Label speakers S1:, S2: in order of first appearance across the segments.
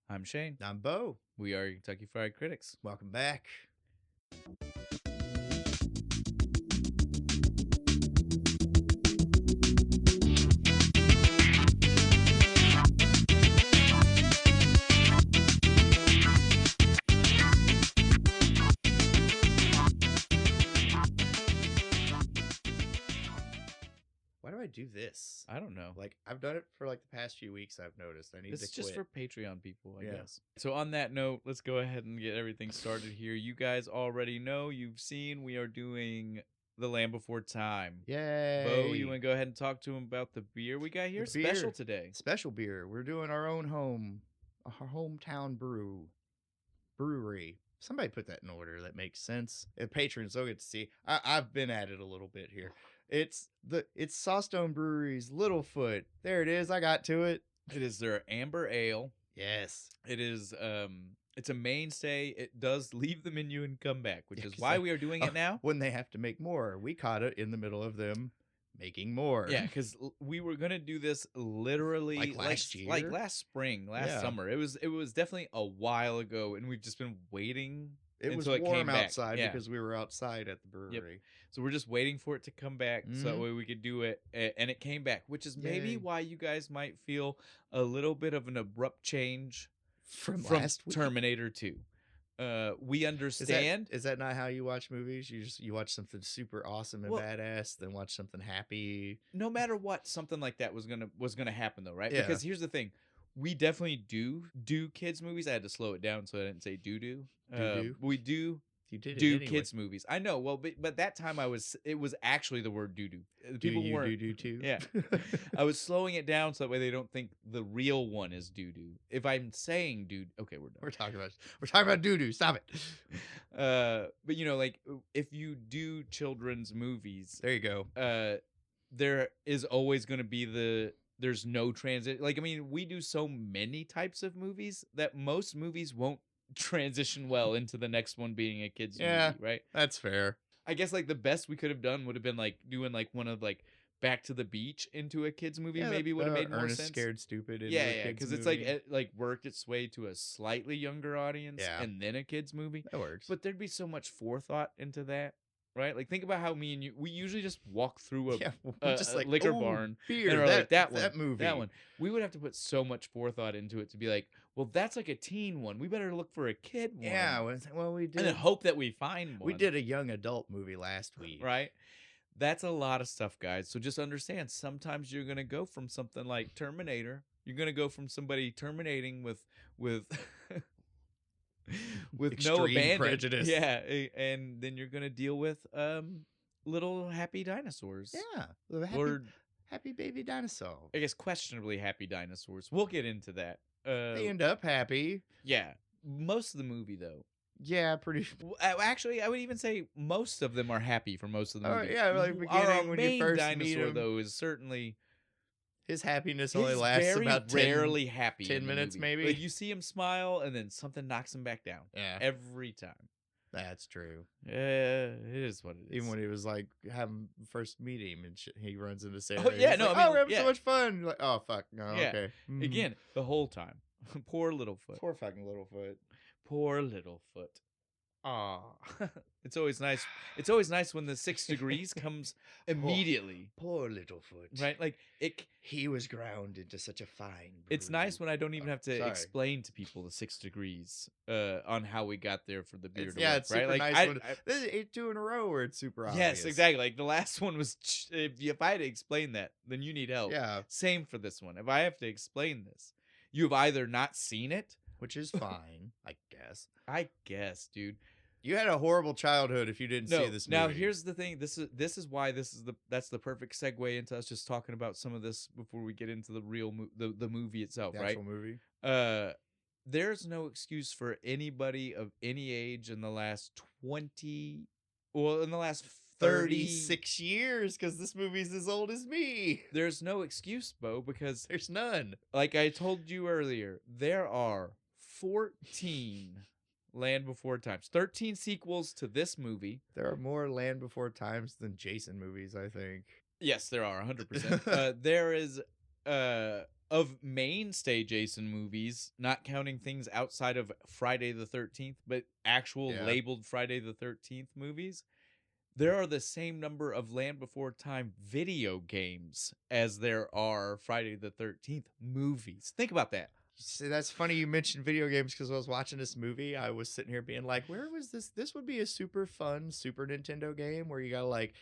S1: I'm Shane.
S2: I'm Bo.
S1: We are your Kentucky Fried Critics.
S2: Welcome back. Why do I do this?
S1: I don't know.
S2: Like, I've done it for like the past few weeks. I've noticed. I need
S1: This
S2: to
S1: is just
S2: quit.
S1: for Patreon people, I
S2: Yeah.
S1: guess. So on that note, let's go ahead and get everything started here. You guys already know, you've seen, we are doing The Land Before Time.
S2: Yay.
S1: Bo, you want to go ahead and talk to him about the beer we got here?
S2: The beer.
S1: Special today.
S2: Special beer. We're doing our own our hometown brewery. Somebody put that in order. That makes sense. And patrons, they'll get to see. I've been at it a little bit here. It's Sawstone Brewery's Littlefoot. There it is. I got to it.
S1: It is their amber ale.
S2: Yes.
S1: It is it's a mainstay. It does leave the menu and come back, which
S2: Yeah,
S1: is
S2: 'cause
S1: why we are doing it now.
S2: When they have to make more, we caught it in the middle of them making more.
S1: Yeah, because we were gonna do this literally
S2: Like last year?
S1: like last spring, last summer. It was definitely a while ago, and we've just been waiting.
S2: It was
S1: until it
S2: warm
S1: came back.
S2: outside
S1: Yeah.
S2: because we were outside at the brewery.
S1: So we're just waiting for it to come back so that
S2: Mhm.
S1: way we could do it, and it came back, which is maybe
S2: Yay.
S1: why you guys might feel a little bit of an abrupt change
S2: From
S1: from
S2: last week.
S1: Terminator 2. We
S2: Is
S1: understand.
S2: that not how you watch movies? You watch something super awesome and
S1: Well-
S2: badass, then watch something happy.
S1: No matter what, something like that was gonna happen though, right?
S2: Yeah.
S1: Because here's the thing. We definitely do kids movies. I had to slow it down so I didn't say doo-doo.
S2: Doo-doo?
S1: We do
S2: You did
S1: do
S2: it anyway.
S1: kids movies. I know. Well, but that time it was actually the word doo-doo.
S2: Do
S1: People
S2: you
S1: weren't.
S2: do too?
S1: Yeah. I was slowing it down so that way they don't think the real one is doo-doo. If I'm saying dude, okay, we're done.
S2: we're talking about doo doo. Stop it.
S1: But like if you do children's movies,
S2: There you go.
S1: there is always going to be there's no transit. Like, I mean, we do so many types of movies that most movies won't transition well into the next one being a kid's
S2: Yeah.
S1: movie, right?
S2: That's fair.
S1: I guess like the best we could have done would have been like doing like one of like Back to the Beach into a kid's movie.
S2: Yeah,
S1: Maybe would have made more
S2: Ernest
S1: sense.
S2: Scared Stupid. into
S1: Yeah,
S2: a
S1: yeah,
S2: kid's
S1: because it's
S2: movie.
S1: like it like worked its way to a slightly younger audience,
S2: Yeah.
S1: and then a kid's movie.
S2: that works.
S1: But there'd be so much forethought into that, right? Like think about how me and you we usually just walk through a
S2: yeah, we're just like
S1: liquor
S2: "Ooh,
S1: barn,
S2: beer.
S1: and we're like that
S2: movie.
S1: that one. We would have to put so much forethought into it to be like, well, that's like a teen one. We better look for a kid one.
S2: Yeah. Well, we did.
S1: and then hope that we find one.
S2: We did a young adult movie last week.
S1: Right? That's a lot of stuff, guys. So just understand, sometimes you're gonna go from something like Terminator. You're gonna go from somebody terminating with with no
S2: Extreme
S1: abandon.
S2: prejudice.
S1: Yeah, and then you're gonna deal with little happy dinosaurs.
S2: Yeah. The
S1: Or
S2: happy baby dinosaur.
S1: I guess questionably happy dinosaurs. We'll get into that.
S2: They end up happy.
S1: Yeah, most of the movie though.
S2: Yeah, pretty.
S1: Actually, I would even say most of them are happy for most of the
S2: Oh,
S1: movie.
S2: yeah, like
S1: Our
S2: beginning when you
S1: main
S2: first meet
S1: dinosaur
S2: him.
S1: though is certainly
S2: His happiness only
S1: he's
S2: lasts
S1: very
S2: about 10,
S1: rarely happy.
S2: 10
S1: in the
S2: minutes,
S1: movie.
S2: maybe.
S1: Like you see him smile, and then something knocks him back down.
S2: Yeah,
S1: Every time.
S2: that's true.
S1: Yeah, it is what it is.
S2: Even when he was like having first meet him and shit, he runs into Sarah.
S1: Oh,
S2: and
S1: yeah,
S2: he's
S1: no,
S2: like,
S1: I mean,
S2: we're having
S1: yeah.
S2: so much fun. You're like, oh fuck, no,
S1: Yeah.
S2: okay. Mhm.
S1: Again, the whole time. Poor Littlefoot.
S2: Poor fucking Littlefoot.
S1: Poor Littlefoot. Aw. It's always nice. It's always nice when the 6 degrees comes immediately.
S2: Poor Littlefoot.
S1: Right? Like it
S2: He was ground into such a fine.
S1: it's nice when I don't even have to
S2: sorry.
S1: explain to people the 6 degrees on how we got there for the beer to
S2: Yeah,
S1: work,
S2: it's
S1: right?
S2: super
S1: Like
S2: nice
S1: I,
S2: when this is 2 in a row where it's super obvious.
S1: yes, exactly. Like the last one was if I had to explain that, then you need help.
S2: Yeah,
S1: Same for this one. If I have to explain this, you've either not seen it,
S2: which is fine, I guess.
S1: I guess, dude.
S2: You had a horrible childhood if you didn't see this movie.
S1: Now here's the thing. This is why that's the perfect segue into us just talking about some of this before we get into the real the movie itself,
S2: the
S1: right?
S2: actual movie.
S1: There's no excuse for anybody of any age in the last 20, well, in the last 30
S2: 36 years, because this movie's as old as me.
S1: There's no excuse, Bo, because
S2: There's none.
S1: like I told you earlier, there are 14 Land Before Times. 13 sequels to this movie.
S2: There are more Land Before Times than Jason movies, I think.
S1: Yes, there are 100%. There is of mainstay Jason movies, not counting things outside of Friday the 13th, but actual
S2: Yeah.
S1: labeled Friday the 13th movies, there are the same number of Land Before Time video games as there are Friday the 13th movies. Think about that.
S2: See, that's funny you mentioned video games because I was watching this movie. I was sitting here being like, where was this? This would be a super fun Super Nintendo game where you gotta like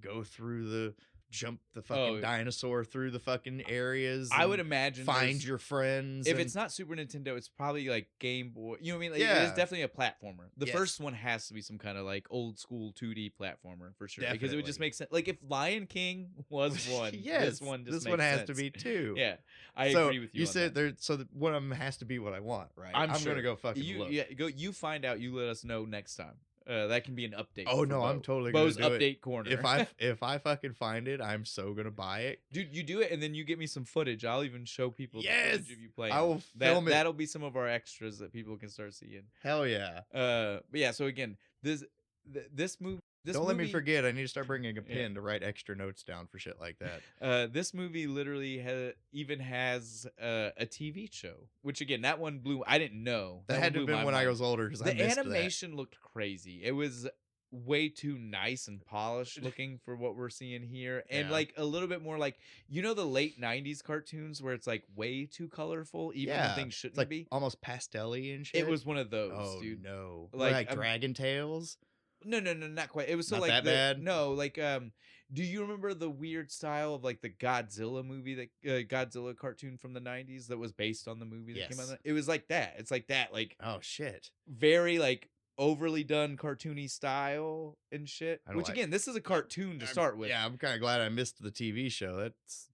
S2: go through jump the fucking
S1: Oh,
S2: dinosaur through the fucking areas.
S1: I would
S2: and
S1: imagine
S2: find
S1: there's-
S2: your friends.
S1: if
S2: and-
S1: it's not Super Nintendo, it's probably like Game Boy. You know what I mean? Like, it
S2: Yeah.
S1: is definitely a platformer. The
S2: Yes.
S1: first one has to be some kind of like old school 2D platformer for sure, because it would just
S2: Definitely.
S1: make sense. Like if Lion King was one,
S2: yes,
S1: this one just
S2: this
S1: makes
S2: one has
S1: sense.
S2: to be too.
S1: Yeah, I
S2: so
S1: agree with you.
S2: You
S1: on
S2: said
S1: that.
S2: there, so one of them has to be what I want, right?
S1: I'm
S2: gonna
S1: sure.
S2: go fucking
S1: you,
S2: look.
S1: Yeah, go. You find out. You let us know next time. That can be an update.
S2: Oh
S1: for
S2: no, I'm
S1: Bo.
S2: totally
S1: Bo's
S2: gonna do
S1: update
S2: it.
S1: corner.
S2: If I fucking find it, I'm so gonna buy it.
S1: Dude, you do it, and then you get me some footage. I'll even show people the
S2: Yes!
S1: footage of you playing.
S2: I will film it.
S1: That'll be some of our extras that people can start seeing.
S2: Hell yeah!
S1: But yeah. So again, this movie.
S2: Don't let me forget. I need to start bringing a pen to write extra notes down for shit like that.
S1: This movie literally even has a TV show, which again, that one blew. I didn't know
S2: That had to have
S1: blew
S2: been
S1: my
S2: when I
S1: mind.
S2: was older because I
S1: The
S2: missed
S1: animation looked crazy. It was way too nice and polished looking for what we're seeing here, and
S2: Yeah.
S1: like a little bit more like the late '90s cartoons where it's like way too colorful, even when things
S2: It's
S1: shouldn't
S2: like
S1: be.
S2: almost pastel-y and shit.
S1: It was one of those,
S2: Oh
S1: dude.
S2: no!
S1: Like,
S2: Like Dragon Tales.
S1: No, not quite. It was so
S2: Not
S1: like
S2: that bad?
S1: No, like do you remember the weird style of like the Godzilla movie, that Godzilla cartoon from the '90s that was based on the movie that came out?
S2: Yes.
S1: It was like that. It's like that, like
S2: Oh shit!
S1: very like overly done cartoony style and shit.
S2: I don't
S1: Which
S2: like-
S1: again, this is a cartoon to start with.
S2: Yeah, I'm kind of glad I missed the TV show. That's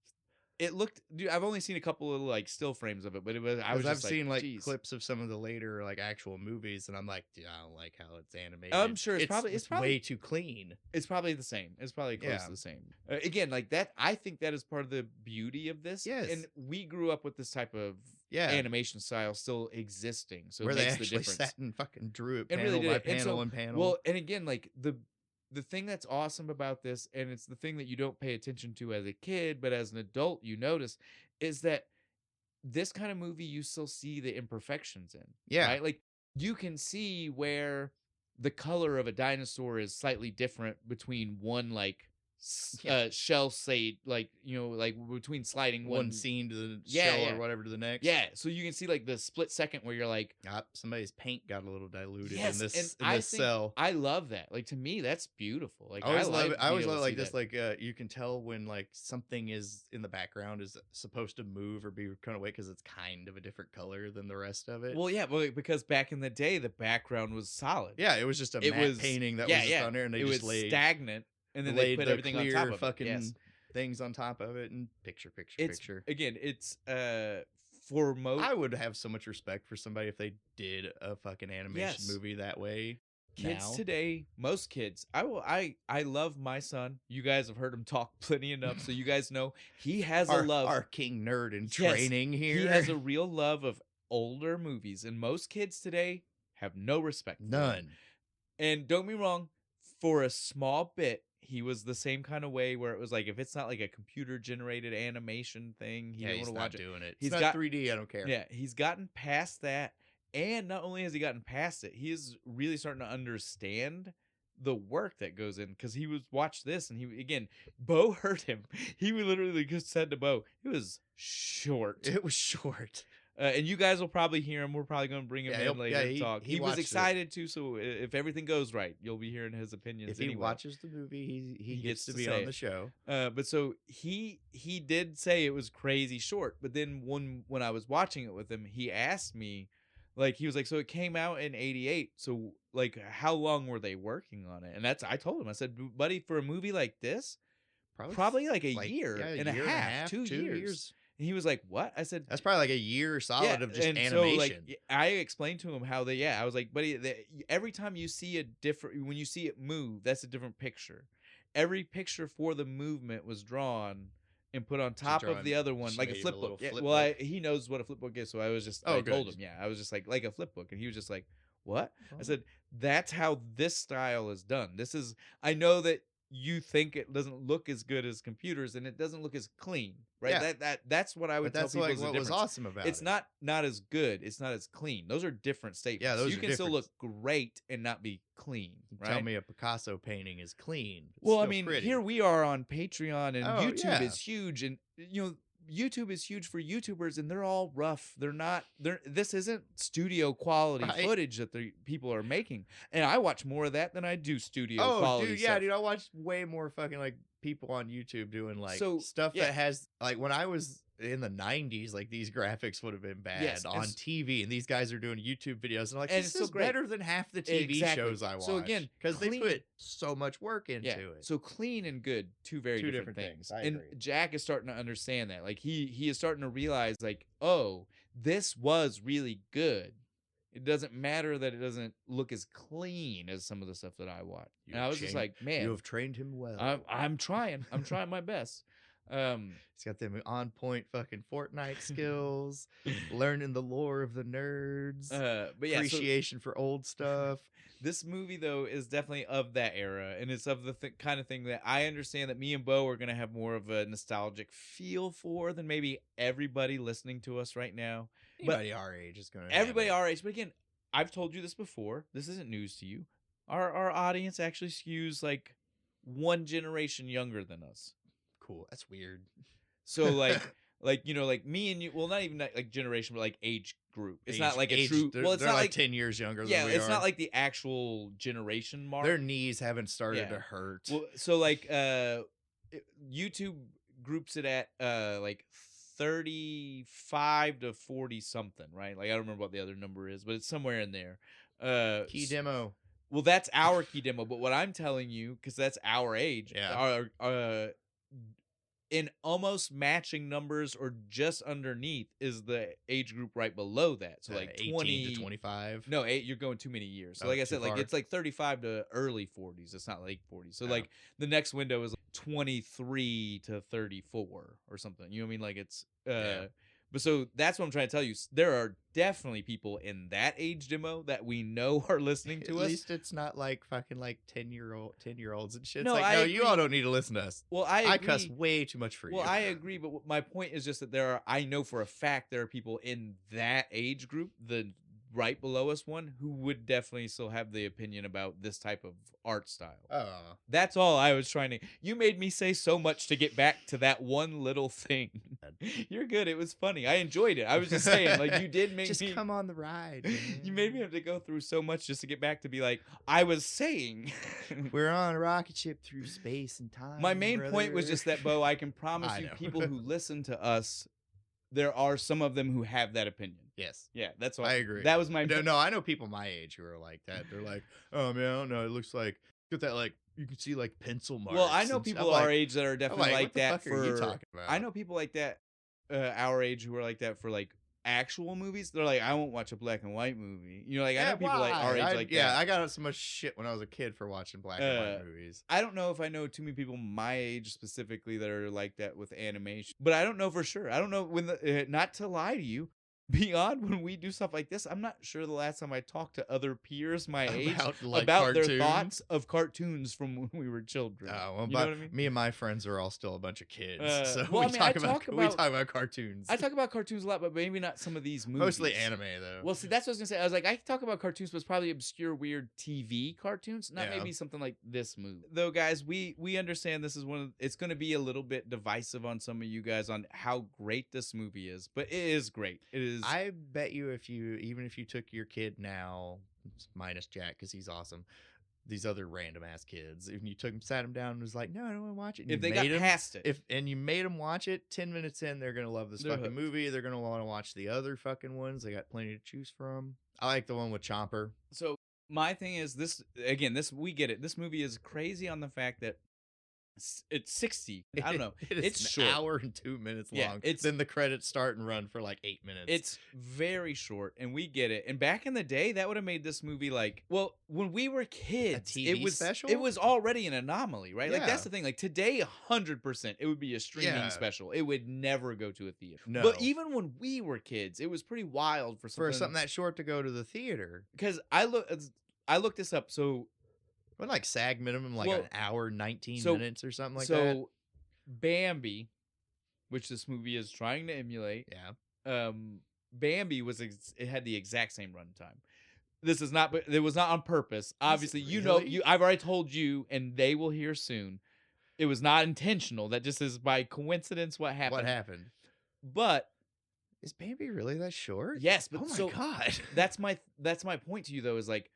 S1: It looked, dude. I've only seen a couple of like still frames of it, but it was. I was
S2: because I've
S1: just
S2: seen like
S1: "Geez."
S2: clips of some of the later like actual movies, and I'm like, dude, I don't like how it's animated.
S1: I'm sure it's probably
S2: way too clean.
S1: It's probably the same. It's probably close
S2: Yeah.
S1: to the same. Again, like that, I think that is part of the beauty of this.
S2: Yes.
S1: And we grew up with this type of
S2: Yeah,
S1: animation style still existing. So
S2: where
S1: it
S2: they
S1: makes the
S2: actually
S1: difference.
S2: sat and fucking drew it
S1: And
S2: panel
S1: really
S2: by
S1: did it. And
S2: panel
S1: so-
S2: and panel.
S1: Well, and again, like the thing that's awesome about this, and it's the thing that you don't pay attention to as a kid, but as an adult you notice, is that this kind of movie you still see the imperfections in.
S2: Yeah.
S1: Right? Like you can see where the color of a dinosaur is slightly different between one like
S2: Yeah.
S1: shell say like like between sliding
S2: one scene to the
S1: Yeah,
S2: shell
S1: yeah.
S2: or whatever to the next.
S1: Yeah, so you can see like the split second where you're like,
S2: Somebody's paint got a little diluted
S1: yes,
S2: in this
S1: and I think
S2: cell.
S1: I love that. Like to me, that's beautiful. Like
S2: I always love
S1: like
S2: it. I
S1: being
S2: always
S1: able
S2: love
S1: to
S2: like
S1: see
S2: this.
S1: that.
S2: Like you can tell when like something is in the background is supposed to move or be kind of way because it's kind of a different color than the rest of it.
S1: Well, yeah, because back in the day, the background was solid.
S2: Yeah, it was just a
S1: It
S2: matte
S1: was-
S2: painting that
S1: yeah,
S2: was just
S1: yeah.
S2: on there, and they
S1: it
S2: just
S1: was
S2: laid
S1: stagnant, and then they
S2: laid
S1: put
S2: the
S1: everything on
S2: clear
S1: top of
S2: fucking
S1: it. Yes.
S2: things on top of it, and picture.
S1: It's again, it's for most
S2: I would have so much respect for somebody if they did a fucking animation
S1: Yes.
S2: movie that way.
S1: kids
S2: now.
S1: today. Most kids, I love my son. You guys have heard him talk plenty enough, so you guys know he has a love.
S2: Our king nerd in
S1: Yes,
S2: training here.
S1: He has a real love of older movies, and most kids today have no respect. for them.
S2: none.
S1: And don't get me wrong, for a small bit, he was the same kind of way where it was like if it's not like a computer generated animation thing, he
S2: Yeah,
S1: didn't
S2: he's
S1: want to
S2: not
S1: watch it.
S2: doing it.
S1: He's
S2: It's not
S1: got-
S2: 3D. I don't care.
S1: Yeah, he's gotten past that, and not only has he gotten past it, he is really starting to understand the work that goes in because he was watch this and he again Bo heard him. He would literally just said to Bo, it was short.
S2: It was short.
S1: And you guys will probably hear him. We're probably going to bring him
S2: Yeah,
S1: in
S2: he'll-
S1: later
S2: yeah,
S1: to
S2: he-
S1: talk.
S2: he
S1: He was
S2: watched it.
S1: excited too, so if everything goes right, you'll be hearing his opinions.
S2: If he
S1: anyway.
S2: watches the movie, he gets to be
S1: say
S2: on
S1: it.
S2: the show.
S1: But so he did say it was crazy short. But then when I was watching it with him, he asked me, like he was like, so it came out in '88. So like, how long were they working on it? And I told him, I said, buddy, for a movie like this, probably like a year
S2: yeah,
S1: and a
S2: year
S1: half, 2 years. And he was like, what? I said,
S2: That's probably like a year solid of just
S1: and
S2: animation.
S1: So, like, I explained to him how I was like, buddy, every time you see when you see it move, that's a different picture. Every picture for the movement was drawn and put on top of the other one,
S2: just
S1: like a
S2: made
S1: flip
S2: a
S1: book.
S2: little
S1: Yeah,
S2: flip
S1: well,
S2: book.
S1: he knows what a flip book is, so I was just,
S2: Oh,
S1: I told
S2: good.
S1: him, I was just like a flip book, and he was just like, what?
S2: Oh.
S1: I said, that's how this style is done. I know that you think it doesn't look as good as computers, and it doesn't look as clean, right?
S2: Yeah.
S1: That's what I would
S2: But
S1: tell
S2: that's
S1: people
S2: like
S1: is the
S2: what was
S1: difference.
S2: awesome about
S1: It's
S2: it.
S1: not as good. It's not as clean. Those are different statements.
S2: those
S1: You
S2: are
S1: can still
S2: different.
S1: look great and not be clean, right?
S2: Tell me a Picasso painting is clean. It's
S1: Well, I
S2: still
S1: mean,
S2: pretty.
S1: here we are on Patreon, and
S2: Oh,
S1: YouTube
S2: yeah.
S1: is huge, and YouTube is huge for YouTubers, and they're all rough. This isn't studio quality
S2: Right.
S1: footage that the people are making, and I watch more of that than I do studio
S2: Oh,
S1: quality
S2: dude,
S1: stuff.
S2: dude, I watch way more fucking like people on YouTube doing like
S1: So,
S2: stuff
S1: yeah.
S2: that has like when I was in the 90s, like these graphics would have been bad
S1: Yes,
S2: on
S1: and
S2: TV, and these guys are doing YouTube videos, and like
S1: and
S2: this
S1: it's still
S2: is
S1: great.
S2: better than half the TV
S1: Exactly.
S2: shows I watch.
S1: So again,
S2: because they
S1: clean-
S2: put so much work into
S1: Yeah.
S2: it.
S1: So clean and good, two very
S2: Two
S1: different
S2: different
S1: things.
S2: things. I
S1: And
S2: agree.
S1: Jack is starting to understand that. Like he is starting to realize, like, oh, this was really good. It doesn't matter that it doesn't look as clean as some of the stuff that I watch.
S2: You
S1: And I was just like, man,
S2: you have trained him well.
S1: I'm trying. I'm trying my best.
S2: He's got them on point fucking Fortnite skills, learning the lore of the nerds,
S1: but yeah, so
S2: appreciation for old stuff.
S1: this movie though is definitely of that era, and it's of the kind of thing that I understand that me and Bo are gonna have more of a nostalgic feel for than maybe everybody listening to us right now.
S2: Anybody our age is gonna.
S1: Everybody our age, but again, I've told you this before. This isn't news to you. Our audience actually skews like one generation younger than us.
S2: Cool. That's weird.
S1: So like like me and you. Well, not even like generation, but like age group. It's not like a true. Well, it's
S2: they're
S1: not
S2: like 10 years younger.
S1: Yeah,
S2: than we
S1: it's
S2: are.
S1: not like the actual generation mark.
S2: Their knees haven't started
S1: Yeah.
S2: to hurt.
S1: Well, so like YouTube groups it at like 35 to 40 something, right? Like I don't remember what the other number is, but it's somewhere in there.
S2: Key demo.
S1: Well, that's our key demo, but what I'm telling you, because that's our age,
S2: Yeah.
S1: are in almost matching numbers or just underneath is the age group right below that. So like
S2: 18
S1: 20
S2: to 25.
S1: No, you're going too many years. So
S2: Oh,
S1: like I
S2: too
S1: said, like
S2: far?
S1: it's like 35 to early 40s. It's not late 40s. So
S2: Oh.
S1: like the next window is 23 to 34 or something. You know what I mean? Like it's
S2: Yeah.
S1: But so that's what I'm trying to tell you. There are definitely people in that age demo that we know are listening to
S2: At
S1: us.
S2: least it's not like fucking like 10-year-olds and shit. It's
S1: No,
S2: like,
S1: I
S2: no,
S1: agree.
S2: you all don't need to listen to us.
S1: Well, I agree.
S2: cuss way too much for you.
S1: Well, I agree, but my point is just that I know for a fact there are people in that age group, the right below us one, who would definitely still have the opinion about this type of art style.
S2: Oh.
S1: That's all I was trying to. You made me say so much to get back to that one little thing. You're good. It was funny. I enjoyed it. I was just saying, like, you did make
S2: Just
S1: me.
S2: come on the ride.
S1: You made me have to go through so much just to get back to be like, I was saying.
S2: We're on a rocket ship through space and time.
S1: My main point was
S2: brother.
S1: just that, Bo, I can promise
S2: I
S1: you,
S2: know.
S1: people who listen to us, there are some of them who have that opinion.
S2: Yes.
S1: Yeah, that's what
S2: I agree.
S1: That was my
S2: No, I know people my age who are like that. They're like, oh man, I don't know. It looks like got that like you can see like pencil marks.
S1: Well, I know
S2: and
S1: people
S2: stuff.
S1: our age that are
S2: I'm
S1: definitely like
S2: what the
S1: that
S2: fuck are you
S1: for.
S2: talking about?
S1: I know people like that, our age, who are like that for like actual movies. They're like, I won't watch a black and white movie. You know, like I know people like our age like
S2: yeah,
S1: that.
S2: I got so much shit when I was a kid for watching black and white movies.
S1: I don't know if I know too many people my age specifically that are like that with animation, but I don't know for sure. I don't know when not to lie to you. Beyond when we do stuff like this, I'm not sure the last time I talked to other peers my age about their thoughts of cartoons from when we were children.
S2: Oh, well,
S1: you know what I mean?
S2: Me and my friends are all still a bunch of kids, so
S1: well,
S2: we
S1: I
S2: talk about cartoons.
S1: I talk about cartoons a lot, but maybe not some of these movies.
S2: Mostly anime, though.
S1: Well, see, that's what I was gonna say. I was like, I talk about cartoons, but it's probably obscure, weird TV cartoons, not maybe something like this movie. Though, guys, we understand this is it's going to be a little bit divisive on some of you guys on how great this movie is, but it is great. It is.
S2: I bet you if you took your kid now, minus Jack because he's awesome, these other random ass kids, if you sat him down and was like, no, I don't want to watch it. And
S1: if they got past it,
S2: and you made them watch it, 10 minutes in, they're gonna love this fucking movie. They're gonna want to watch the other fucking ones. They got plenty to choose from. I like the one with Chomper.
S1: So my thing is this again. We get it. This movie is crazy on the fact that it's 60. I don't know.
S2: It's an
S1: short.
S2: hour and 2 minutes long.
S1: It's
S2: then the credits start and run for like 8 minutes.
S1: It's very short, and we get it. And back in the day, that would have made this movie like, well, when we were kids,
S2: it was special.
S1: It was already an anomaly, right?
S2: Yeah.
S1: Like that's the thing. Like today, 100%, it would be a streaming special. It would never go to a theater.
S2: No.
S1: But even when we were kids, it was pretty wild for something
S2: that short to go to the theater.
S1: Because I looked this up. So
S2: What, like SAG minimum, like
S1: Well,
S2: an hour, 19
S1: so
S2: minutes or something like that?
S1: so Bambi, which this movie is trying to emulate,
S2: Yeah.
S1: Bambi it had the exact same runtime. This is not, but it was not on purpose.
S2: Was it
S1: Obviously,
S2: really?
S1: I've already told you, and they will hear soon. It was not intentional. That just is by coincidence what happened.
S2: What happened?
S1: But
S2: Is Bambi really that short?
S1: yes, but
S2: Oh my
S1: so
S2: god.
S1: that's my point to you though, is like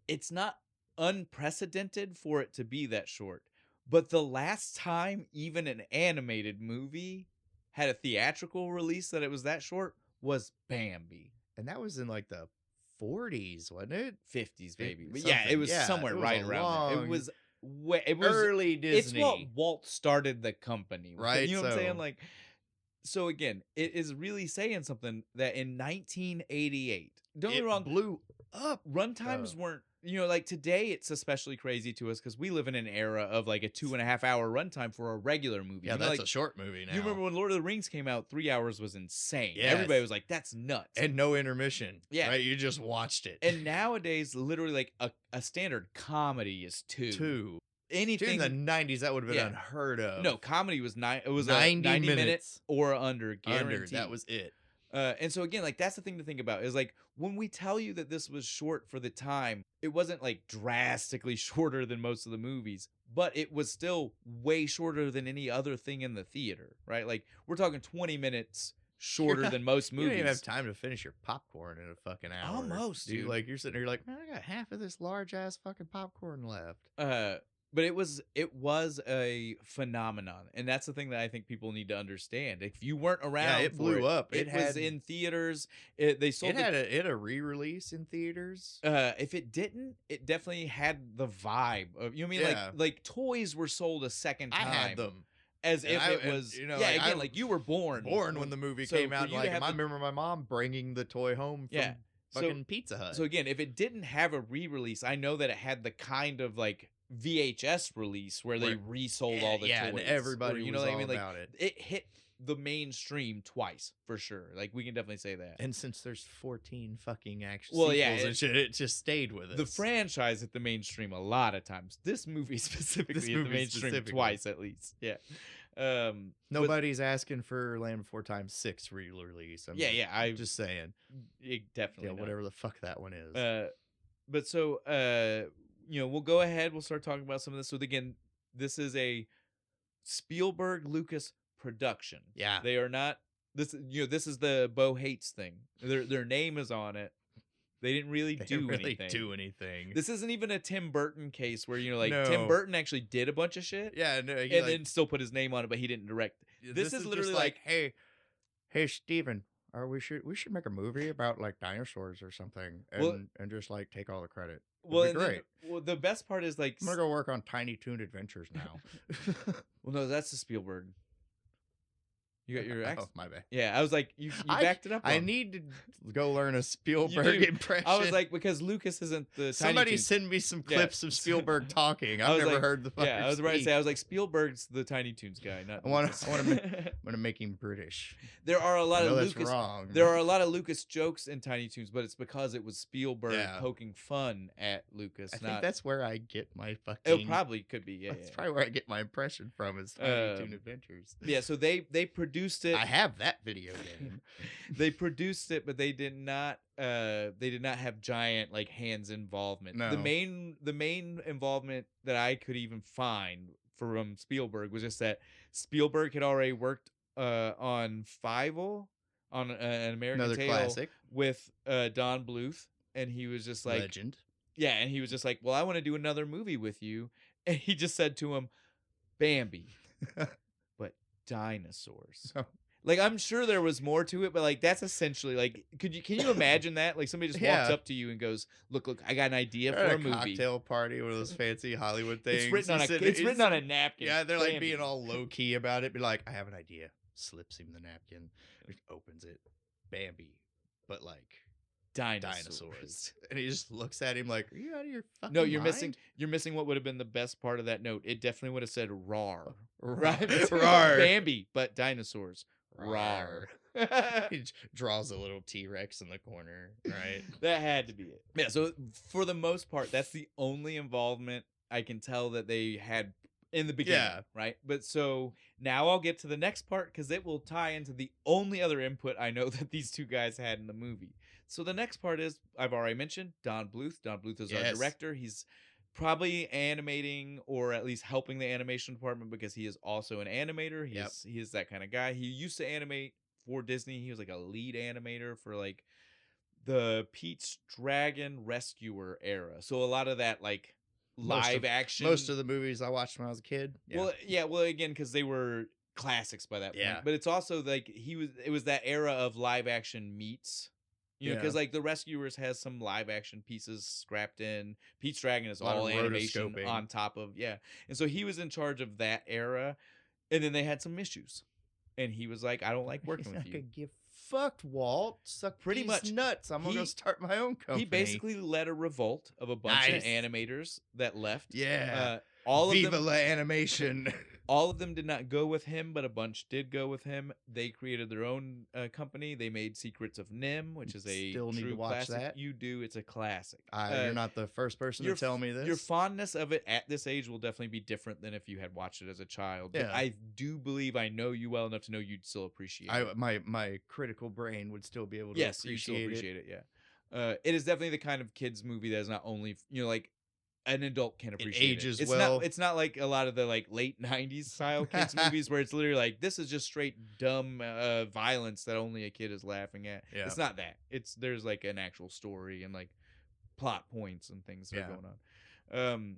S1: it's not unprecedented for it to be that short. But the last time even an animated movie had a theatrical release that it was that short was Bambi.
S2: And that was in like the 40s, wasn't it?
S1: 50s maybe. But
S2: Something.
S1: yeah, it was
S2: Yeah,
S1: somewhere
S2: it was
S1: right
S2: a
S1: around there.
S2: long-
S1: It was
S2: early
S1: It's what
S2: Disney.
S1: Walt started the company with.
S2: Right,
S1: You know what I'm saying?
S2: so-
S1: Like, so again, it is really saying something that in 1988, don't get
S2: It
S1: me wrong,
S2: blew up.
S1: runtimes weren't, like today it's especially crazy to us because we live in an era of like a 2.5 hour runtime for a regular movie.
S2: Yeah,
S1: You know,
S2: that's
S1: like,
S2: a short movie now.
S1: you remember when Lord of the Rings came out, 3 hours was insane.
S2: Yes.
S1: Everybody was like, that's nuts.
S2: And no intermission.
S1: Yeah.
S2: Right? You just watched it.
S1: And nowadays, literally like a standard comedy is two.
S2: Dude,
S1: Anything
S2: in the 90s, that would have been
S1: Yeah.
S2: unheard of.
S1: No, comedy was it was
S2: 90
S1: 90 minutes
S2: minutes.
S1: or under, guaranteed.
S2: Under, that was it.
S1: And so again, like that's the thing to think about is like when we tell you that this was short for the time, it wasn't like drastically shorter than most of the movies, but it was still way shorter than any other thing in the theater, right? Like we're talking 20 minutes shorter than most
S2: You
S1: movies.
S2: don't even have time to finish your popcorn in a fucking hour.
S1: Almost, dude.
S2: Like you're sitting there, you're like, man, I got half of this large ass fucking popcorn left.
S1: But it was a phenomenon, and that's the thing that I think people need to understand. If you weren't around,
S2: it blew up.
S1: It was
S2: had-
S1: in theaters. They sold
S2: It had a re-release in theaters.
S1: If it didn't, it definitely had the vibe of, you know what I mean?
S2: Yeah.
S1: Like toys were sold a second
S2: I
S1: time.
S2: had them.
S1: As
S2: And
S1: if
S2: I-
S1: it
S2: and,
S1: was,
S2: you know,
S1: yeah,
S2: like,
S1: again,
S2: I
S1: like you were born
S2: Born when the movie
S1: So
S2: came
S1: for
S2: out.
S1: you to
S2: Like,
S1: have
S2: I
S1: the-
S2: remember my mom bringing the toy home from
S1: Yeah.
S2: fucking Pizza Hut.
S1: So again, if it didn't have a re-release, I know that it had the kind of like VHS release where they resold all the toys.
S2: and everybody
S1: you
S2: was
S1: know what
S2: all
S1: I mean? Like
S2: about it.
S1: it hit the mainstream twice for sure. Like we can definitely say that.
S2: And since there's 14 fucking action
S1: Well,
S2: sequels
S1: yeah,
S2: and shit, it just stayed with us.
S1: The franchise hit the mainstream a lot of times. This movie specifically hit the
S2: movie
S1: mainstream
S2: specifically.
S1: twice at least. Yeah.
S2: Nobody's asking for Land Before Time 6 re-release. I'm just saying.
S1: Definitely.
S2: Yeah,
S1: not.
S2: whatever the fuck that one is.
S1: But so we'll go ahead. We'll start talking about some of this. So again, this is a Spielberg Lucas production.
S2: Yeah.
S1: They are not this. This is the Bo Hates thing. Their name is on it. They didn't really
S2: They
S1: do
S2: didn't really
S1: anything.
S2: do anything.
S1: This isn't even a Tim Burton case where Tim
S2: No.
S1: Burton actually did a bunch of shit.
S2: Yeah, no,
S1: And
S2: like,
S1: then still put his name on it, but he didn't direct. This is literally
S2: just
S1: like,
S2: hey, Steven, we should make a movie about like dinosaurs or something, and
S1: Well-
S2: and just like take all the credit.
S1: well,
S2: It'd
S1: and
S2: be
S1: then-
S2: great.
S1: well, the best part is like,
S2: I'm gonna go work on Tiny Toon Adventures now.
S1: well, no, that's the Spielberg. You got your accent.
S2: Oh, my bad.
S1: Yeah, I was like, you
S2: I-
S1: backed it up.
S2: I
S1: wrong.
S2: need to go learn a
S1: You
S2: Spielberg
S1: do.
S2: impression.
S1: I was like, because Lucas isn't the Tiny
S2: somebody
S1: Toons.
S2: send me some
S1: Yeah.
S2: clips of Spielberg talking.
S1: I
S2: I've
S1: was
S2: never
S1: like-
S2: heard the fucker
S1: Yeah, I was about to
S2: speak.
S1: say, I was like, Spielberg's the Tiny Toons guy, not.
S2: I wanna-
S1: Lucas.
S2: I wanna I'm gonna make him British.
S1: There are a lot
S2: I know
S1: of
S2: that's
S1: Lucas.
S2: wrong.
S1: There are a lot of Lucas jokes in Tiny Toons, but it's because it was Spielberg
S2: Yeah.
S1: poking fun at Lucas.
S2: I
S1: not,
S2: think that's where I get my fucking.
S1: it probably could be. Yeah,
S2: That's
S1: yeah.
S2: probably where I get my impression from. Is Tiny Toon Adventures.
S1: Yeah, so they produced it.
S2: I have that video game.
S1: They produced it, but they did not have giant like hands involvement.
S2: No.
S1: The main involvement that I could even find from Spielberg was just that Spielberg had already worked on Fievel, on an American
S2: Another
S1: Tale
S2: classic.
S1: with Don Bluth, and he was just like,
S2: Legend.
S1: yeah, and he was just like, well, I want to do another movie with you, and he just said to him, Bambi, but dinosaurs.
S2: Oh.
S1: Like, I'm sure there was more to it, but like that's essentially like, can you imagine that? Like somebody just walks
S2: Yeah.
S1: up to you and goes, look, I got an idea
S2: They're
S1: for
S2: at
S1: a movie.
S2: cocktail party, one of those fancy Hollywood things.
S1: It's written on
S2: He's
S1: it's written on a napkin.
S2: Yeah, they're like
S1: Bambi.
S2: being all low key about it. Be like, I have an idea. Slips him the napkin. Just opens it. Bambi, but like dinosaurs. And he just looks at him like, are you out of your fucking
S1: No, you're
S2: mind?
S1: missing what would have been the best part of that note. It definitely would have said rar.
S2: Rar.
S1: Right?
S2: Rar.
S1: Bambi, but dinosaurs. Rar.
S2: He draws a little T-Rex in the corner, right?
S1: That had to be it. Yeah, so for the most part, that's the only involvement I can tell that they had in the beginning,
S2: Yeah.
S1: right? But so now I'll get to the next part because it will tie into the only other input I know that these two guys had in the movie. So the next part is, I've already mentioned Don Bluth. Don Bluth is our
S2: Yes.
S1: director. He's probably animating or at least helping the animation department because he is also an animator. He is that kind of guy. He used to animate for Disney. He was like a lead animator for like the Pete's Dragon Rescuer era. So a lot of that like live action.
S2: Most of the movies I watched when I was a kid. Yeah.
S1: Well, again, because they were classics by that
S2: Yeah.
S1: point. But it's also like it was that era of live action meets. You know, because like the Rescuers has some live action pieces scrapped in. Pete's Dragon is all animation on top of and so he was in charge of that era, and then they had some issues, and he was like, "I don't like working with you."
S2: Could give fucked, Walt. Suck
S1: pretty
S2: these
S1: much
S2: nuts. I'm gonna go start my own company.
S1: He basically led a revolt of a bunch of animators that left.
S2: Yeah.
S1: All
S2: Viva
S1: of them,
S2: la animation.
S1: all of them did not go with him, but a bunch did go with him. They created their own company. They made Secrets of Nim, which is a
S2: Still need
S1: true
S2: to watch
S1: classic.
S2: that.
S1: You do. It's a classic.
S2: You're not the first person to tell me this.
S1: Your fondness of it at this age will definitely be different than if you had watched it as a child. But I do believe I know you well enough to know you'd still appreciate it.
S2: My critical brain would still be able to appreciate
S1: you still appreciate it. Yeah. It is definitely the kind of kids movie that is not only like an adult can appreciate it.
S2: Ages
S1: it's
S2: well.
S1: It's not like a lot of the like late 90s style kids movies where it's literally like this is just straight dumb violence that only a kid is laughing at.
S2: Yeah.
S1: It's not that. There's like an actual story and like plot points and things that are going on.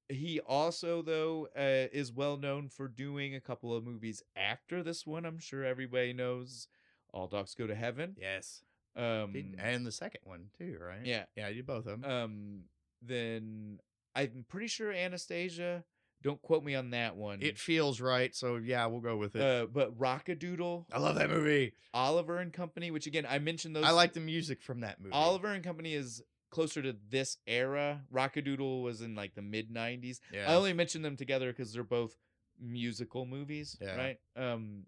S1: He also though is well known for doing a couple of movies after this one. I'm sure everybody knows All Dogs Go to Heaven.
S2: Yes. And the second one too, right?
S1: Yeah.
S2: Yeah, I did both of them.
S1: Then I'm pretty sure Anastasia. Don't quote me on that one.
S2: It feels right, so yeah, we'll go with it.
S1: But Rockadoodle.
S2: I love that movie.
S1: Oliver and Company, which again I mentioned those.
S2: I like the music from that movie.
S1: Oliver and Company is closer to this era. Rockadoodle was in like the mid 90s.
S2: Yeah.
S1: I only mentioned them together because they're both musical movies, right? Then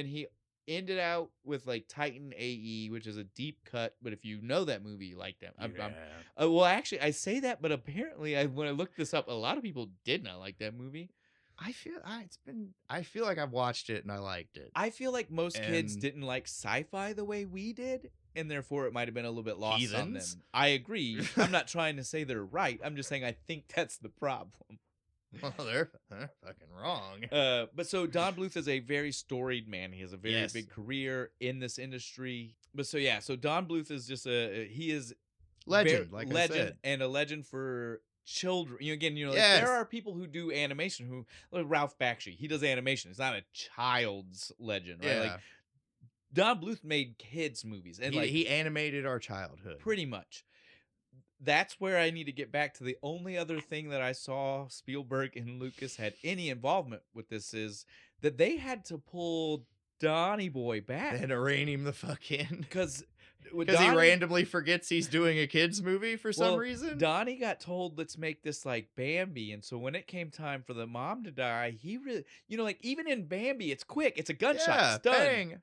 S1: he ended out with like Titan AE, which is a deep cut, but if you know that movie, you like that. Well, actually, I say that, but apparently, when I looked this up, a lot of people did not like that movie.
S2: I feel like I've watched it and I liked it.
S1: I feel like most kids didn't like sci-fi the way we did, and therefore it might have been a little bit lost on them. I agree. I'm not trying to say they're right. I'm just saying I think that's the problem.
S2: Well, they're fucking wrong.
S1: But so Don Bluth is a very storied man. He has a very big career in this industry. But so Don Bluth is just he is
S2: legend,
S1: I said. And a legend for children. There are people who do animation like Ralph Bakshi. He does animation. It's not a child's legend, right? Like Don Bluth made kids movies, and
S2: he animated our childhood
S1: pretty much. That's where I need to get back to the only other thing that I saw Spielberg and Lucas had any involvement with this is that they had to pull Donnie Boy back.
S2: They had to rein him the fuck in.
S1: Because
S2: he randomly forgets he's doing a kid's movie for some reason.
S1: Donnie got told, let's make this like Bambi. And so when it came time for the mom to die, he really, like even in Bambi, it's quick. It's a gunshot. It's done.
S2: Bang.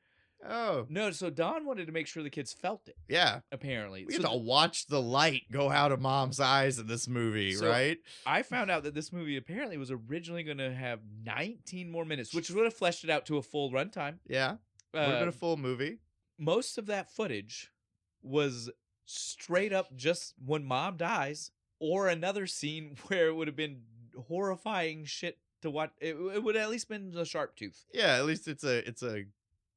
S2: Oh.
S1: No, so Don wanted to make sure the kids felt it.
S2: Yeah.
S1: Apparently.
S2: We had to watch the light go out of mom's eyes in this movie, right?
S1: I found out that this movie apparently was originally going to have 19 more minutes, which would have fleshed it out to a full runtime.
S2: Yeah. Would have been a full movie.
S1: Most of that footage was straight up just when mom dies, or another scene where it would have been horrifying shit to watch. It would have at least been the sharp tooth.
S2: Yeah, at least it's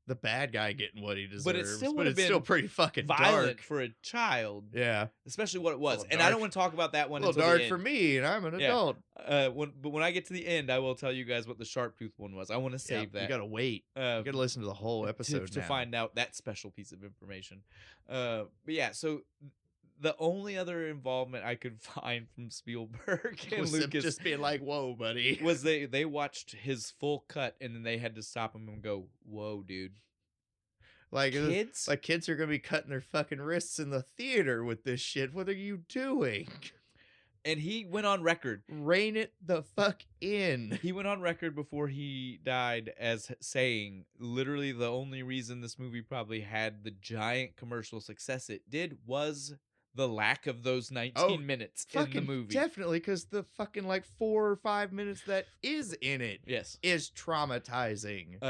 S2: the bad guy getting what he deserves.
S1: But it still would have been
S2: still pretty fucking
S1: violent
S2: dark
S1: for a child.
S2: Yeah.
S1: Especially what it was. And I don't want to talk about that one.
S2: A little dark for me, and I'm an adult.
S1: But when I get to the end, I will tell you guys what the sharp tooth one was. I want to save that.
S2: You gotta wait. You gotta listen to the whole episode
S1: to find out that special piece of information. But yeah, so the only other involvement I could find from Spielberg and Lucas
S2: just being like, "Whoa, buddy,"
S1: was they watched his full cut and then they had to stop him and go, "Whoa, dude."
S2: Like kids are gonna be cutting their fucking wrists in the theater with this shit. What are you doing?
S1: And he went on record.
S2: Rein it the fuck in.
S1: He went on record before he died as saying, literally, the only reason this movie probably had the giant commercial success it did was the lack of those 19 minutes in the
S2: Fucking
S1: movie.
S2: definitely, because the fucking like 4 or 5 minutes that is in it
S1: Yes.
S2: is traumatizing.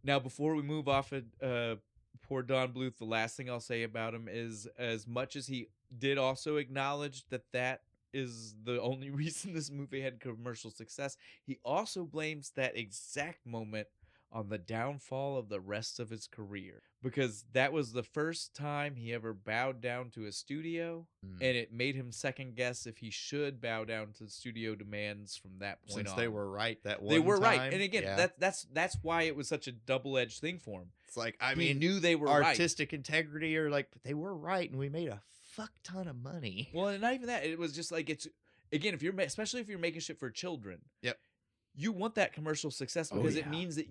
S1: Now, before we move off of poor Don Bluth, the last thing I'll say about him is, as much as he did also acknowledge that is the only reason this movie had commercial success, he also blames that exact moment on the downfall of the rest of his career, because that was the first time he ever bowed down to a studio, and it made him second guess if he should bow down to studio demands from that point
S2: Since
S1: on.
S2: they were right that one
S1: They were
S2: time.
S1: right, and again, that's why it was such a double-edged thing for him.
S2: It's like, I
S1: He
S2: mean,
S1: knew they were
S2: artistic integrity, or like, they were right, and we made a fuck ton of money.
S1: Well, and not even that. It was just like, it's, again, especially if you're making shit for children.
S2: Yep.
S1: You want that commercial success because it means that,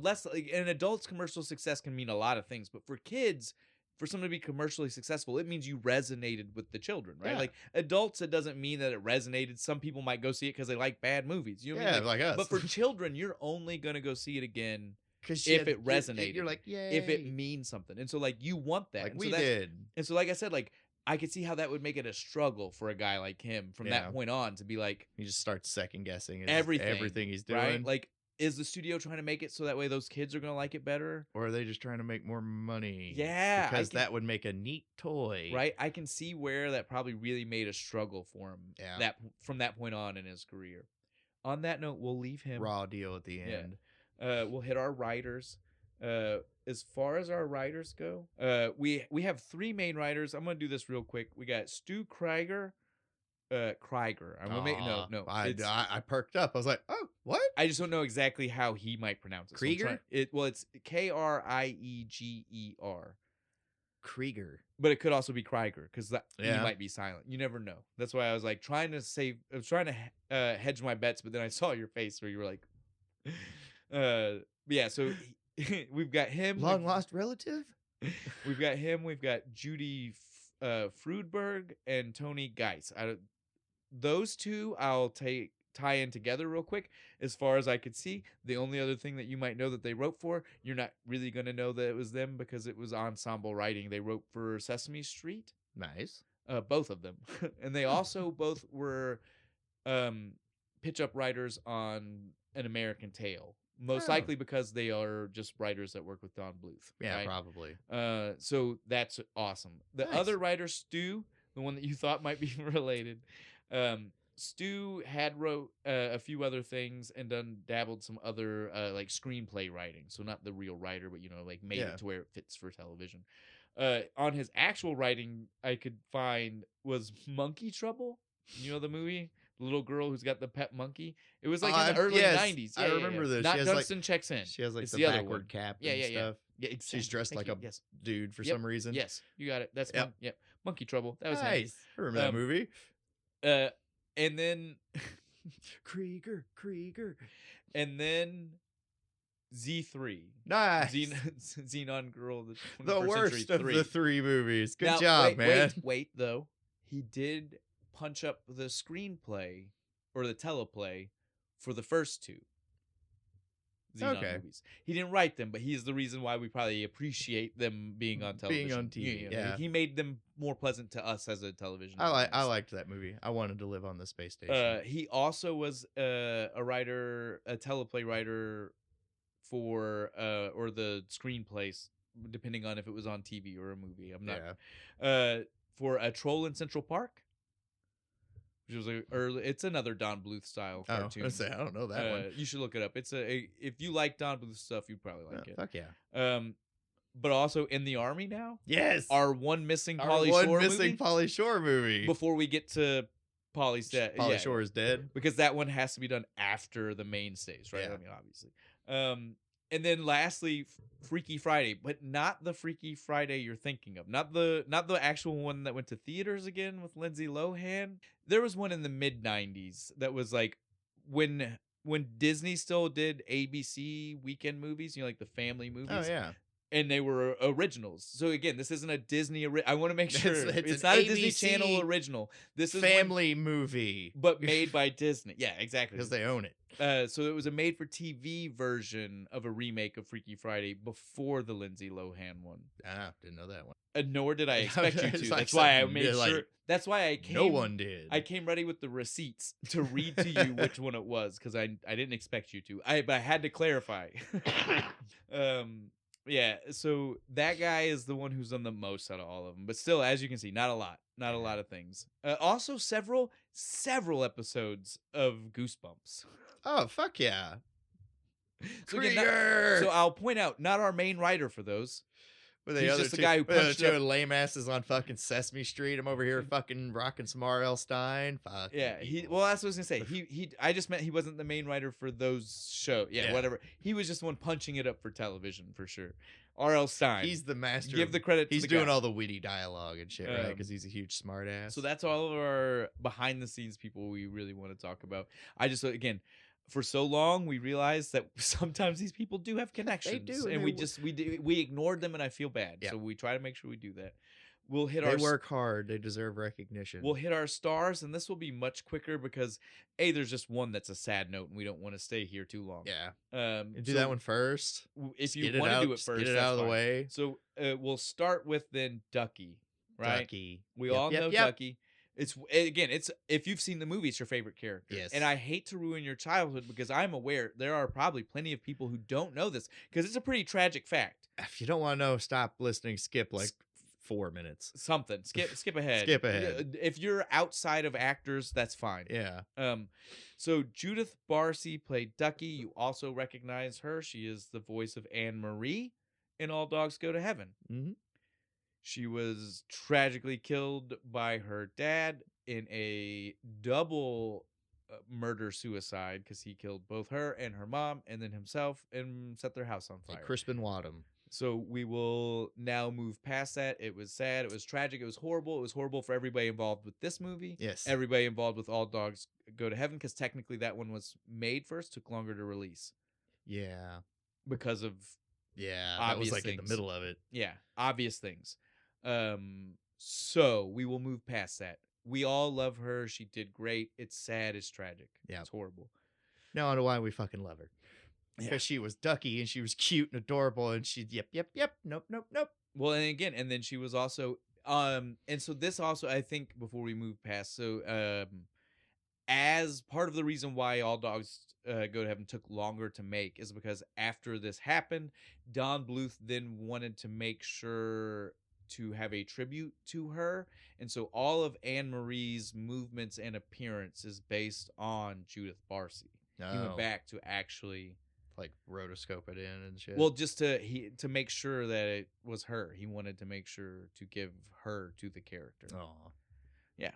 S1: less like an adult's commercial success can mean a lot of things, but for kids, for someone to be commercially successful, it means you resonated with the children, right?
S2: Yeah.
S1: Like adults, it doesn't mean that it resonated. Some people might go see it because they like bad movies. You know what I mean?
S2: Like us.
S1: But for children, you're only gonna go see it again if
S2: it
S1: it resonated.
S2: You're like, yay.
S1: If it means something, and so like you want that.
S2: Like
S1: and
S2: we
S1: so
S2: did.
S1: And so, like I said, like I could see how that would make it a struggle for a guy like him from that point on to be like,
S2: he just starts second guessing
S1: everything
S2: he's doing.
S1: Right? Like, is the studio trying to make it so that way those kids are gonna like it better,
S2: or are they just trying to make more money?
S1: Yeah,
S2: because that would make a neat toy,
S1: right? I can see where that probably really made a struggle for him.
S2: Yeah.
S1: That from that point on in his career. On that note, we'll leave him.
S2: Raw deal at the end.
S1: We'll hit our writers. As far as our writers go, we have 3 main writers. I'm gonna do this real quick. We got Stu Krieger. Krieger. I'm gonna make no.
S2: I perked up. I was like, oh, what?
S1: I just don't know exactly how he might pronounce it.
S2: Krieger?
S1: So it's Krieger.
S2: Krieger.
S1: But it could also be Krieger because he
S2: Yeah.
S1: might be silent. You never know. That's why I was like I was trying to hedge my bets, but then I saw your face where you were like, yeah. So we've got him,
S2: Long lost relative.
S1: We've got him. We've got Judy Frudberg and Tony Geis. Those 2 I'll tie in together real quick. As far as I could see, the only other thing that you might know that they wrote for, you're not really going to know that it was them because it was ensemble writing. They wrote for Sesame Street.
S2: Nice.
S1: Both of them. And they also both were pitch-up writers on An American Tail. Most likely because they are just writers that work with Don Bluth.
S2: Yeah,
S1: right?
S2: probably.
S1: So that's awesome. The other writer, Stu, the one that you thought might be related, Stu had wrote a few other things and dabbled some other like screenplay writing. So not the real writer, but like made it to where it fits for television. On his actual writing, I could find was Monkey Trouble. You know the movie? The little girl who's got the pet monkey. It was like in the early 90s.
S2: I remember this.
S1: Not Dunstan Checks In.
S2: She has like
S1: It's
S2: the backward cap and stuff.
S1: Yeah, exactly.
S2: She's dressed like a dude for some reason.
S1: Yes, you got it. That's yep. Monkey Trouble. That was
S2: nice. I remember that movie.
S1: And then
S2: Krieger.
S1: And then Z3.
S2: Nice.
S1: Xenon Girl.
S2: The worst of the 3 movies. Good
S1: now,
S2: job, man.
S1: Wait, though. He did punch up the screenplay or the teleplay for the first 2 Xenon movies. He didn't write them, but he's the reason why we probably appreciate them being on television.
S2: Being on TV, yeah.
S1: He made them more pleasant to us as a television
S2: I liked that movie. I wanted to live on the space station.
S1: He also was a writer, a teleplay writer for or the screenplays, depending on if it was on TV or a movie. I'm not for A Troll in Central Park, which was it's another Don Bluth style cartoon.
S2: I don't know that one.
S1: You should look it up. It's if you like Don Bluth stuff, you'd probably like it.
S2: Fuck yeah.
S1: But also In the Army Now.
S2: Yes.
S1: Our one missing Pauly
S2: Shore movie.
S1: Before we get to Pauly's dead.
S2: Pauly Shore is dead.
S1: Because that one has to be done after the mainstays, right?
S2: Yeah.
S1: I mean, obviously. And then lastly, Freaky Friday, but not the Freaky Friday you're thinking of. Not the actual one that went to theaters again with Lindsay Lohan. There was one in the mid 90s that was like when Disney still did ABC weekend movies, like the family movies.
S2: Oh yeah.
S1: and they were originals. So again, this isn't a Disney. I want to make sure
S2: It's
S1: it's
S2: an
S1: not a Disney
S2: ABC
S1: Channel original. This is
S2: family movie,
S1: but made by Disney. Yeah, exactly.
S2: because they own it.
S1: So it was a made-for-TV version of a remake of Freaky Friday before the Lindsay Lohan one.
S2: Ah, didn't know that one.
S1: Nor did I expect you
S2: It's
S1: to.
S2: like
S1: That's why I
S2: something,
S1: made
S2: yeah,
S1: sure.
S2: like,
S1: That's why I came.
S2: No one did.
S1: I came ready with the receipts to read to you which one it was because I didn't expect you to. But I had to clarify. Yeah. So that guy is the one who's done the most out of all of them, but still, as you can see, not a lot. Not a lot of things. Also, several episodes of Goosebumps.
S2: Oh, fuck yeah.
S1: So, again, so I'll point out, not our main writer for those.
S2: But
S1: He's just the guy who punched
S2: two lame asses on fucking Sesame Street. I'm over here fucking rocking some R.L. Stein. Fuck
S1: yeah, well, that's what I was gonna say. I just meant he wasn't the main writer for those shows. Yeah, whatever. He was just the one punching it up for television for sure. R.L. Stein.
S2: He's the master.
S1: Give the credit.
S2: He's
S1: to the
S2: doing
S1: guy.
S2: all the witty dialogue and shit, right? Because he's a huge smart ass.
S1: So that's all of our behind the scenes people we really want to talk about. I just again. For so long, we realized that sometimes these people do have connections.
S2: They do,
S1: and we ignored them, and I feel bad.
S2: Yeah.
S1: So we try to make sure we do that. We'll hit
S2: They work hard. They deserve recognition.
S1: We'll hit our stars, and this will be much quicker because there's just one that's a sad note, and we don't want to stay here too long.
S2: Yeah. Do that one first.
S1: If you want to do it first,
S2: get it out of the way.
S1: So we'll start with then Ducky, right?
S2: Ducky.
S1: We all know Ducky. It's if you've seen the movie, it's your favorite character.
S2: Yes.
S1: And I hate to ruin your childhood because I'm aware there are probably plenty of people who don't know this because it's a pretty tragic fact.
S2: If you don't want to know, stop listening. Skip like 4 minutes.
S1: Something. Skip ahead.
S2: Skip ahead.
S1: If you're outside of actors, that's fine.
S2: Yeah.
S1: So Judith Barcy played Ducky. You also recognize her. She is the voice of Anne Marie in All Dogs Go to Heaven.
S2: Mm-hmm.
S1: She was tragically killed by her dad in a double murder-suicide because he killed both her and her mom and then himself and set their house on fire.
S2: Like Crispin Wadham.
S1: So we will now move past that. It was sad. It was tragic. It was horrible. It was horrible for everybody involved with this movie.
S2: Yes.
S1: Everybody involved with All Dogs Go to Heaven because technically that one was made first, took longer to release.
S2: Yeah.
S1: Because of
S2: that was like things. In the middle of it.
S1: Yeah, obvious things. So we will move past that. We all love her. She did great. It's sad. It's tragic. Yeah. It's horrible.
S2: Now I know why we fucking love her. Because she was Ducky and she was cute and adorable and she yep. Nope.
S1: Well, and then she was also and so this also I think before we move past as part of the reason why All Dogs Go to Heaven took longer to make is because after this happened, Don Bluth then wanted to make sure to have a tribute to her. And so all of Anne Marie's movements and appearance is based on Judith Barcy. He went back to actually
S2: like rotoscope it in and shit.
S1: Well, just to make sure that it was her. He wanted to make sure to give her to the character.
S2: Oh.
S1: Yeah.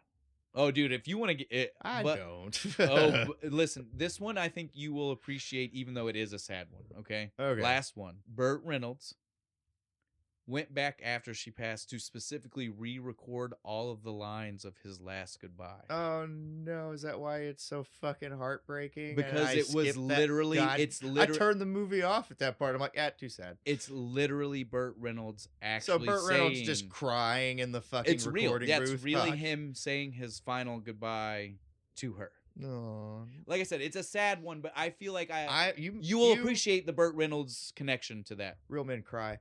S1: Oh, dude, if you want to get it,
S2: don't.
S1: Listen, this one I think you will appreciate, even though it is a sad one. Okay. Last one. Burt Reynolds went back after she passed to specifically re-record all of the lines of his last goodbye.
S2: Oh no, is that why it's so fucking heartbreaking?
S1: Because it was literally I
S2: turned the movie off at that part. I'm like, too sad.
S1: It's literally Burt Reynolds actually
S2: Reynolds just crying in the fucking recording booth.
S1: It's really him saying his final goodbye to her.
S2: No.
S1: Like I said, it's a sad one, but I feel like you
S2: will
S1: appreciate the Burt Reynolds connection to that.
S2: Real men cry.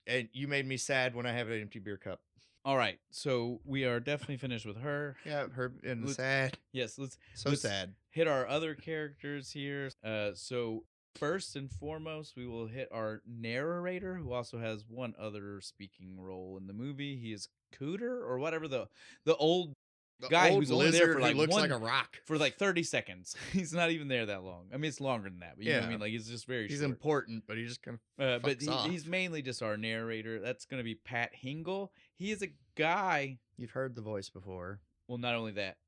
S1: And
S2: you made me sad when I have an empty beer cup.
S1: All right, so we are definitely finished with her.
S2: Yeah, her and sad.
S1: Yes, let's
S2: sad.
S1: Hit our other characters here. So first and foremost, we will hit our narrator, who also has one other speaking role in the movie. He is Cooter or whatever the old guy who's only there for like
S2: looks like a rock
S1: for like 30 seconds. He's not even there that long. I mean, it's longer than that, but you know what I mean. Like he's just very.
S2: He's
S1: short.
S2: important, but he just kind of.
S1: But he's mainly just our narrator. That's going to be Pat Hingle. He is a guy.
S2: You've heard the voice before.
S1: Well, not only that,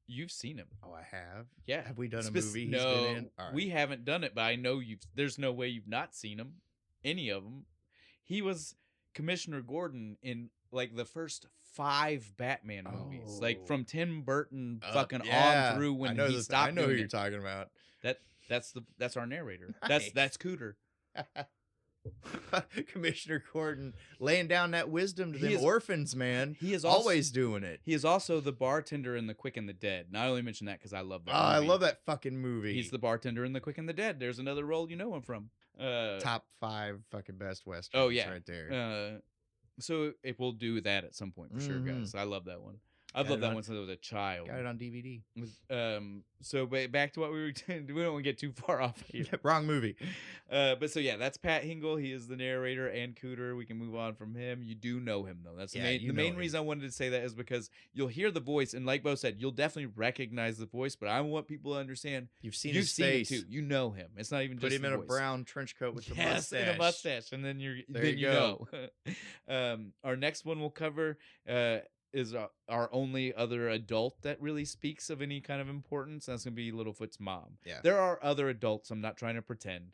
S1: you've seen him.
S2: Oh, I have.
S1: Yeah.
S2: Have we done a movie?
S1: No,
S2: he's been in? Right.
S1: We haven't done it, but I know you've. There's no way you've not seen him. Any of them. He was Commissioner Gordon in like the first 5 Batman movies, like from Tim Burton on through when he stopped.
S2: I know who you're talking about.
S1: That's our narrator. That's Cooter.
S2: Commissioner Gordon laying down that wisdom to
S1: He
S2: them
S1: is-
S2: orphans, man.
S1: he is also-
S2: always doing it.
S1: He is also the bartender in The Quick and the Dead. And I only mention that because I love that
S2: Oh, I
S1: movie.
S2: love that fucking movie.
S1: He's the bartender in The Quick and the Dead. There's another role you know him from.
S2: top 5 fucking best westerns.
S1: Oh, yeah.
S2: Right there.
S1: So it will do that at some point for sure, guys. I love that one. I've loved that one since I was a child.
S2: Got it on DVD.
S1: So back to what we were doing. We don't want to get too far off here.
S2: Wrong movie.
S1: But so yeah, that's Pat Hingle. He is the narrator and Cooter. We can move on from him. You do know him though. That's the main reason I wanted to say that is because you'll hear the voice, and like Bo said, you'll definitely recognize the voice. But I want people to understand
S2: You've seen his face
S1: it too. You know him. It's not even
S2: Put
S1: just
S2: him
S1: the
S2: in a
S1: voice.
S2: brown trench coat with the
S1: Yes,
S2: mustache.
S1: and a mustache, and then you
S2: go.
S1: know. Our next one we'll cover is our only other adult that really speaks of any kind of importance. That's gonna be Littlefoot's mom.
S2: Yeah.
S1: There are other adults. I'm not trying to pretend.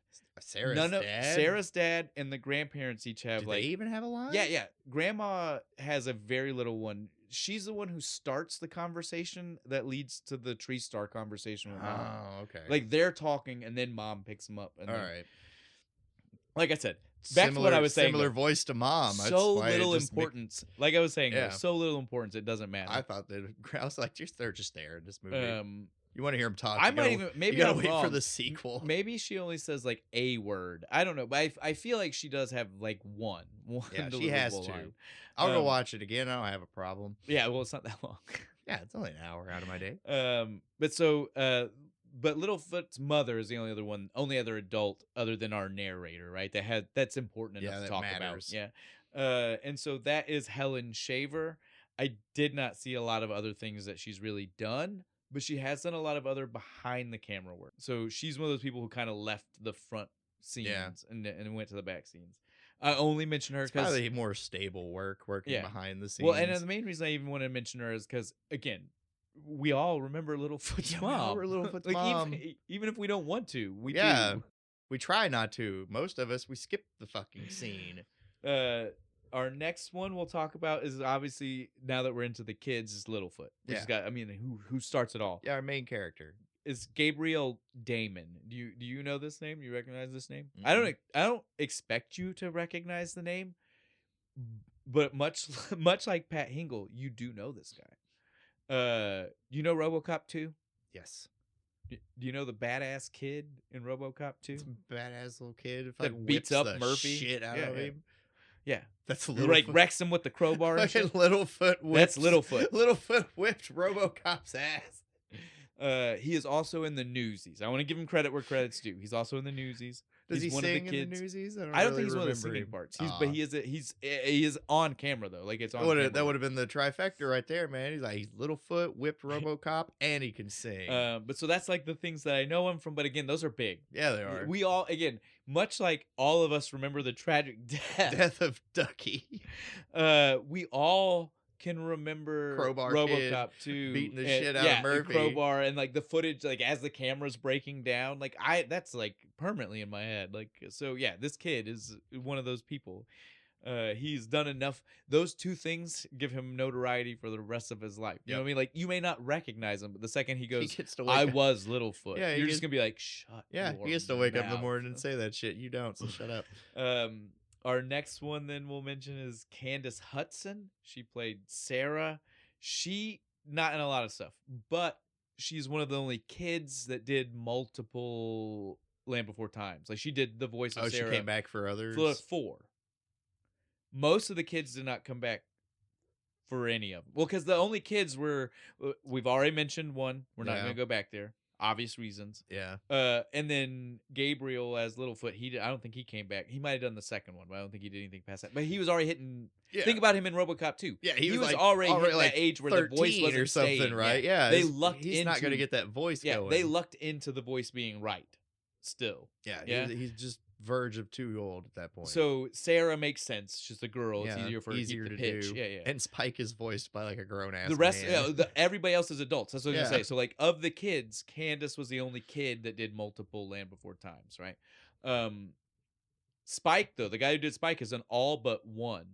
S2: Sarah's dad.
S1: Sarah's dad and the grandparents each have
S2: Do
S1: like.
S2: they even have a line?
S1: Yeah. Grandma has a very little one. She's the one who starts the conversation that leads to the tree star conversation with mom.
S2: Oh, okay.
S1: Like they're talking, and then mom picks them up. And
S2: all
S1: then,
S2: right.
S1: Like I said, back to what I was saying.
S2: Similar voice to mom. That's
S1: So
S2: why it
S1: little
S2: just
S1: importance. Like I was saying,
S2: Yeah.
S1: so little importance. It doesn't matter.
S2: I thought that I was like, they're just there in this movie. You want to hear him talk?
S1: I
S2: you
S1: might
S2: gotta-
S1: even maybe
S2: you gotta
S1: I'm
S2: wait for
S1: wrong.
S2: the sequel.
S1: Maybe she only says like a word. I don't know, but I feel like she does have like one.
S2: Yeah, she has
S1: deliverable
S2: to.
S1: line.
S2: I'll go watch it again. I don't have a problem.
S1: Yeah, well, it's not that long.
S2: Yeah, it's only an hour out of my day.
S1: But Littlefoot's mother is the only other adult other than our narrator, right? That's important enough to
S2: that
S1: talk
S2: matters.
S1: about. Yeah. And so that is Helen Shaver. I did not see a lot of other things that she's really done, but she has done a lot of other behind the camera work. So she's one of those people who kind of left the front scenes and went to the back scenes. I only mention her
S2: It's
S1: because
S2: probably more stable working behind the scenes.
S1: well, and the main reason I even want to mention her is because again, we all remember Littlefoot's mom.
S2: We remember Littlefoot's
S1: Like,
S2: mom.
S1: Even if we don't want to, we
S2: do. We try not to. Most of us, we skip the fucking scene.
S1: Our next one we'll talk about is obviously, now that we're into the kids, is Littlefoot. Who starts it all?
S2: Yeah, our main character
S1: is Gabriel Damon. Do you know this name? You recognize this name?
S2: Mm-hmm.
S1: I don't expect you to recognize the name, but much like Pat Hingle, you do know this guy. You know RoboCop 2?
S2: Yes.
S1: Do you know the badass kid in RoboCop 2?
S2: Badass little kid
S1: that beats up
S2: the
S1: Murphy
S2: shit out of him.
S1: Yeah.
S2: That's
S1: Littlefoot. Like wrecks him with the crowbar and shit.
S2: Littlefoot
S1: That's Littlefoot.
S2: Littlefoot whipped RoboCop's ass.
S1: He is also in the Newsies. I want to give him credit where credit's due. He's also in the Newsies.
S2: Does
S1: he's
S2: he
S1: one
S2: sing
S1: of the
S2: in
S1: kids.
S2: the Newsies?
S1: I don't think he's one of the singing parts. But he is on camera though. Like it's on.
S2: That would have been the trifecta right there, man. He's Littlefoot, whipped RoboCop, and he can sing.
S1: But so that's like the things that I know him from. But again, those are big.
S2: Yeah, they are.
S1: We all much like all of us remember the tragic
S2: death of Ducky.
S1: We all can remember
S2: Crowbar
S1: RoboCop 2
S2: beating the shit out of Murphy.
S1: Crowbar and like the footage like as the camera's breaking down, like that's like permanently in my head. Like so yeah, this kid is one of those people. He's done enough. Those two things give him notoriety for the rest of his life. You know what I mean? Like you may not recognize him, but the second he goes, I was Littlefoot. Yeah, you're just gonna be like, shut.
S2: Yeah, he gets to wake up in the morning and say that shit. You don't, so shut up.
S1: Our next one then we'll mention is Candace Hudson. She played Sarah. She not in a lot of stuff, but she's one of the only kids that did multiple Land Before Times. Like she did the voice of Sarah.
S2: She came back for others.
S1: For 4. Most of the kids did not come back for any of them. Well, because the only kids we've already mentioned one. We're not going to go back there. Obvious reasons.
S2: Yeah.
S1: And then Gabriel as Littlefoot, I don't think he came back. He might have done the second one, but I don't think he did anything past that. But he was already hitting. Yeah. Think about him in RoboCop 2.
S2: Yeah,
S1: he was already hitting
S2: like
S1: that age where the voice wasn't
S2: or something,
S1: staying.
S2: right? Yeah,
S1: they lucked
S2: he's not going to get that voice going.
S1: They lucked into the voice being right. Still.
S2: Yeah. He's just verge of too old at that point.
S1: So Sarah makes sense. She's a girl. It's easier for her to pitch.
S2: Do. Yeah. And Spike is voiced by like a grown ass.
S1: The rest,
S2: man.
S1: Everybody else is adults. That's what I was gonna say. So like of the kids, Candace was the only kid that did multiple Land Before Times, right? Spike though, the guy who did Spike is in all but one.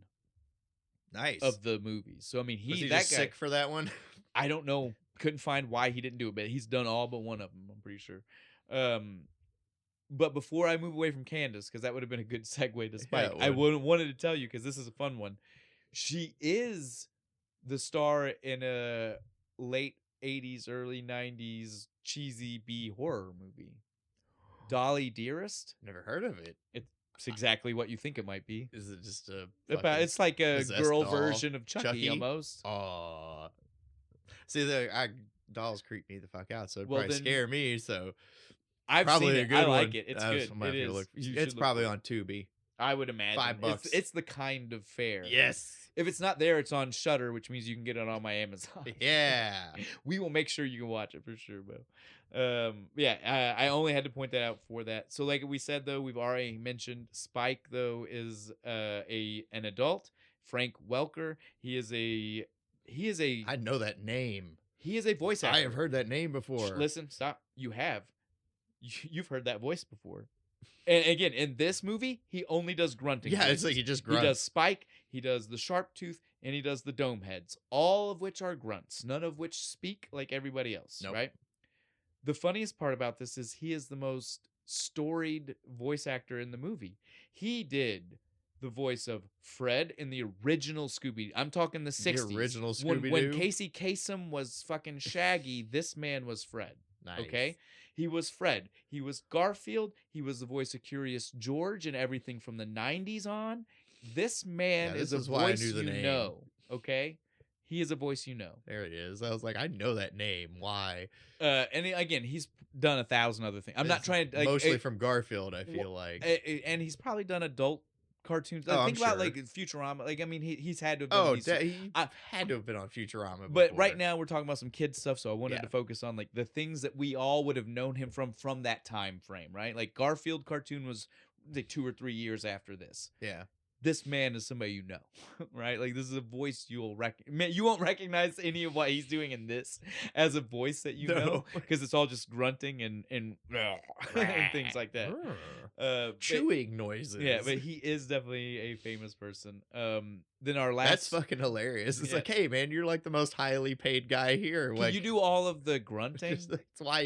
S2: Nice.
S1: Of the movies. So I mean,
S2: was he
S1: that
S2: just
S1: guy,
S2: sick for that one.
S1: I don't know. Couldn't find why he didn't do it, but he's done all but one of them. I'm pretty sure. But before I move away from Candace, because that would have been a good segue to
S2: Yeah,
S1: Spike,
S2: it
S1: I
S2: would.
S1: wanted to tell you because this is a fun one. She is the star in a late 80s, early 90s cheesy B horror movie. Dolly Dearest.
S2: Never heard of it.
S1: It's exactly what you think it might be.
S2: Is it just a
S1: About
S2: fucking
S1: it's like a
S2: possessed
S1: girl
S2: doll?
S1: version of Chucky,
S2: Chucky?
S1: almost.
S2: Oh, see, dolls creep me the fuck out, so it'd
S1: Well,
S2: probably
S1: then-
S2: scare me. So
S1: I've
S2: probably
S1: seen
S2: a
S1: it.
S2: good
S1: I
S2: one.
S1: like it. It's
S2: That's-
S1: good.
S2: I'm gonna
S1: It
S2: have to
S1: is.
S2: look-
S1: You
S2: It's
S1: should look
S2: probably
S1: for it.
S2: on Tubi.
S1: I would imagine
S2: $5.
S1: It's the kind of fare.
S2: Yes.
S1: If it's not there, it's on Shudder, which means you can get it on my Amazon.
S2: Yeah.
S1: We will make sure you can watch it for sure, Bo. Yeah, I only had to point that out for that. So, like we said, though, we've already mentioned Spike. Though is an adult. Frank Welker. He is a
S2: I know that name.
S1: he is a voice actor.
S2: I have heard that name before.
S1: Listen, stop. You have. You've heard that voice before. And again, in this movie, he only does grunting.
S2: Yeah, it's
S1: voices.
S2: like he just
S1: He
S2: grunts.
S1: does Spike, he does the sharp tooth, and he does the dome heads, all of which are grunts, none of which speak like everybody else,
S2: Nope.
S1: right? The funniest part about this is he is the most storied voice actor in the movie. He did the voice of Fred in the original Scooby. I'm talking the 60s.
S2: original
S1: When
S2: Scooby-Doo?
S1: Casey Kasem was fucking Shaggy, this man was Fred.
S2: Nice.
S1: Okay? He was Fred. He was Garfield. He was the voice of Curious George and everything from the 90s on. This man
S2: Yeah,
S1: is
S2: this
S1: a
S2: is why I
S1: voice
S2: knew the
S1: you
S2: name.
S1: know. Okay? He is a voice you know.
S2: There it is. I was like, I know that name. Why?
S1: Again, he's done 1,000 other things. I'm not
S2: It's
S1: trying to
S2: mostly from Garfield. I feel like.
S1: and he's probably done adult cartoons.
S2: Oh,
S1: Think
S2: I'm
S1: about
S2: sure.
S1: like Futurama. Like I mean, he's had to have done
S2: Oh,
S1: these.
S2: he had to have been on Futurama.
S1: But
S2: before.
S1: right now we're talking about some kid stuff, so I wanted
S2: Yeah.
S1: to focus on like the things that we all would have known him from that time frame, right? Like Garfield cartoon was like 2 or 3 years after this.
S2: yeah,
S1: This man is somebody you know, right? Like this is a voice you won't recognize any of what he's doing in this as a voice that you know
S2: No.
S1: because it's all just grunting and and things like that. But-
S2: Chewing noises.
S1: yeah, but he is definitely a famous person. Then our last
S2: That's fucking hilarious. It's
S1: Yeah.
S2: like, hey man, you're like the most highly paid guy here.
S1: Can
S2: Like,
S1: you do all of the grunting?
S2: that's why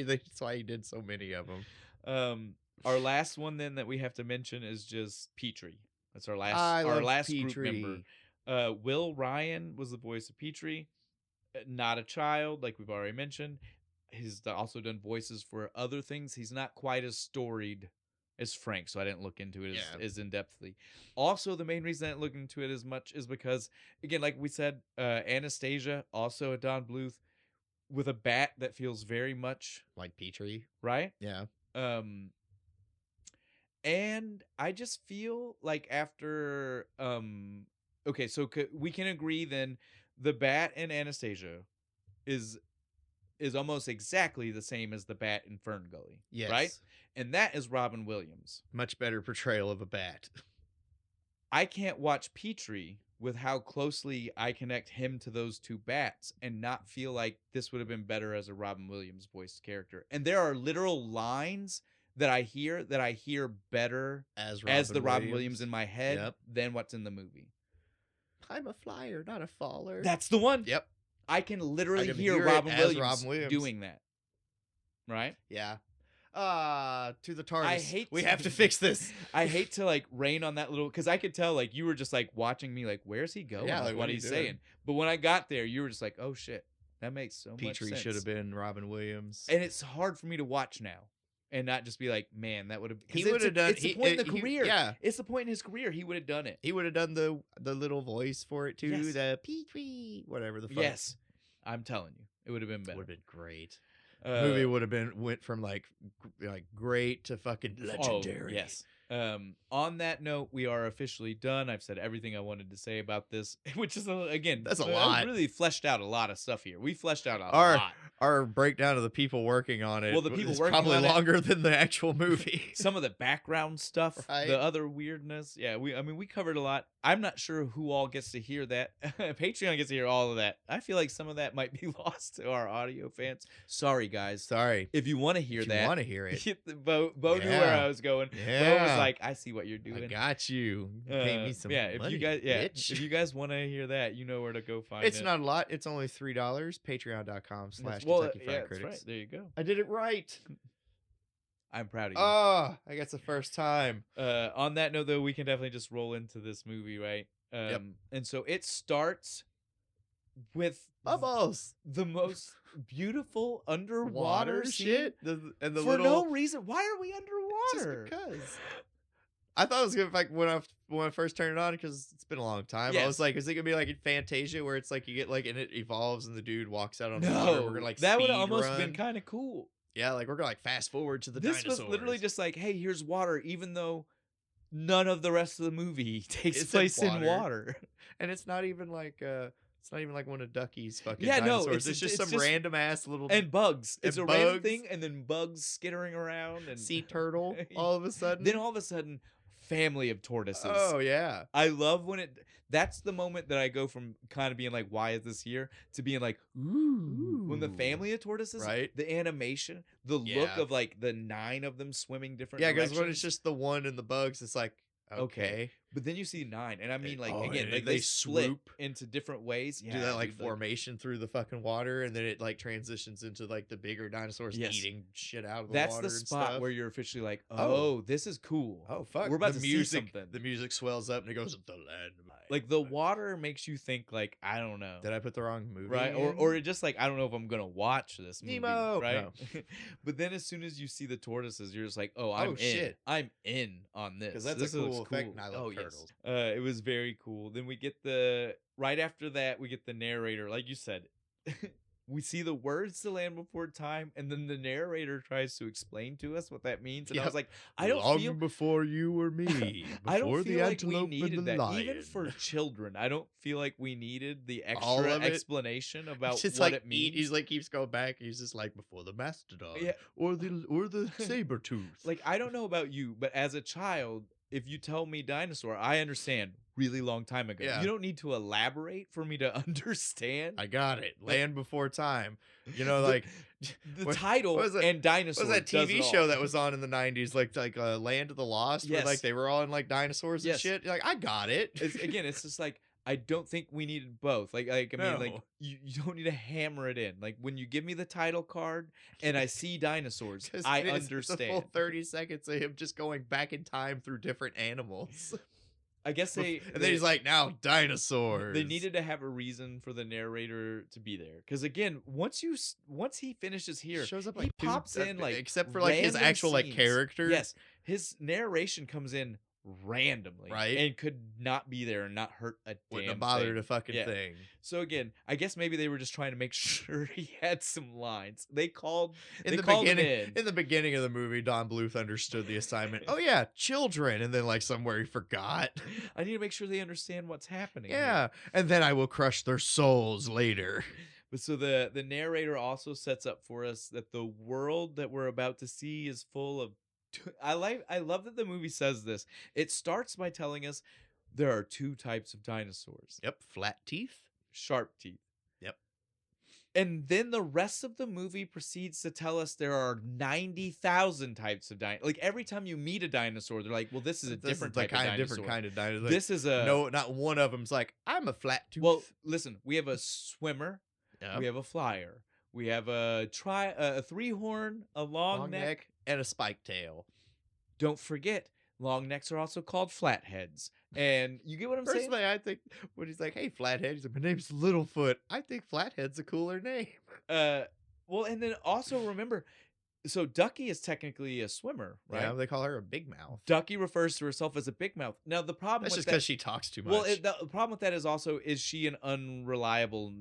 S2: he did so many of them.
S1: Our last one then that we have to mention is just Petrie. That's our last
S2: I
S1: our
S2: love
S1: last
S2: Petrie.
S1: group member. Will Ryan was the voice of Petrie. Not a child, like we've already mentioned. He's also done voices for other things. He's not quite as storied as Frank, so I didn't look into it as in depthly. Also, the main reason I didn't look into it as much is because, again, like we said, Anastasia, also a Don Bluth, with a bat that feels very much
S2: Like Petrie.
S1: right.
S2: Yeah.
S1: And I just feel like after okay, so we can agree then the bat in Anastasia is almost exactly the same as the bat in Fern Gully.
S2: Yes.
S1: Right? And that is Robin Williams.
S2: Much better portrayal of a bat.
S1: I can't watch Petrie with how closely I connect him to those two bats and not feel like this would have been better as a Robin Williams voiced character. And there are literal lines that I hear better
S2: As
S1: the Robin Williams in my head
S2: Yep.
S1: than what's in the movie.
S2: I'm a flyer, not a faller.
S1: That's the one.
S2: Yep.
S1: I can literally
S2: can
S1: hear
S2: hear it
S1: Robin
S2: as
S1: Williams,
S2: Robin Williams.
S1: doing that. Right?
S2: Yeah. To the TARDIS.
S1: I hate
S2: we
S1: to-
S2: have to fix this.
S1: I hate to like rain on that little because I could tell like you were just like watching me like where's he going?
S2: Yeah,
S1: Like,
S2: like,
S1: what
S2: what are
S1: he's
S2: you doing?
S1: saying. But when I got there, you were just like, oh shit, that makes so much
S2: Petrie
S1: sense.
S2: should have been Robin Williams.
S1: And it's hard for me to watch now and not just be like, man, that would have.
S2: He would have done.
S1: It's the point in the
S2: he-
S1: career.
S2: Yeah,
S1: It's the point in his career. He would have done it.
S2: he would have done the little voice for it too.
S1: Yes.
S2: The Petrie, whatever the fuck.
S1: Yes, I'm telling you, it would have been
S2: would
S1: better.
S2: have been great.
S1: Uh,
S2: Movie would have went from like great to fucking legendary.
S1: Oh, yes. On that note, we are officially done. I've said everything I wanted to say about this, which is again,
S2: That's a
S1: I
S2: lot.
S1: Really fleshed out a lot of stuff here. We fleshed out a
S2: Our-
S1: lot.
S2: Our breakdown of the people working on it.
S1: Well, the people
S2: is
S1: working
S2: probably
S1: on it-
S2: longer than the actual movie.
S1: Some of the background stuff,
S2: Right.
S1: the other weirdness. Yeah, we covered a lot. I'm not sure who all gets to hear that. Patreon gets to hear all of that. I feel like some of that might be lost to our audio fans. Sorry, guys.
S2: Sorry.
S1: If you want to hear
S2: If
S1: that,
S2: you want to hear it,
S1: Bo knew where
S2: Yeah.
S1: I was going. Bo
S2: Yeah.
S1: was like, I see what you're doing.
S2: I got you. Pay me some
S1: yeah, if
S2: money,
S1: you guys,
S2: bitch.
S1: if you guys want to hear that, you know where to go find
S2: It's
S1: it.
S2: not a lot. It's only $3. Patreon.com/Kentucky
S1: well,
S2: Fire
S1: yeah, that's
S2: Critics.
S1: right. There you go.
S2: I did it right.
S1: I'm proud of you.
S2: Oh, I guess the first time.
S1: On that note, though, we can definitely just roll into this movie, right?
S2: Yep.
S1: And so it starts with
S2: Bubbles.
S1: the most beautiful underwater
S2: Water
S1: scene
S2: shit. And the
S1: for
S2: little
S1: no reason. Why are we
S2: just
S1: underwater?
S2: because. I thought it was gonna like when I first turned it on because it's been a long time. I
S1: Yes.
S2: was like, is it gonna be like in Fantasia where it's like you get like and it evolves and the dude walks out on the water?
S1: No,
S2: We're gonna like
S1: that would have
S2: speed
S1: almost
S2: run.
S1: been kind of cool.
S2: Yeah, like we're gonna like fast forward to the
S1: This
S2: dinosaurs.
S1: was literally just like, hey, here's water, even though none of the rest of the movie takes
S2: It's in
S1: place in
S2: water.
S1: water.
S2: And it's not even like one of Ducky's fucking
S1: Yeah, no,
S2: dinosaurs.
S1: it's
S2: just
S1: just-
S2: some random ass little
S1: And bugs. It's
S2: And
S1: a random
S2: bugs.
S1: thing, and then bugs skittering around, and
S2: sea turtle all of a sudden.
S1: then all of a sudden, family of tortoises.
S2: Oh yeah.
S1: I love when it. That's the moment that I go from kind of being like, "Why is this here?" to being like, "Ooh!" When the
S2: Ooh.
S1: family of tortoises,
S2: Right.
S1: The animation, the look
S2: Yeah.
S1: of like the 9 of them swimming different.
S2: Yeah, because
S1: directions.
S2: when it's just the one and the bugs, it's like okay.
S1: But then you see 9, and I mean, like
S2: Oh,
S1: again,
S2: and
S1: like
S2: they
S1: they split
S2: swoop.
S1: into different ways.
S2: Do that like
S1: dude,
S2: formation through the fucking water, and then it like transitions into like the bigger dinosaurs
S1: Yes.
S2: eating shit out of the
S1: That's
S2: water
S1: the
S2: and
S1: spot
S2: stuff.
S1: where you're officially like,
S2: Oh.
S1: "Oh, this is cool."
S2: Oh fuck!
S1: We're about
S2: the
S1: to
S2: music,
S1: see something.
S2: The music swells up and it goes the land. Of
S1: Like the water makes you think like, I don't know.
S2: Did I put the wrong movie?
S1: Right, or it just like I don't know if I'm gonna watch this movie,
S2: Nemo!
S1: right?
S2: No.
S1: But then as soon as you see the tortoises, you're just like, oh,
S2: shit.
S1: I'm in on this
S2: 'Cause that's
S1: this
S2: a
S1: looks
S2: cool effect, and I love
S1: yes.
S2: turtles.
S1: It was very cool. Then we get right after that, we get the narrator, like you said. We see the words "to land before time," and then the narrator tries to explain to us what that means. And I
S2: Yep.
S1: was like, I don't
S2: Long
S1: feel
S2: before you or me, before
S1: I don't
S2: the
S1: feel like we
S2: antelope
S1: needed
S2: and the
S1: that.
S2: lion.
S1: Even for children, I don't feel like we needed the
S2: All
S1: extra
S2: of it.
S1: explanation about
S2: It's just
S1: what
S2: like
S1: it means.
S2: he's like keeps going back. He's just like before the mastodon,
S1: Yeah.
S2: or the saber tooth.
S1: Like, I don't know about you, but as a child, if you tell me dinosaur, I understand really long time ago.
S2: Yeah.
S1: You don't need to elaborate for me to understand.
S2: I got it. Land before time. You know,
S1: The-
S2: like
S1: the
S2: what-
S1: title
S2: what was it-
S1: and dinosaur.
S2: what was that
S1: does
S2: TV
S1: it all.
S2: show that was on in the '90s, like Land of the Lost, where
S1: Yes.
S2: like they were all in like dinosaurs and
S1: Yes.
S2: shit? You're like, I got it.
S1: It's just like I don't think we needed both. Like I mean, like
S2: No.
S1: you don't need to hammer it in. Like when you give me the title card and I see dinosaurs,
S2: 'Cause
S1: I
S2: it's
S1: understand.
S2: a full 30 seconds of him just going back in time through different animals.
S1: I guess
S2: And then he's like, now dinosaurs.
S1: They needed to have a reason for the narrator to be there, because again, once he finishes here,
S2: shows up
S1: he
S2: like
S1: pops in like
S2: except for like his
S1: random
S2: actual like
S1: scenes.
S2: character.
S1: Yes, his narration comes in randomly,
S2: Right.
S1: and could not be there and not hurt a
S2: Wouldn't
S1: damn
S2: have bothered
S1: thing.
S2: a fucking
S1: Yeah.
S2: thing.
S1: So again, I guess maybe they were just trying to make sure he had some lines. They called
S2: In
S1: they
S2: the
S1: called him
S2: beginning,
S1: in.
S2: in the beginning of the movie, Don Bluth understood the assignment. Oh yeah, children, and then like somewhere he forgot.
S1: I need to make sure they understand what's happening. here.
S2: Yeah, and then I will crush their souls later.
S1: But so the narrator also sets up for us that the world that we're about to see is full of I love that the movie says this. It starts by telling us there are 2 types of dinosaurs.
S2: Yep, flat teeth.
S1: Sharp teeth.
S2: Yep.
S1: And then the rest of the movie proceeds to tell us there are 90,000 types of dinosaurs. Like every time you meet a dinosaur, they're like, well, this is a different type of dinosaur.
S2: different kind of dinosaur.
S1: This is a
S2: no, not one of them's like I'm a flat tooth.
S1: Well, listen, we have a swimmer,
S2: Yep.
S1: we have a flyer, we have a 3-horn, a long neck.
S2: and a spike tail.
S1: Don't forget, long necks are also called flatheads. And you get what I'm saying?
S2: Personally, I think when he's like, "Hey, flathead," he's like, "My name's Littlefoot." I think flathead's a cooler name.
S1: Well, and then also remember, so Ducky is technically a swimmer, right?
S2: Yeah, they call her a big mouth.
S1: Ducky refers to herself as a big mouth. Now the problem
S2: That's
S1: with
S2: just
S1: that,
S2: because she talks too much.
S1: well, the problem with that is also, is she an unreliable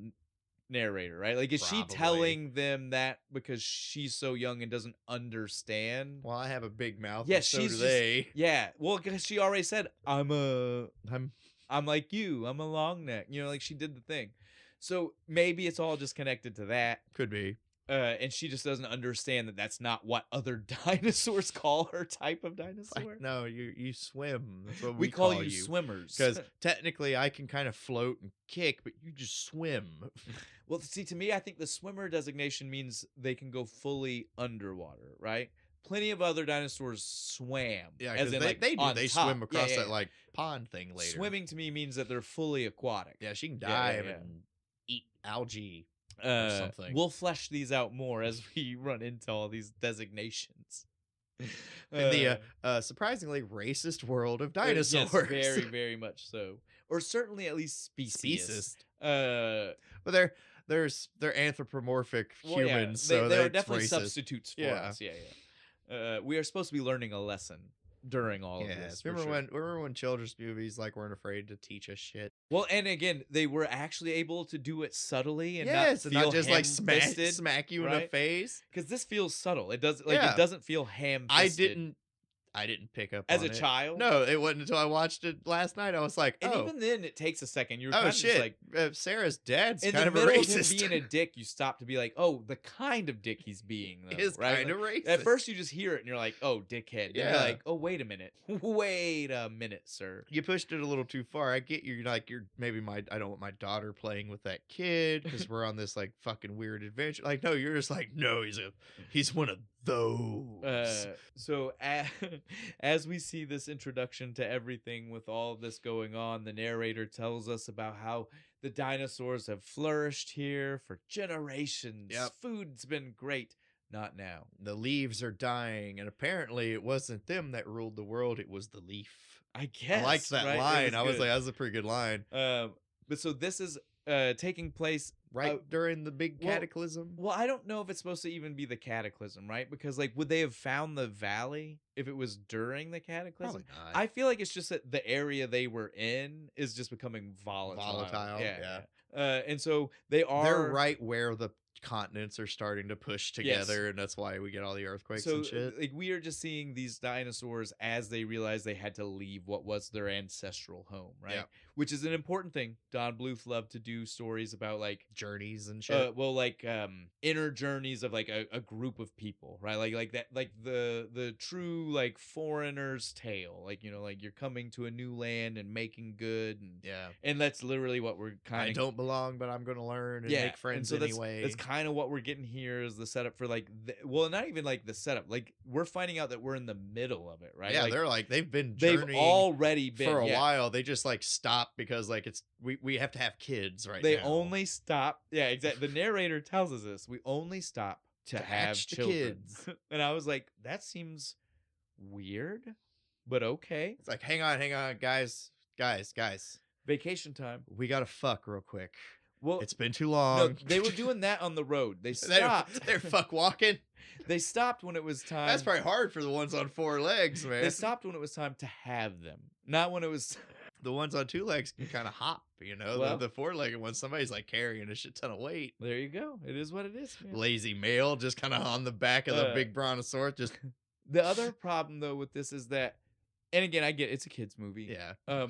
S1: narrator, right? Like, is she
S2: Probably.
S1: telling them that because she's so young and doesn't understand?
S2: Well, I have a big mouth.
S1: Yes,
S2: and so
S1: she's
S2: do
S1: just-
S2: they.
S1: Yeah, well, because she already said, I'm
S2: I'm
S1: like you, I'm a long neck. You know, like she did the thing. So maybe it's all just connected to that.
S2: could be.
S1: And she just doesn't understand that that's not what other dinosaurs call her type of dinosaur.
S2: Like, no, you swim. That's what
S1: we call you swimmers.
S2: Because technically, I can kind of float and kick, but you just swim.
S1: well, see, to me, I think the swimmer designation means they can go fully underwater, right? Plenty of other dinosaurs swam.
S2: Yeah,
S1: as
S2: because
S1: in,
S2: they,
S1: like,
S2: they do.
S1: on
S2: They
S1: top.
S2: swim across
S1: Yeah,
S2: that
S1: yeah.
S2: like pond thing later.
S1: Swimming to me means that they're fully aquatic.
S2: Yeah, she can
S1: Yeah, yeah,
S2: dive
S1: yeah.
S2: and eat algae. Or something.
S1: We'll flesh these out more as we run into all these designations.
S2: In the
S1: Uh,
S2: surprisingly racist world of
S1: yes,
S2: dinosaurs.
S1: very, very much so. Or certainly at least speciest.
S2: Speciest.
S1: Uh,
S2: But they're anthropomorphic
S1: well, yeah,
S2: humans,
S1: they
S2: so
S1: are
S2: that's
S1: definitely
S2: racist.
S1: substitutes for
S2: Yeah.
S1: us. Yeah, yeah. We are supposed to be learning a lesson during all of
S2: Yeah.
S1: this. For
S2: Remember
S1: sure.
S2: when children's movies like weren't afraid to teach us shit?
S1: Well, and again, they were actually able to do it subtly and
S2: Yes,
S1: not
S2: and
S1: feel
S2: not just like
S1: ham-fisted,
S2: smack you in the
S1: right?
S2: face.
S1: Because this feels subtle. It does like
S2: Yeah.
S1: it doesn't feel ham-fisted.
S2: I didn't pick up
S1: As
S2: on
S1: a
S2: it.
S1: child?
S2: No, it wasn't until I watched it last night. I was like,
S1: And
S2: oh,
S1: even then, it takes a second. You're
S2: oh
S1: kind of
S2: shit.
S1: just like,
S2: Sarah's dad's
S1: in
S2: kind
S1: the
S2: of a
S1: middle of him
S2: racist.
S1: being a dick, you stop to be like, oh, the kind of dick he's being, though,
S2: is
S1: right?
S2: kind of
S1: Like,
S2: racist.
S1: at first, you just hear it and you're like, oh, dickhead. Yeah. You're
S2: Yeah.
S1: like, oh, wait a minute. Wait a minute, sir.
S2: You pushed it a little too far. I get you're maybe I don't want my daughter playing with that kid because we're on this like fucking weird adventure. Like, no, you're just like, no, he's one of those.
S1: So as we see this introduction to everything with all of this going on, the narrator tells us about how the dinosaurs have flourished here for generations.
S2: Yep.
S1: Food's been great. Not now.
S2: The leaves are dying, and apparently it wasn't them that ruled the world, it was the leaf.
S1: I guess.
S2: I liked that
S1: right?
S2: line. I was
S1: good.
S2: like, that was a pretty good line.
S1: But so this is taking place
S2: Right during the big
S1: well,
S2: cataclysm.
S1: Well, I don't know if it's supposed to even be the cataclysm, right? Because like, would they have found the valley if it was during the cataclysm?
S2: Probably not.
S1: I feel like it's just that the area they were in is just becoming volatile.
S2: Yeah.
S1: And so they're
S2: right where the continents are starting to push together, and that's why we get all the earthquakes and shit.
S1: Like, we are just seeing these dinosaurs as they realize they had to leave what was their ancestral home, right?
S2: Yeah.
S1: Which is an important thing. Don Bluth loved to do stories about like
S2: journeys and shit.
S1: Inner journeys of like a group of people, right? Like that, like the true like foreigner's tale, like, you know, like you're coming to a new land and making good, and and that's literally what we're kind of.
S2: I don't belong, but I'm gonna learn and make friends anyway.
S1: That's kind of what we're getting here is the setup for like, well, not even like the setup. Like, we're finding out that we're in the middle of it, right?
S2: Yeah,
S1: like,
S2: they're like they've
S1: already been
S2: for a while. They just like stop because like we have to have kids right now.
S1: They only stop. Yeah, exactly. The narrator tells us this. We only stop to have children.
S2: Kids.
S1: And I was like, that seems weird, but okay.
S2: It's like, hang on, guys.
S1: Vacation time.
S2: We gotta fuck real quick.
S1: Well,
S2: it's been too long.
S1: No, they were doing that on the road. They stopped.
S2: They're fuck walking.
S1: They stopped when it was time.
S2: That's probably hard for the ones on 4 legs, man.
S1: They stopped when it was time to have them, not when it was.
S2: The ones on 2 legs can kind of hop, you know.
S1: Well,
S2: the 4-legged ones, somebody's like carrying a shit ton of weight.
S1: There you go. It is what it is, man.
S2: Lazy male, just kind of on the back of the big brontosaurus. Just
S1: the other problem though with this is that, and again, I get it's a kids movie.
S2: Yeah.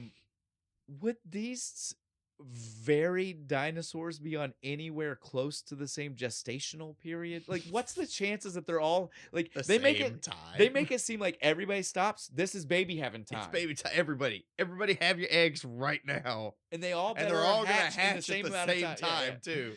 S1: Would these varied dinosaurs be on anywhere close to the same gestational period? Like, what's the chances that they're all like they make it seem like everybody stops. This is baby having time.
S2: It's baby time. Everybody have your eggs right now,
S1: and they're all gonna hatch at the same time
S2: too,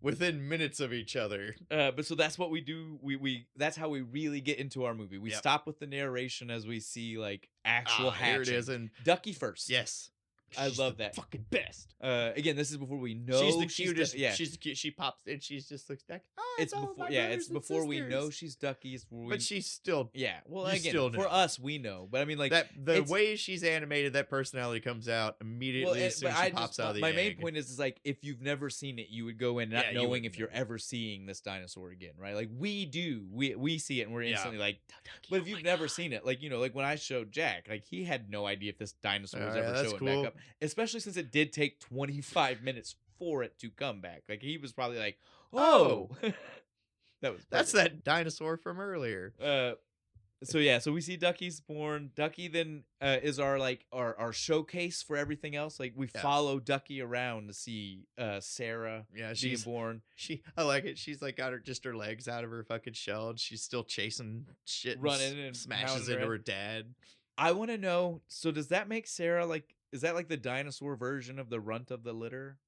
S2: within minutes of each other.
S1: But so that's what we do. We that's how we really get into our movie. We stop with the narration as we see like actual hatching.
S2: Here it is, and
S1: Ducky first.
S2: Yes.
S1: I love that.
S2: Fucking best.
S1: Again, this is before we know
S2: she's the cutest. She's the cute. She pops and she's just looks like, oh,
S1: it's before. Yeah, it's before we know she's Ducky. It's before
S2: but she's still.
S1: Yeah. Well, again, for us, we know. But I mean, like
S2: that the way she's animated, that personality comes out immediately as soon as she pops out of the egg.
S1: My main point is like, if you've never seen it, you would go in not knowing if you're ever seeing this dinosaur again, right? Like we do. We see it and we're instantly like, but if you've never seen it, like, you know, like when I showed Jack, like he had no idea if this dinosaur was ever showing back up, especially since it did take 25 minutes for it to come back. Like he was probably like, oh. That's
S2: that dinosaur from earlier.
S1: So we see Ducky's born. Ducky then is our showcase for everything else. Like we follow Ducky around to see Sarah being born.
S2: I like it. She's like got her legs out of her fucking shell, and she's still chasing shit,
S1: running and
S2: smashes into her dad.
S1: I want to know. So does that make Sarah like? Is that like the dinosaur version of the runt of the litter?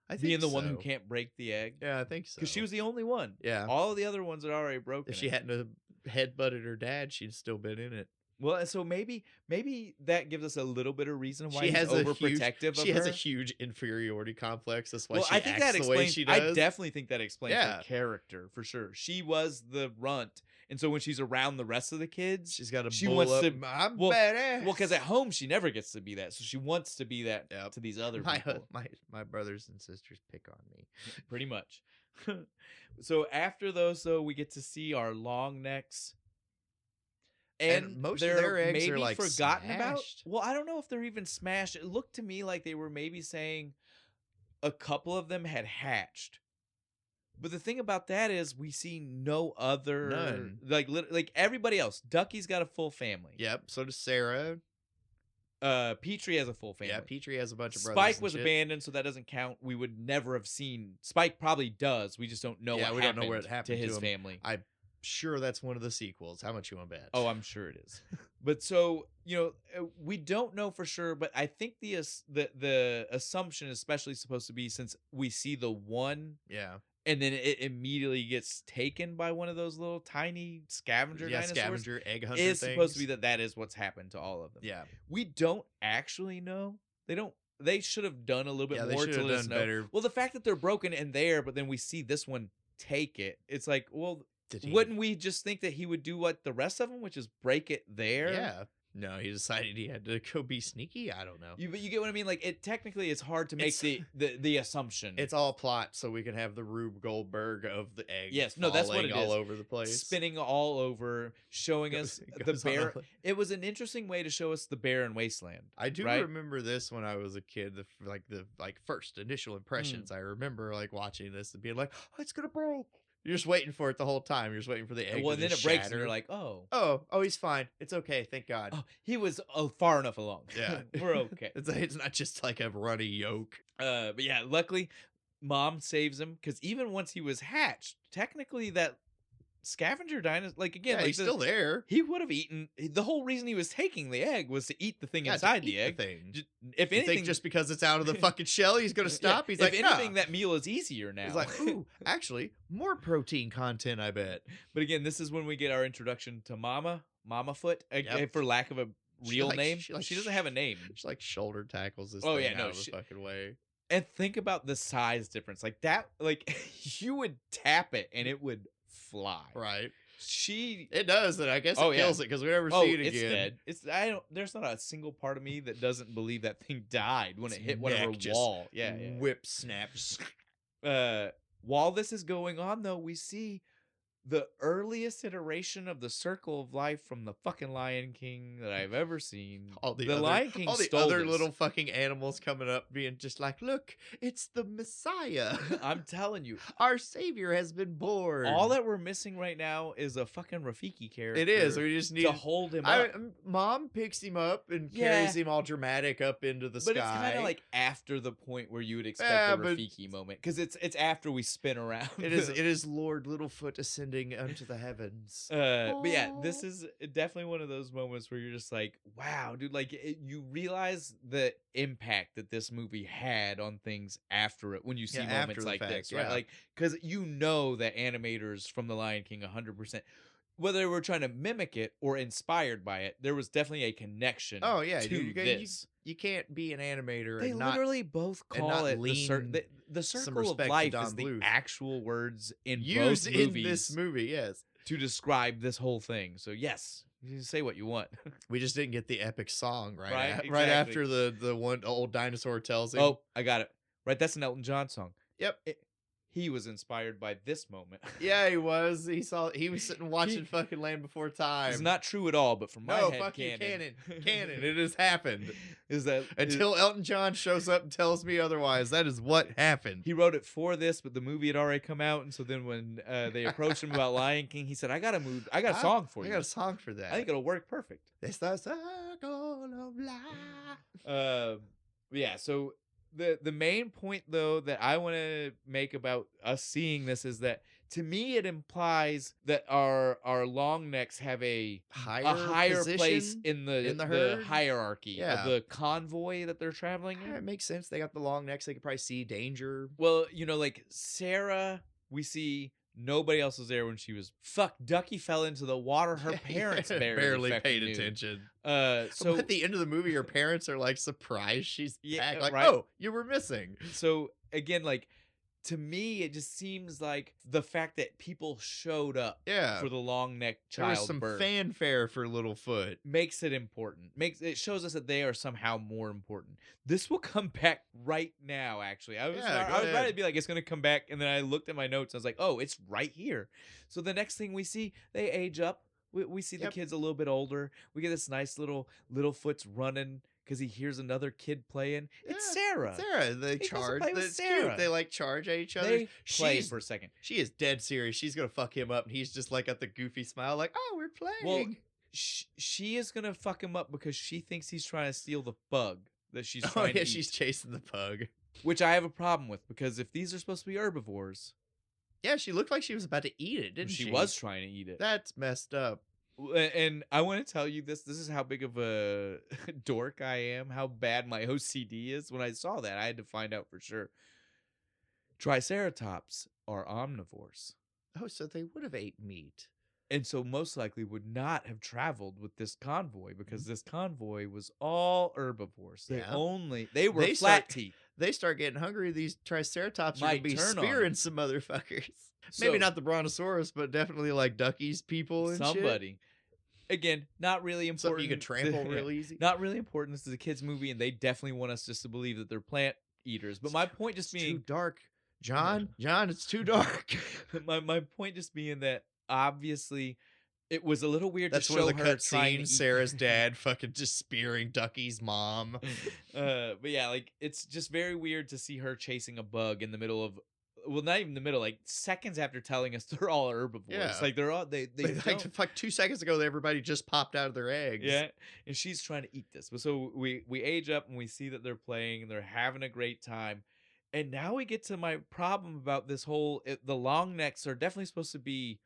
S2: I think
S1: being the one who can't break the egg.
S2: Yeah, I think so.
S1: Because she was the only one.
S2: Yeah,
S1: all of the other ones had already broken.
S2: If she hadn't headbutted her dad, she'd still been in it.
S1: Well, so maybe that gives us a little bit of reason why he's overprotective of her.
S2: She has a huge inferiority complex. That's why
S1: I definitely think that explains her character for sure. She was the runt, And so when she's around the rest of the kids,
S2: She's got to
S1: she
S2: bull
S1: wants
S2: up.
S1: to.
S2: I'm
S1: Well,
S2: badass.
S1: well, because at home she never gets to be that, so she wants to be that
S2: Yep.
S1: to these other
S2: my
S1: people.
S2: my brothers and sisters pick on me.
S1: Pretty much. So after those, though, we get to see our long necks. And
S2: most of
S1: they're
S2: their eggs
S1: maybe
S2: are, like,
S1: forgotten about.
S2: smashed.
S1: Well, I don't know if they're even smashed. It looked to me like they were maybe saying a couple of them had hatched. But the thing about that is we see no other
S2: None.
S1: like everybody else. Ducky's got a full family.
S2: Yep. So does Sarah.
S1: Petrie has a full family.
S2: Yeah, Petrie has a bunch of brothers.
S1: Spike
S2: and
S1: was
S2: shit.
S1: abandoned, so that doesn't count. We would never have seen. Spike probably does. We just don't know.
S2: Yeah,
S1: what
S2: we don't know what
S1: to
S2: happened
S1: his
S2: to him.
S1: family.
S2: I'm sure that's one of the sequels. How much you want to bet?
S1: Oh, I'm sure it is. But so we don't know for sure. But I think the assumption is especially supposed to be since we see the one,
S2: yeah,
S1: and then it immediately gets taken by one of those little tiny scavenger dinosaurs.
S2: scavenger egg hunter.
S1: Is supposed to
S2: things.
S1: be that is what's happened to all of them.
S2: Yeah,
S1: we don't actually know. They don't. They should have done a little bit
S2: they
S1: more
S2: should
S1: to
S2: have
S1: let us
S2: done
S1: know.
S2: better.
S1: Well, the fact that they're broken and there, but then we see this one take it. It's like, well,
S2: Did he?
S1: wouldn't we just think that he would do what the rest of them, which is break it there?
S2: Yeah. No, he decided he had to go be sneaky. I don't know.
S1: But you get what I mean? Like, it technically it's hard to make
S2: It's-
S1: the assumption.
S2: It's all plot, so we can have the Rube Goldberg of the egg.
S1: Yes, no, that's what it
S2: all
S1: is.
S2: over the place,
S1: spinning all over, showing us the
S2: goes on
S1: bear.
S2: a-
S1: It was an interesting way to show us the barren wasteland.
S2: I do
S1: right?
S2: remember this when I was a kid. The first initial impressions. I remember like watching this and being like, "Oh, it's gonna break." You're just waiting for it the whole time. You're just waiting for the egg.
S1: Well,
S2: to
S1: and then
S2: just
S1: it breaks,
S2: shatter.
S1: and you're like, oh.
S2: oh, he's fine. It's okay. Thank God.
S1: Oh, he was far enough along.
S2: Yeah.
S1: We're okay.
S2: It's not just like a runny yolk.
S1: But yeah, luckily, Mom saves him because even once he was hatched, technically that scavenger dinosaur, like again,
S2: Yeah,
S1: like
S2: he's still there.
S1: he would have eaten. The whole reason he was taking the egg was to eat the thing
S2: Yeah, to
S1: inside
S2: eat
S1: the egg.
S2: thing.
S1: If
S2: You
S1: anything,
S2: think just because it's out of the fucking shell, he's gonna stop?
S1: Yeah,
S2: He's like,
S1: if anything,
S2: nah.
S1: that meal is easier now.
S2: He's like, ooh, actually, more protein content. I bet.
S1: But again, this is when we get our introduction to Mama Foot,
S2: Yep.
S1: for lack of a real name.
S2: she
S1: She doesn't have a name.
S2: She like shoulder tackles this.
S1: Oh,
S2: thing
S1: yeah, no,
S2: out of the fucking way.
S1: And think about the size difference. Like that, like you would tap it and it would fly.
S2: Right.
S1: It
S2: does, and I guess it kills it because we never see it again.
S1: It's dead. There's not a single part of me that doesn't believe that thing died when it hit one of
S2: neck
S1: her
S2: just
S1: wall. Yeah.
S2: Whip snaps.
S1: While this is going on, though, we see the earliest iteration of the circle of life from the fucking Lion King that I've ever seen. Lion King
S2: all the
S1: stole
S2: other
S1: this.
S2: little fucking animals coming up, being just like, "Look, it's the Messiah.
S1: I'm telling you,
S2: Our Savior has been born."
S1: all that we're missing right now is a fucking Rafiki character.
S2: it is. We just need
S1: to hold him up.
S2: Mom picks him up and
S1: Yeah.
S2: carries him all dramatic up into the
S1: But
S2: sky.
S1: it's kind of like after the point where you would expect
S2: Yeah,
S1: the
S2: but-
S1: Rafiki moment, because it's after we spin around.
S2: it is Lord Littlefoot ascending unto the heavens.
S1: But yeah, this is definitely one of those moments where you're just like, wow, dude, like you realize the impact that this movie had on things after it when you see
S2: Yeah, after
S1: moments
S2: the
S1: like
S2: fact,
S1: this, right?
S2: yeah.
S1: Like, because you know that animators from The Lion King 100%, whether they were trying to mimic it or inspired by it, there was definitely a connection.
S2: Oh yeah,
S1: to
S2: dude,
S1: this.
S2: you can't be an animator
S1: They
S2: and not
S1: literally both
S2: and
S1: call
S2: not
S1: it the
S2: some
S1: circle of
S2: respect to
S1: life
S2: Don
S1: is the
S2: Bluth.
S1: actual words in
S2: used
S1: both
S2: in
S1: movies
S2: this movie. Yes,
S1: to describe this whole thing. So yes, you can say what you want.
S2: we just didn't get the epic song right
S1: Right,
S2: right
S1: exactly.
S2: after the one old dinosaur tells him.
S1: Oh, I got it. Right, that's an Elton John song.
S2: Yep.
S1: He was inspired by this moment.
S2: Yeah, he was. He was sitting watching fucking Land Before Time.
S1: It's not true at all, but from my
S2: no,
S1: head
S2: fuck you,
S1: canon.
S2: canon. It has happened.
S1: Is that
S2: Until Elton John shows up and tells me otherwise. That is what happened.
S1: he wrote it for this, but the movie had already come out, and so then when they approached him about Lion King, he said, "I got a song for
S2: I
S1: you.
S2: got a song for that.
S1: I think it'll work perfect."
S2: It's the circle of life.
S1: Yeah, so the main point though that I want to make about us seeing this is that to me it implies that our long necks have a higher place
S2: position
S1: in the
S2: herd?
S1: hierarchy
S2: Yeah.
S1: of the convoy that they're traveling in.
S2: Yeah, it makes sense. They got the long necks. They could probably see danger.
S1: Well, like Sarah, we see nobody else was there when she was Ducky fell into the water. Her parents barely fucking
S2: paid
S1: knew.
S2: attention.
S1: So
S2: at the end of the movie, her parents are like surprised she's
S1: Yeah,
S2: back. Like,
S1: right.
S2: oh, you were missing.
S1: So again, like to me, it just seems like the fact that people showed up
S2: Yeah.
S1: for the long neck
S2: There was
S1: child
S2: some
S1: birth
S2: fanfare for Littlefoot.
S1: makes it important. It shows us that they are somehow more important. This will come back right now. Actually, I was
S2: Yeah, go
S1: I was ready
S2: ahead.
S1: to be like, it's gonna come back, and then I looked at my notes. I was like, oh, it's right here. So the next thing we see, they age up. We see the
S2: Yep.
S1: kids a little bit older. We get this nice Littlefoot's running because he hears another kid playing. It's
S2: Yeah,
S1: Sarah.
S2: Sarah, they
S1: He wants to
S2: charge.
S1: play with
S2: That's
S1: Sarah.
S2: cute. They like charge at each other.
S1: They play
S2: She's
S1: for a second.
S2: She is dead serious. She's gonna fuck him up, and he's just like got the goofy smile, like, "Oh, we're playing."
S1: Well, she is gonna fuck him up because she thinks he's trying to steal the bug that she's
S2: oh
S1: trying
S2: yeah,
S1: to
S2: she's
S1: eat,
S2: chasing the pug.
S1: which I have a problem with because if these are supposed to be herbivores,
S2: Yeah, she looked like she was about to eat it, didn't she?
S1: she was trying to eat it.
S2: That's messed up.
S1: And I want to tell you this. This is how big of a dork I am. How bad my OCD is. When I saw that, I had to find out for sure. Triceratops are omnivores.
S2: Oh, so they would have ate meat.
S1: And so most likely would not have traveled with this convoy because this convoy was all herbivores. They
S2: Yeah.
S1: they were
S2: They
S1: flat
S2: start-
S1: teeth.
S2: They start getting hungry. These Triceratops are
S1: Might
S2: gonna be
S1: turn on
S2: spearing
S1: them.
S2: some motherfuckers.
S1: So-
S2: Maybe not the Brontosaurus, but definitely like Ducky's people and shit.
S1: Somebody. Again, not really important.
S2: Something you could trample real easy.
S1: Not really important. This is a kids movie, and they definitely want us just to believe that they're plant eaters. But my point just
S2: It's
S1: being
S2: too dark. John, it's too dark.
S1: my point just being that obviously it was a little weird
S2: That's
S1: to
S2: one
S1: show
S2: of the
S1: her
S2: cut
S1: trying to
S2: scenes.
S1: eat-
S2: Sarah's dad fucking just spearing Ducky's mom.
S1: But yeah, like it's just very weird to see her chasing a bug in the middle of, well, not even the middle, like seconds after telling us they're all herbivores.
S2: Yeah.
S1: Like they're all they
S2: Like 2 seconds ago, everybody just popped out of their eggs.
S1: yeah, and she's trying to eat this. But so we age up and we see that they're playing and they're having a great time. And now we get to my problem about this whole the long necks are definitely supposed to be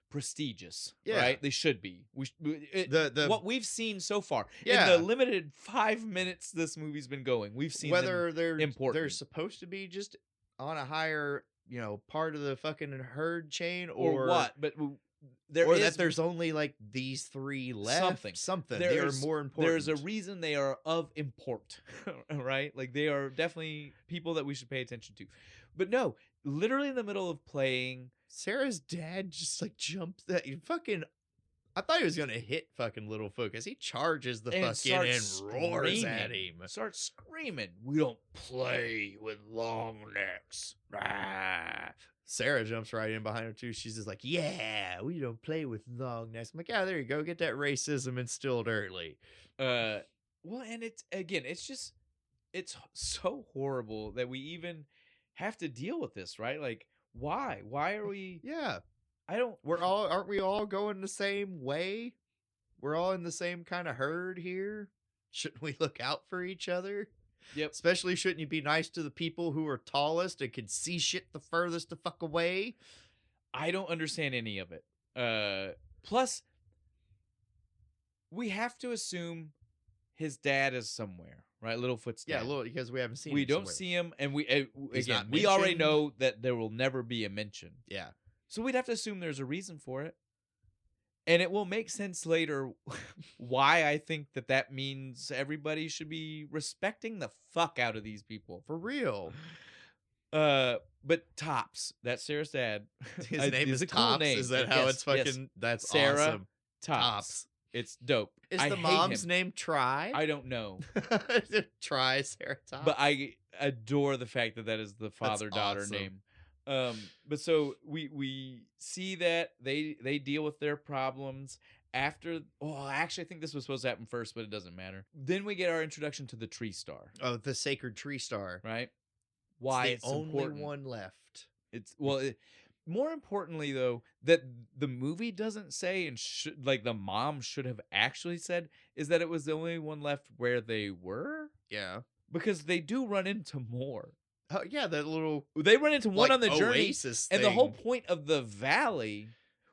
S1: prestigious,
S2: Yeah.
S1: right? They should be. What we've seen so far
S2: Yeah.
S1: in the limited 5 minutes this movie's been going, we've seen
S2: Whether they're
S1: important.
S2: supposed to be just on a higher, part of the fucking herd chain,
S1: or what, but there
S2: or
S1: is
S2: that there's only like these 3 left. Something. They are
S1: There's-
S2: more important.
S1: There's a reason they are of import, right? Like they are definitely people that we should pay attention to. But no, literally in the middle of playing,
S2: Sarah's dad just like jumped that fucking. I thought he was gonna hit fucking Littlefoot because he charges the
S1: And
S2: fucking and
S1: starts
S2: roars at
S1: screaming.
S2: him.
S1: starts screaming, "We don't play with long necks!" Rah.
S2: Sarah jumps right in behind her too. She's just like, "Yeah, we don't play with long necks." I'm like, "Yeah, there you go. Get that racism instilled early."
S1: Well, and it's just it's so horrible that we even have to deal with this, right? Like, why? Why are we?
S2: Yeah,
S1: I don't.
S2: aren't we all going the same way? We're all in the same kind of herd here. Shouldn't we look out for each other?
S1: Yep.
S2: Especially, shouldn't you be nice to the people who are tallest and can see shit the furthest the fuck away?
S1: I don't understand any of it. Plus, we have to assume his dad is somewhere, right? Littlefoot's dad.
S2: Yeah, little because we haven't seen.
S1: We
S2: him
S1: don't
S2: somewhere.
S1: see him, and
S2: He's
S1: again,
S2: not
S1: we already
S2: mentioned.
S1: know that there will never be a mention.
S2: Yeah,
S1: So we'd have to assume there's a reason for it. And it will make sense later why I think that means everybody should be respecting the fuck out of these people.
S2: for real.
S1: But Tops, that's Sarah's dad.
S2: His name is
S1: a cool
S2: Tops.
S1: name.
S2: Is that how
S1: Yes,
S2: it's
S1: yes.
S2: fucking? That's
S1: Sarah
S2: awesome.
S1: Tops. It's dope.
S2: Is
S1: I
S2: the
S1: hate
S2: mom's
S1: him.
S2: name Try?
S1: I don't know.
S2: Try Sarah Tops.
S1: But I adore the fact that is the father-daughter
S2: awesome.
S1: name. But so we see that they deal with their problems after. Oh, actually, I think this was supposed to happen first, but it doesn't matter. Then we get our introduction to the tree star,
S2: Oh, the sacred tree star.
S1: right? Why
S2: It's
S1: it's
S2: the only
S1: important.
S2: one left.
S1: It's more importantly though that the movie doesn't say, and should like the mom should have actually said, is that it was the only one left where they were,
S2: Yeah.
S1: because they do run into more.
S2: Oh yeah, that little
S1: They run into one
S2: like,
S1: on the journey,
S2: oasis
S1: and the whole
S2: thing
S1: point of the valley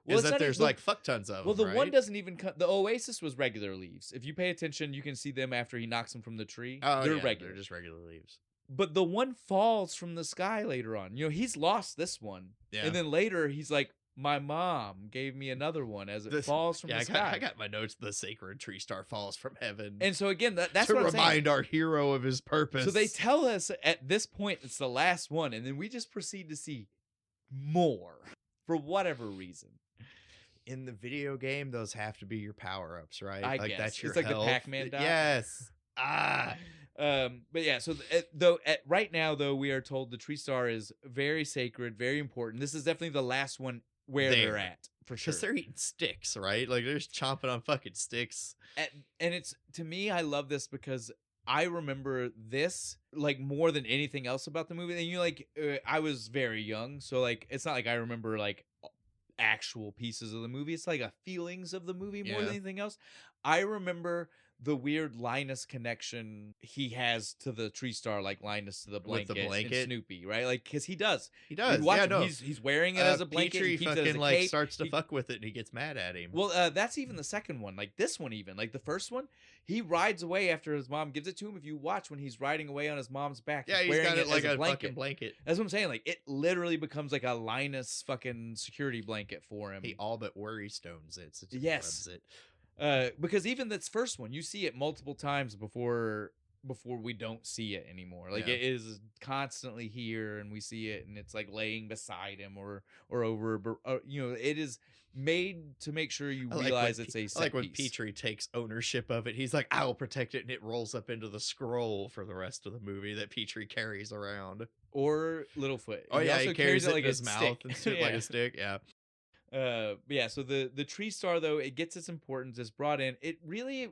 S2: is
S1: it's
S2: that
S1: not
S2: there's
S1: even-
S2: like fuck tons of
S1: well,
S2: them.
S1: the one
S2: right?
S1: doesn't even come. The oasis was regular leaves. If you pay attention, you can see them after he knocks them from the tree.
S2: Oh,
S1: they're
S2: yeah,
S1: regular.
S2: They're just regular leaves.
S1: But the one falls from the sky later on. He's lost this one,
S2: Yeah.
S1: and then later he's like, my mom gave me another one as it
S2: This,
S1: falls from
S2: yeah,
S1: the
S2: I
S1: sky.
S2: got my notes. The sacred tree star falls from heaven
S1: And so again, that's
S2: to
S1: what I'm saying.
S2: remind our hero of his purpose.
S1: So they tell us at this point it's the last one, and then we just proceed to see more for whatever reason.
S2: In the video game, those have to be your power ups, right?
S1: I
S2: Like
S1: guess
S2: that's your
S1: it's like
S2: health.
S1: the Pac-Man dot.
S2: Yes. Ah.
S1: But yeah, so right now though we are told the tree star is very sacred, very important. This is definitely the last one where they're at for sure.
S2: Because they're eating sticks, right? Like they're just chomping on fucking sticks.
S1: And it's, to me, I love this because I remember this like more than anything else about the movie. And you like, I was very young, so like it's not like I remember like actual pieces of the movie. It's like a feelings of the movie more than anything else. I remember the weird Linus connection he has to the tree star, like Linus to the blanket,
S2: With the blanket?
S1: and Snoopy, right? Like, because he does.
S2: He does.
S1: Watch
S2: Yeah,
S1: him,
S2: no.
S1: he's wearing it as a blanket.
S2: Petrie
S1: He keeps it
S2: fucking
S1: as a
S2: like
S1: cape.
S2: starts to fuck with it, and he gets mad at him.
S1: Well, that's even the second one. Like this one, even like the first one, he rides away after his mom gives it to him. If you watch when he's riding away on his mom's back,
S2: yeah, he's
S1: wearing
S2: got it like
S1: as
S2: a fucking blanket.
S1: That's what I'm saying. Like it literally becomes like a Linus fucking security blanket for him.
S2: He all but worry stones it. So
S1: Yes.
S2: it.
S1: Because even this first one, you see it multiple times before we don't see it anymore. Like it is constantly here, and we see it, and it's like laying beside him or over. It is made to make sure you realize it's a set
S2: I like when
S1: piece.
S2: Petrie takes ownership of it. He's like, "I will protect it," and it rolls up into the scroll for the rest of the movie that Petrie carries around.
S1: Or Littlefoot.
S2: Oh yeah,
S1: also
S2: he carries it
S1: like
S2: in his
S1: a
S2: mouth
S1: stick.
S2: and shit like a stick. Yeah.
S1: Yeah, so the tree star though, it gets its importance, it's brought in. It really,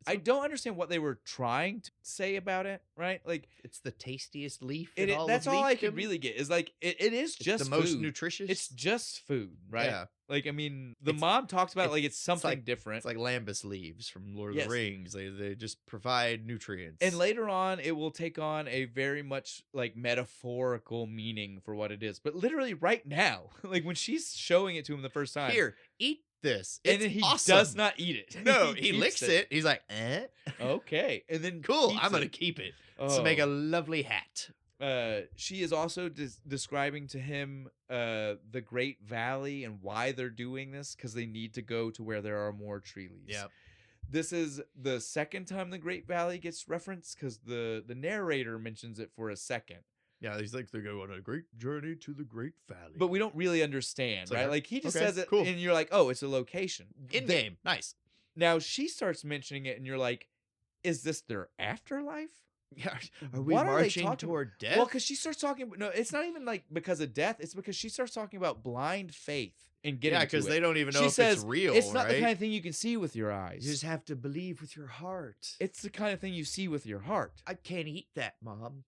S1: I don't understand what they were trying to say about it, right? Like
S2: It's the tastiest leaf.
S1: that's all I could really get is like it is just
S2: the most
S1: food.
S2: nutritious.
S1: It's just food, right?
S2: Yeah.
S1: Like I mean, the
S2: It's-
S1: mom talks about it like it's something
S2: like-
S1: different.
S2: It's like lambus leaves from Lord of
S1: Yes.
S2: the Rings. They just provide nutrients.
S1: And later on, it will take on a very much like metaphorical meaning for what it is. But literally, right now, like when she's showing it to him the first time,
S2: Here, eat this.
S1: and
S2: It's
S1: then he
S2: awesome.
S1: does not eat it.
S2: No, he
S1: keeps
S2: licks it. He's like, eh.
S1: Okay, and then
S2: Cool.
S1: keeps
S2: I'm gonna
S1: it.
S2: keep it to make a lovely hat.
S1: She is also describing to him the Great Valley and why they're doing this, because they need to go to where there are more tree leaves.
S2: Yep.
S1: This is the second time the Great Valley gets referenced, because the narrator mentions it for a second.
S2: Yeah, he's like, they go on a great journey to the Great Valley.
S1: But we don't really understand,
S2: It's like,
S1: right? Like he just
S2: okay,
S1: says it,
S2: cool.
S1: and you're like, oh, it's a location.
S2: In game, nice.
S1: Now she starts mentioning it, and you're like, is this their afterlife?
S2: Yeah, are we
S1: What are they
S2: marching
S1: talking-
S2: toward death?
S1: Well, because she starts talking. No, it's not even like because of death. It's because she starts talking about blind faith and getting.
S2: yeah,
S1: because
S2: they don't even know
S1: she
S2: if
S1: says
S2: it's real.
S1: it's not
S2: right?
S1: the kind of thing you can see with your eyes.
S2: You just have to believe with your heart.
S1: It's the kind of thing you see with your heart.
S2: I can't eat that, Mom.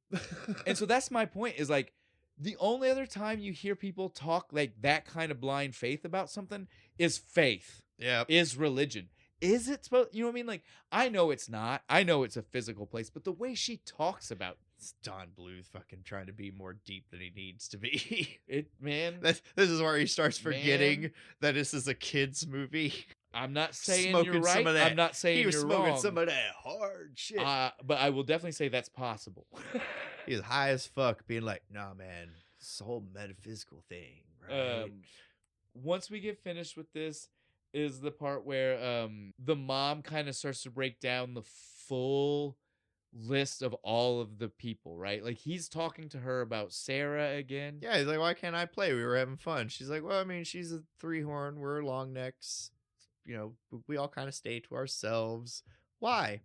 S1: And so that's my point. Is like the only other time you hear people talk like that kind of blind faith about something is faith.
S2: yeah,
S1: Is religion. Is it supposed? You know what I mean? Like I know it's not. I know it's a physical place, but the way she talks about
S2: it's Don Bluth fucking trying to be more deep than he needs to be.
S1: it, man.
S2: This is where he starts forgetting that this is a kids movie.
S1: I'm not saying
S2: Smoking
S1: you're
S2: some
S1: right.
S2: of that-
S1: I'm not saying
S2: He was
S1: you're
S2: smoking
S1: wrong.
S2: some of that hard shit.
S1: But I will definitely say that's possible.
S2: He was high as fuck, being like, "Nah, man, it's a whole metaphysical thing, right?"
S1: Once we get finished with this, is the part where the mom kind of starts to break down the full list of all of the people, right? Like he's talking to her about Sarah again.
S2: Yeah, he's like, "Why can't I play? We were having fun." She's like, "Well, I mean, she's a three-horn. We're long necks. You know, we all kind of stay to ourselves. Why?"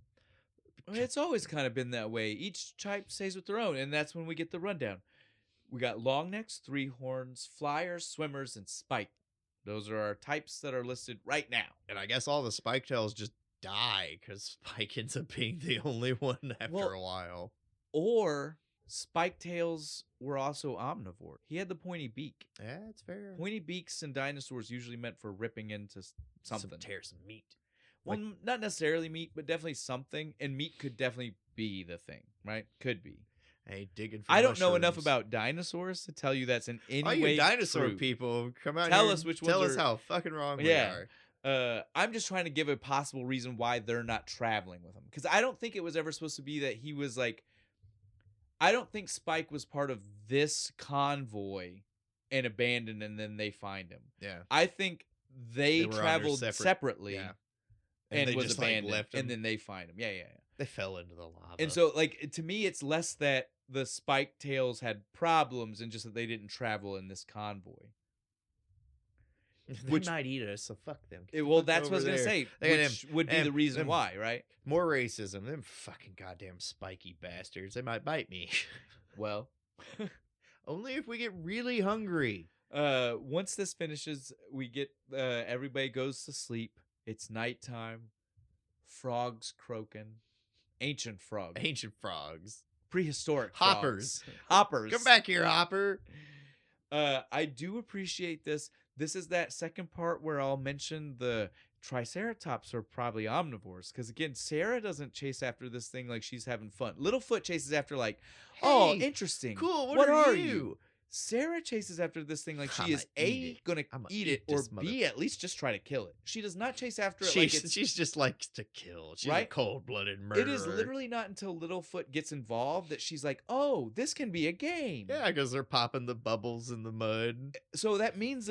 S1: It's always kind of been that way. Each type stays with their own, and that's when we get the rundown. We got long necks, three horns, flyers, swimmers, and spike. Those are our types that are listed right now.
S2: And I guess all the spike tails just die because Spike ends up being the only one after
S1: Well,
S2: a while.
S1: Or spike tails were also omnivore. He had the pointy beak.
S2: Yeah, it's fair.
S1: Pointy beaks in dinosaurs usually meant for ripping into something.
S2: Tear some meat.
S1: Well, not necessarily meat, but definitely something. And meat could definitely be the thing, right? Could be.
S2: Hey, digging for
S1: I don't know enough
S2: mushrooms.
S1: about dinosaurs to tell you that's in any
S2: All
S1: way
S2: you dinosaur
S1: true.
S2: people, come out
S1: Tell
S2: here
S1: us
S2: and
S1: which
S2: tell
S1: ones
S2: us
S1: are-
S2: how fucking wrong
S1: Yeah.
S2: we are.
S1: I'm just trying to give a possible reason why they're not traveling with him. Because I don't think it was ever supposed to be that he was like... I don't think Spike was part of this convoy and abandoned, and then they find him.
S2: Yeah.
S1: I think they
S2: were under
S1: traveled
S2: separate-
S1: separately
S2: yeah.
S1: and
S2: they
S1: was
S2: just,
S1: abandoned,
S2: left
S1: and
S2: him.
S1: then they find him. Yeah, yeah, yeah.
S2: They fell into the lava.
S1: And so, like, to me, it's less that the spike tails had problems and just that they didn't travel in this convoy.
S2: they
S1: which-
S2: might eat us, so fuck them. Get the
S1: Well,
S2: fuck
S1: that's what I was
S2: over
S1: going to
S2: there.
S1: say,
S2: They got
S1: which would be the
S2: them-
S1: reason
S2: them-
S1: why, right?
S2: More racism. Them fucking goddamn spiky bastards. They might bite me.
S1: Well,
S2: Only if we get really hungry.
S1: once this finishes, we get everybody goes to sleep. It's nighttime. Frogs croaking. Ancient frogs.
S2: Ancient frogs.
S1: Prehistoric
S2: Hoppers.
S1: frogs. Hoppers.
S2: Come back here, Hopper.
S1: I do appreciate this. This is that second part where I'll mention the Triceratops are probably omnivores. Because again, Sarah doesn't chase after this thing like she's having fun. Littlefoot chases after like, oh,
S2: Hey,
S1: interesting.
S2: Cool.
S1: What are
S2: you?
S1: you? Sarah chases after this thing like she
S2: I'ma
S1: is
S2: eat it.
S1: gonna
S2: I'ma
S1: eat
S2: eat
S1: it, or
S2: this
S1: B, at least just try to kill it. She does not chase after it like it's
S2: She's just likes to kill. She's a
S1: Right?
S2: cold-blooded murderer.
S1: It is literally not until Littlefoot gets involved that she's like, oh, this can be a game.
S2: Yeah, because they're popping the bubbles in the mud.
S1: So that means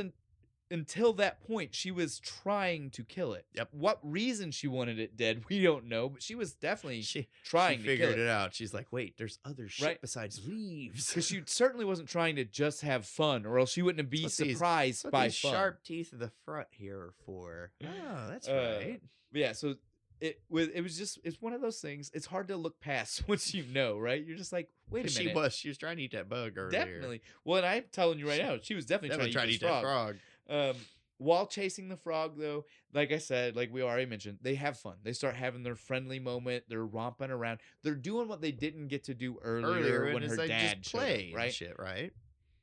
S1: until that point, she was trying to kill it.
S2: Yep.
S1: What reason she wanted it dead, we don't know, but she was definitely
S2: She
S1: trying to
S2: figured
S1: kill
S2: it out. She's like, wait, there's other shit
S1: Right.
S2: besides leaves.
S1: Because she certainly wasn't trying to just have fun, or else she wouldn't be
S2: That's what these-
S1: surprised
S2: What
S1: by
S2: these
S1: fun.
S2: sharp teeth in the front here are for. Oh, that's
S1: Uh,
S2: right.
S1: But yeah, so it's one of those things. It's hard to look past once you know, right? You're just like, wait a
S2: She
S1: minute.
S2: was trying to eat that bug earlier.
S1: Definitely. Well, and I'm telling you right now, she was definitely trying to eat this
S2: that
S1: frog.
S2: frog.
S1: While chasing the frog, though, like I said, like we already mentioned, they have fun. They start having their friendly moment. They're romping around. They're doing what they didn't get to do earlier when her
S2: they
S1: dad
S2: just
S1: showed up,
S2: play
S1: right?
S2: and shit, right?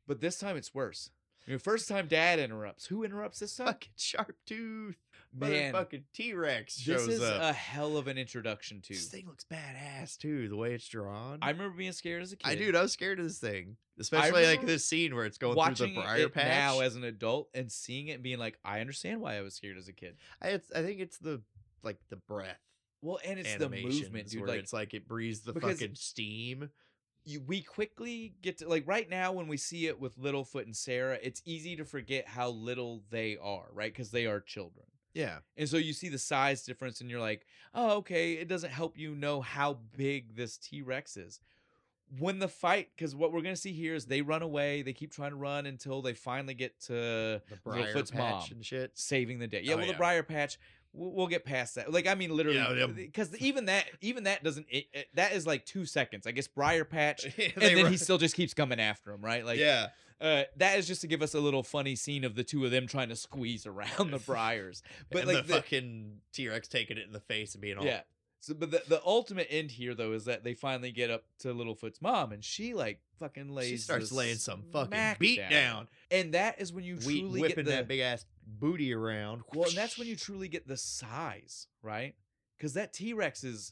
S1: But this time it's worse. First time dad interrupts. Who interrupts this time?
S2: Fucking sharp tooth.
S1: Man,
S2: Motherfucking T-Rex
S1: this
S2: shows
S1: is
S2: up.
S1: a hell of an introduction to.
S2: This thing looks badass too, the way it's drawn.
S1: I remember being scared as a kid.
S2: I was scared of this thing, especially like
S1: remember
S2: this scene where it's going through
S1: watching
S2: the briar
S1: it
S2: patch.
S1: now as an adult and seeing it and being like, I understand why I was scared as a kid.
S2: I think it's the breath.
S1: Well, and it's the movement,
S2: animations
S1: dude.
S2: where
S1: Like,
S2: it's like it breathes the
S1: because-
S2: fucking steam.
S1: we quickly get to, like, right now when we see it with Littlefoot and Sarah, it's easy to forget how little they are, right? Because they are children.
S2: Yeah,
S1: And so you see the size difference and you're like, oh, okay, it doesn't help you know how big this T-Rex is. When the fight, because what we're going to see here is they run away. They keep trying to run until they finally get to
S2: the briar
S1: Littlefoot's
S2: patch
S1: mom
S2: and shit.
S1: saving the day. Yeah,
S2: Oh,
S1: well,
S2: yeah.
S1: the briar patch, we'll get past that. Like, I mean, literally,
S2: Yeah,
S1: because even that doesn't, that is like 2 seconds. I guess briar patch,
S2: They
S1: and then
S2: run-
S1: he still just keeps coming after him, right? Like,
S2: yeah,
S1: that is just to give us a little funny scene of the two of them trying to squeeze around the briars. But
S2: and
S1: like
S2: the fucking T-Rex taking it in the face and being all
S1: yeah. So, but the ultimate end here though is that they finally get up to Littlefoot's mom, and she like fucking lays.
S2: she starts
S1: the
S2: laying some fucking
S1: smack
S2: beat down.
S1: and that is when you truly
S2: whipping
S1: get the
S2: that big ass booty around.
S1: well, and that's when you truly get the size, right? Because that T-Rex is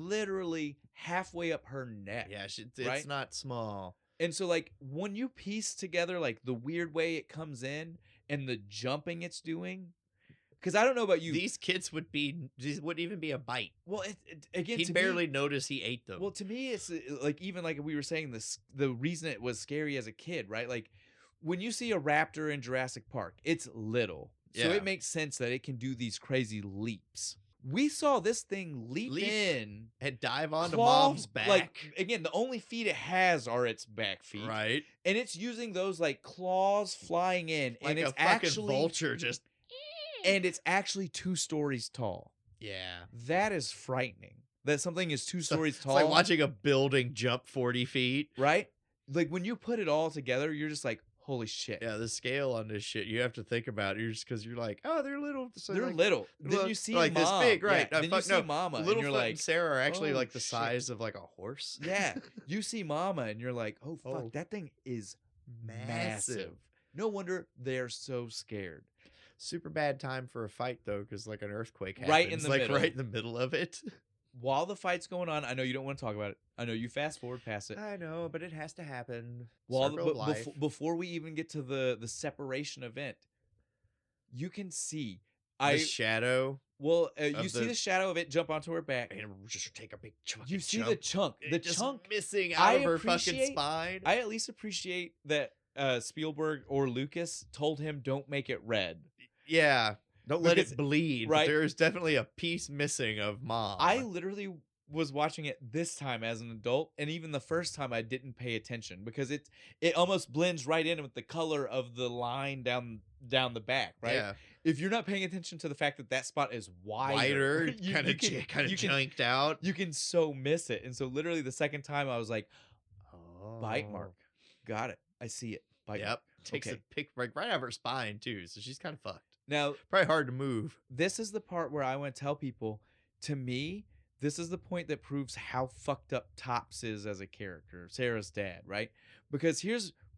S1: literally halfway up her neck.
S2: Yeah, it's
S1: right?
S2: not small.
S1: And so, like, when you piece together, like, the weird way it comes in and the jumping it's doing, because I don't know about you.
S2: These wouldn't even be a bite.
S1: Well, again,
S2: He'd
S1: to
S2: barely
S1: me,
S2: notice he ate them.
S1: well, to me, it's like, even like we were saying, the reason it was scary as a kid, right? Like, when you see a raptor in Jurassic Park, it's little. So
S2: Yeah.
S1: it makes sense that it can do these crazy leaps. We saw this thing leap in.
S2: and dive onto
S1: claw-
S2: mom's back.
S1: Like, again, the only feet it has are its back feet.
S2: right?
S1: And it's using those like claws flying in,
S2: Like
S1: and it's
S2: a fucking
S1: actually
S2: vulture just.
S1: and it's actually 2 stories tall.
S2: Yeah.
S1: That is frightening. That something is 2 stories
S2: It's
S1: tall.
S2: like watching a building jump 40 feet.
S1: right? Like when you put it all together, you're just like, holy shit.
S2: Yeah, the scale on this shit you have to think about. You're just because you're like, oh, they're little. So
S1: They're
S2: like,
S1: little. Then
S2: look,
S1: you see
S2: like
S1: mom.
S2: this big, right?
S1: Yeah,
S2: No,
S1: then
S2: fuck
S1: you see
S2: no.
S1: mama, and
S2: Littlefoot
S1: you're
S2: and
S1: like,
S2: Sarah are actually
S1: oh,
S2: like the
S1: shit.
S2: size of like a horse.
S1: yeah. You see mama, and you're like, oh fuck,
S2: Oh.
S1: that thing is massive. No wonder they're so scared.
S2: Super bad time for a fight though, because like an earthquake happens,
S1: Right in the
S2: like
S1: middle.
S2: right in the middle of it.
S1: While the fight's going on, I know you don't want to talk about it. I know you fast forward past it.
S2: I know, but it has to happen.
S1: Well,
S2: Circle of life.
S1: before we even get to the separation event, you can see
S2: The shadow
S1: you
S2: of
S1: see
S2: the-
S1: the shadow of it jump onto her back.
S2: and just take a big chunk.
S1: You see the chunk. The
S2: just
S1: chunk.
S2: missing
S1: I
S2: out of her fucking
S1: appreciate-
S2: spine.
S1: I at least appreciate that Spielberg or Lucas told him don't make it red.
S2: Yeah. Don't let
S1: Because-
S2: it bleed.
S1: right.
S2: But there is definitely a piece missing of mom.
S1: I literally was watching it this time as an adult, and even the first time I didn't pay attention because it almost blends right in with the color of the line down the back, right?
S2: Yeah.
S1: If you're not paying attention to the fact that spot is
S2: Wider,
S1: you
S2: kind of
S1: can-
S2: janked out.
S1: you can so miss it. And so literally the second time I was like, bite mark. Got it. I see it. Bite mark.
S2: Yep. Takes
S1: Okay.
S2: a pick right out of her spine too, so she's kind of fucked.
S1: Now,
S2: Probably hard to move.
S1: this is the part where I want to tell people, to me, this is the point that proves how fucked up Topps is as a character, Sarah's dad, right? Because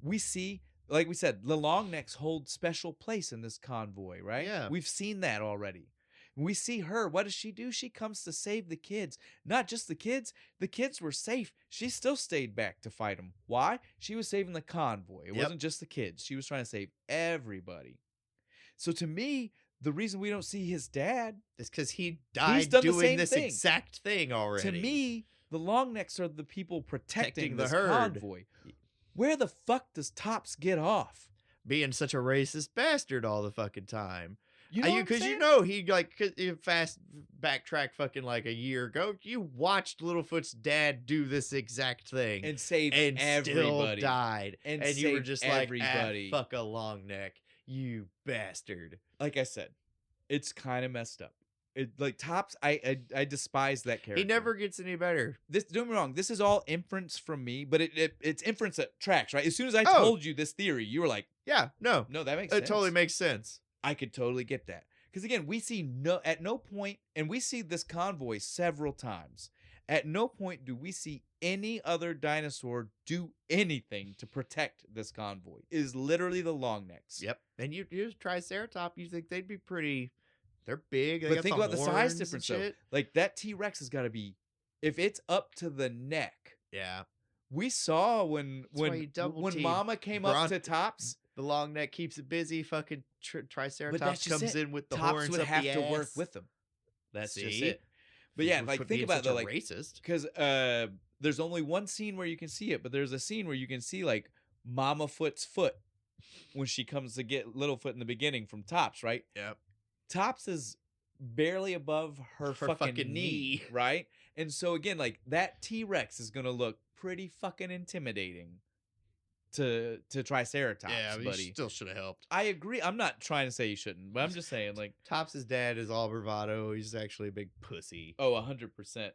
S1: we see, like we said, the long necks hold special place in this convoy, right?
S2: Yeah.
S1: We've seen that already. We see her. What does she do? She comes to save the kids. Not just the kids. The kids were safe. She still stayed back to fight them. Why? She was saving the convoy. It
S2: Yep.
S1: wasn't just the kids. She was trying to save everybody. So to me, the reason we don't see his dad,
S2: It's because he died
S1: done the
S2: doing
S1: same
S2: this
S1: thing.
S2: exact thing already.
S1: to me, the long necks are the people protecting
S2: the
S1: this
S2: herd.
S1: convoy. Where the fuck does Topps get off?
S2: Being such a racist bastard all the fucking time.
S1: You know,
S2: Because you know he like fast backtrack fucking like a year ago. You watched Littlefoot's dad do this exact thing
S1: and save
S2: and
S1: everybody.
S2: still died,
S1: And
S2: you were
S1: saved
S2: just
S1: everybody.
S2: like, fuck a long neck, you bastard.
S1: Like I said, it's kind of messed up. It like Topps. I despise that character.
S2: He never gets any better.
S1: This, don't get me wrong. This is all inference from me, but it's inference that tracks, right? As soon as I
S2: Oh.
S1: told you this theory, you were like,
S2: Yeah, no,
S1: "No, that makes
S2: it
S1: sense."
S2: totally makes sense.
S1: I could totally get that. Because again, we see at no point, and we see this convoy several times. At no point do we see any other dinosaur do anything to protect this convoy. It is literally the long necks.
S2: Yep, and you Triceratops, you think they'd be pretty? They're big. They
S1: But
S2: got
S1: think about the
S2: horns
S1: size
S2: and
S1: difference though.
S2: shit.
S1: Like that T-Rex has got to be, if it's up to the neck.
S2: Yeah,
S1: We saw when
S2: why you double
S1: when
S2: team
S1: Mama came up
S2: Bron-
S1: to Topps,
S2: the long neck keeps it busy. Fucking Triceratops
S1: that's just
S2: comes
S1: it.
S2: in with the
S1: Topps
S2: horns
S1: would
S2: up
S1: have
S2: the
S1: to work
S2: ass.
S1: with them. That's just
S2: See?
S1: it. But yeah,
S2: We're
S1: like think
S2: being
S1: about it
S2: such
S1: though,
S2: a
S1: like
S2: racist.
S1: because there's only one scene where you can see it, but there's a scene where you can see like Mama Foot's foot when she comes to get Littlefoot in the beginning from Topps, right?
S2: Yep.
S1: Topps is barely above her fucking knee,
S2: knee.
S1: right? And so again, like that T-Rex is gonna look pretty fucking intimidating to Triceratops,
S2: Yeah, but
S1: buddy.
S2: you still should have helped.
S1: I agree. I'm not trying to say you shouldn't, but I'm just saying, like,
S2: Topps' dad is all bravado. He's actually a big pussy.
S1: oh, 100%.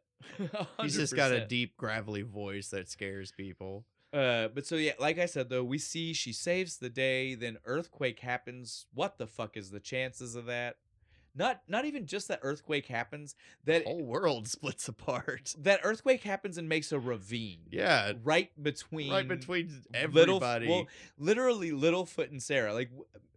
S2: He's just got a deep, gravelly voice that scares people.
S1: But so yeah, like I said though, we see she saves the day, then earthquake happens. What the fuck is the chances of that? Not even just that earthquake happens, that
S2: The whole world splits apart.
S1: that earthquake happens and makes a ravine.
S2: Yeah,
S1: Right between
S2: everybody.
S1: Well, literally Littlefoot and Sarah. Like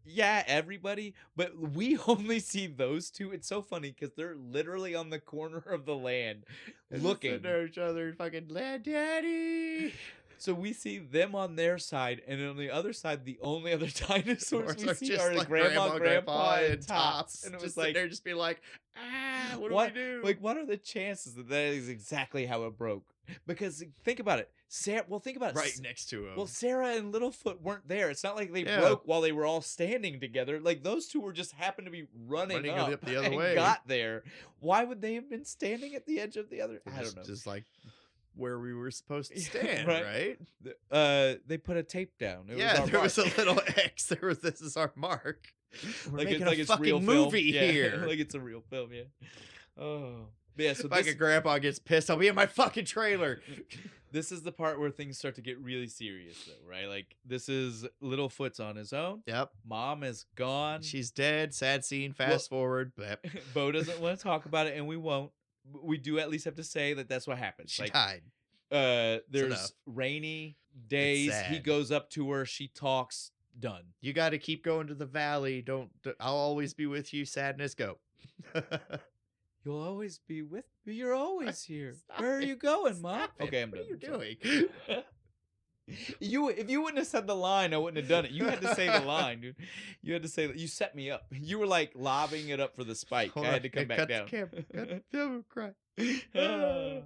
S1: yeah, everybody, but we only see those two. It's so funny because they're literally on the corner of the land looking.
S2: at each other, fucking land daddy.
S1: So we see them on their side, and on the other side, the only other dinosaurs we see are
S2: like
S1: grandma, and Topps.
S2: Tops.
S1: And it
S2: just
S1: was
S2: sitting
S1: like,
S2: there, just be like, what do we do?
S1: Like, what are the chances that that is exactly how it broke? Because think about it, Sarah. Well, think about it.
S2: right next to him.
S1: Well, Sarah and Littlefoot weren't there. It's not like they
S2: Yeah.
S1: broke while they were all standing together. Like those two were just happened to be running up
S2: the other
S1: and
S2: way.
S1: got there. Why would they have been standing at the edge of the other? I don't know.
S2: Just like where we were supposed to
S1: Yeah,
S2: stand,
S1: right.
S2: right?
S1: They put a tape down. It
S2: Yeah,
S1: was our
S2: there was a
S1: mark.
S2: little X. There was this is our mark. We're
S1: like
S2: making
S1: it's like
S2: a
S1: it's
S2: fucking
S1: real
S2: movie
S1: film. Yeah,
S2: here.
S1: like it's a real film. Yeah. Oh. But yeah. So
S2: If like a grandpa gets pissed, I'll be in my fucking trailer.
S1: this is the part where things start to get really serious, though, right? Like this is Littlefoot's on his own.
S2: Yep.
S1: Mom is gone.
S2: She's dead. Sad scene. Fast forward. Blep.
S1: Bo doesn't want to talk about it, and we won't. We do at least have to say that that's what happens.
S2: She
S1: Like,
S2: died.
S1: there's
S2: enough.
S1: rainy days. He
S2: sad.
S1: goes up to her. She talks. Done.
S2: You got to keep going to the valley. I'll always be with you. Sadness, go.
S1: You'll always be with me. You're always here.
S2: Stop
S1: Where are
S2: it.
S1: you going, Mom?
S2: Stop it.
S1: Okay, I'm
S2: What
S1: done.
S2: are you
S1: I'm sorry.
S2: doing?
S1: If you wouldn't have said the line, I wouldn't have done it. You had to say the line, dude. You had to say that. You set me up. You were like lobbing it up for the spike.
S2: Hold
S1: I
S2: on.
S1: had to come back
S2: Cut the
S1: down.
S2: camera. Cut the camera. Cry.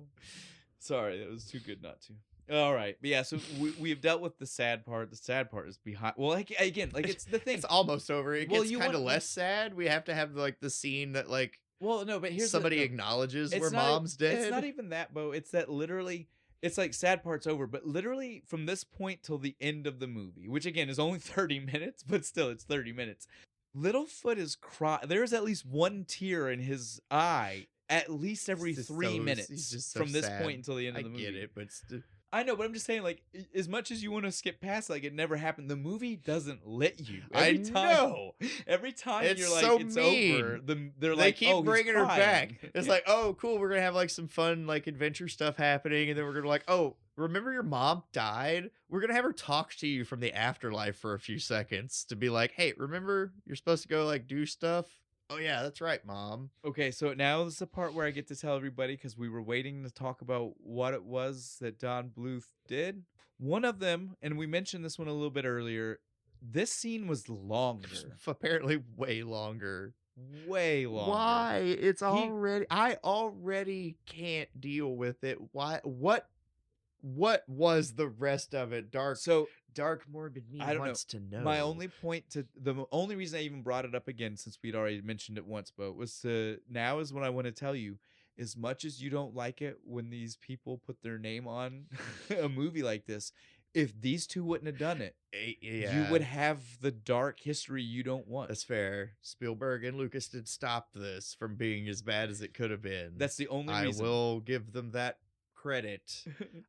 S1: Sorry, that was too good not to. All right, but yeah. So we've dealt with the sad part. The sad part is behind. Well, like again, like it's the thing.
S2: It's almost over. It
S1: Well,
S2: gets
S1: you
S2: kind of
S1: want
S2: less sad. We have to have like the scene that like
S1: well, no, but here's the
S2: somebody
S1: no.
S2: acknowledges where
S1: It's not.
S2: mom's
S1: It's not
S2: dead.
S1: even that, Bo. It's that literally. It's like sad part's over, but literally from this point till the end of the movie, which again is only 30 minutes, but still it's 30 minutes. Littlefoot is crying. There's at least one tear in his eye at least every
S2: He's just
S1: 3 minutes
S2: he's just so
S1: from this
S2: sad.
S1: point until the end
S2: I
S1: of the movie.
S2: get it, but
S1: I know, but I'm just saying, like, as much as you want to skip past, like, it never happened. The movie doesn't let you.
S2: I know.
S1: Every time
S2: It's
S1: you're like,
S2: so
S1: it's
S2: mean.
S1: over. They're
S2: They
S1: like,
S2: keep
S1: oh,
S2: bringing
S1: he's
S2: her back.
S1: crying.
S2: It's like, oh, cool. We're gonna have like some fun, like adventure stuff happening, and then we're gonna like, oh, remember your mom died? We're gonna have her talk to you from the afterlife for a few seconds to be like, hey, remember you're supposed to go like do stuff? Oh yeah, that's right, mom.
S1: Okay, so now is the part where I get to tell everybody because we were waiting to talk about what it was that Don Bluth did. One of them, and we mentioned this one a little bit earlier. This scene was longer,
S2: Apparently, way longer.
S1: way longer.
S2: Why? It's already. I already can't deal with it. Why? What was the rest of it? Dark morbid me
S1: I don't
S2: wants to know.
S1: My only point to the only reason I even brought it up again, since we'd already mentioned it once, but was to now is what I want to tell you. As much as you don't like it when these people put their name on a movie like this, if these two wouldn't have done it, you would have the dark history you don't want.
S2: That's fair. Spielberg and Lucas did stop this from being as bad as it could have been.
S1: That's the only reason.
S2: I will give them that credit.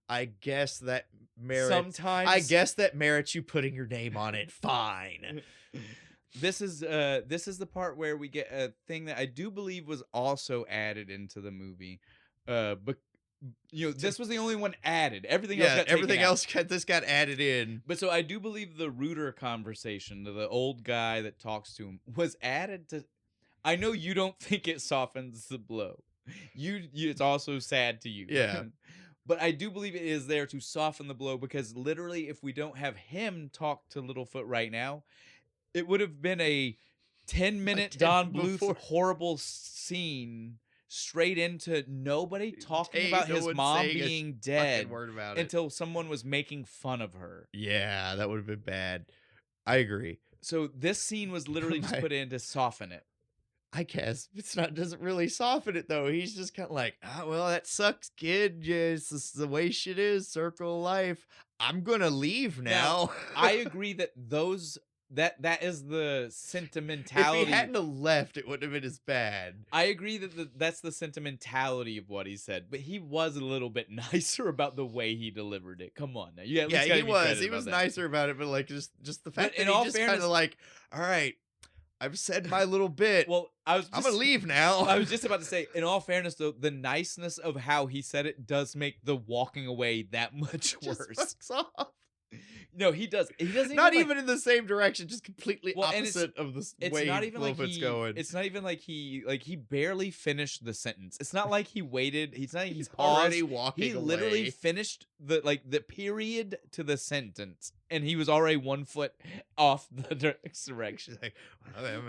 S2: I guess that merits you putting your name on it. Fine.
S1: This is the part where we get a thing that I do believe was also added into the movie. But this was the only one added. Everything else
S2: got added in.
S1: But so I do believe the Rooter conversation, the old guy that talks to him, was added to. I know you don't think it softens the blow. It's also sad to you.
S2: Yeah.
S1: But I do believe it is there to soften the blow because literally, if we don't have him talk to Littlefoot right now, it would have been a 10-minute Don Bluth horrible scene straight into nobody talking about his mom being dead until someone was making fun of her.
S2: Yeah, that would have been bad. I agree.
S1: So this scene was literally just put in to soften it.
S2: I guess doesn't really soften it though. He's just kind of like, well, that sucks, kid. Just this is the way shit is. Circle of life. I'm gonna leave now.
S1: I agree that that is the sentimentality.
S2: If he hadn't have left, it wouldn't have been as bad.
S1: I agree that that's the sentimentality of what he said, but he was a little bit nicer about the way he delivered it. Come on, now.
S2: Yeah, he was. He was nicer about it, but like just the fact that he just kind of like, all right, I've said my little bit.
S1: Well, I'm
S2: gonna leave now.
S1: I was just about to say, in all fairness, though, the niceness of how he said it does make the walking away that much worse.
S2: Just fucks off.
S1: No, he does. He doesn't.
S2: Not even in the same direction, just completely opposite of the way Littlefoot's going.
S1: It's not even like he barely finished the sentence. It's not like he waited. He's not. He's
S2: already walking.
S1: He literally finished the period to the sentence, and he was already 1 foot off the direction.
S2: Like, I'm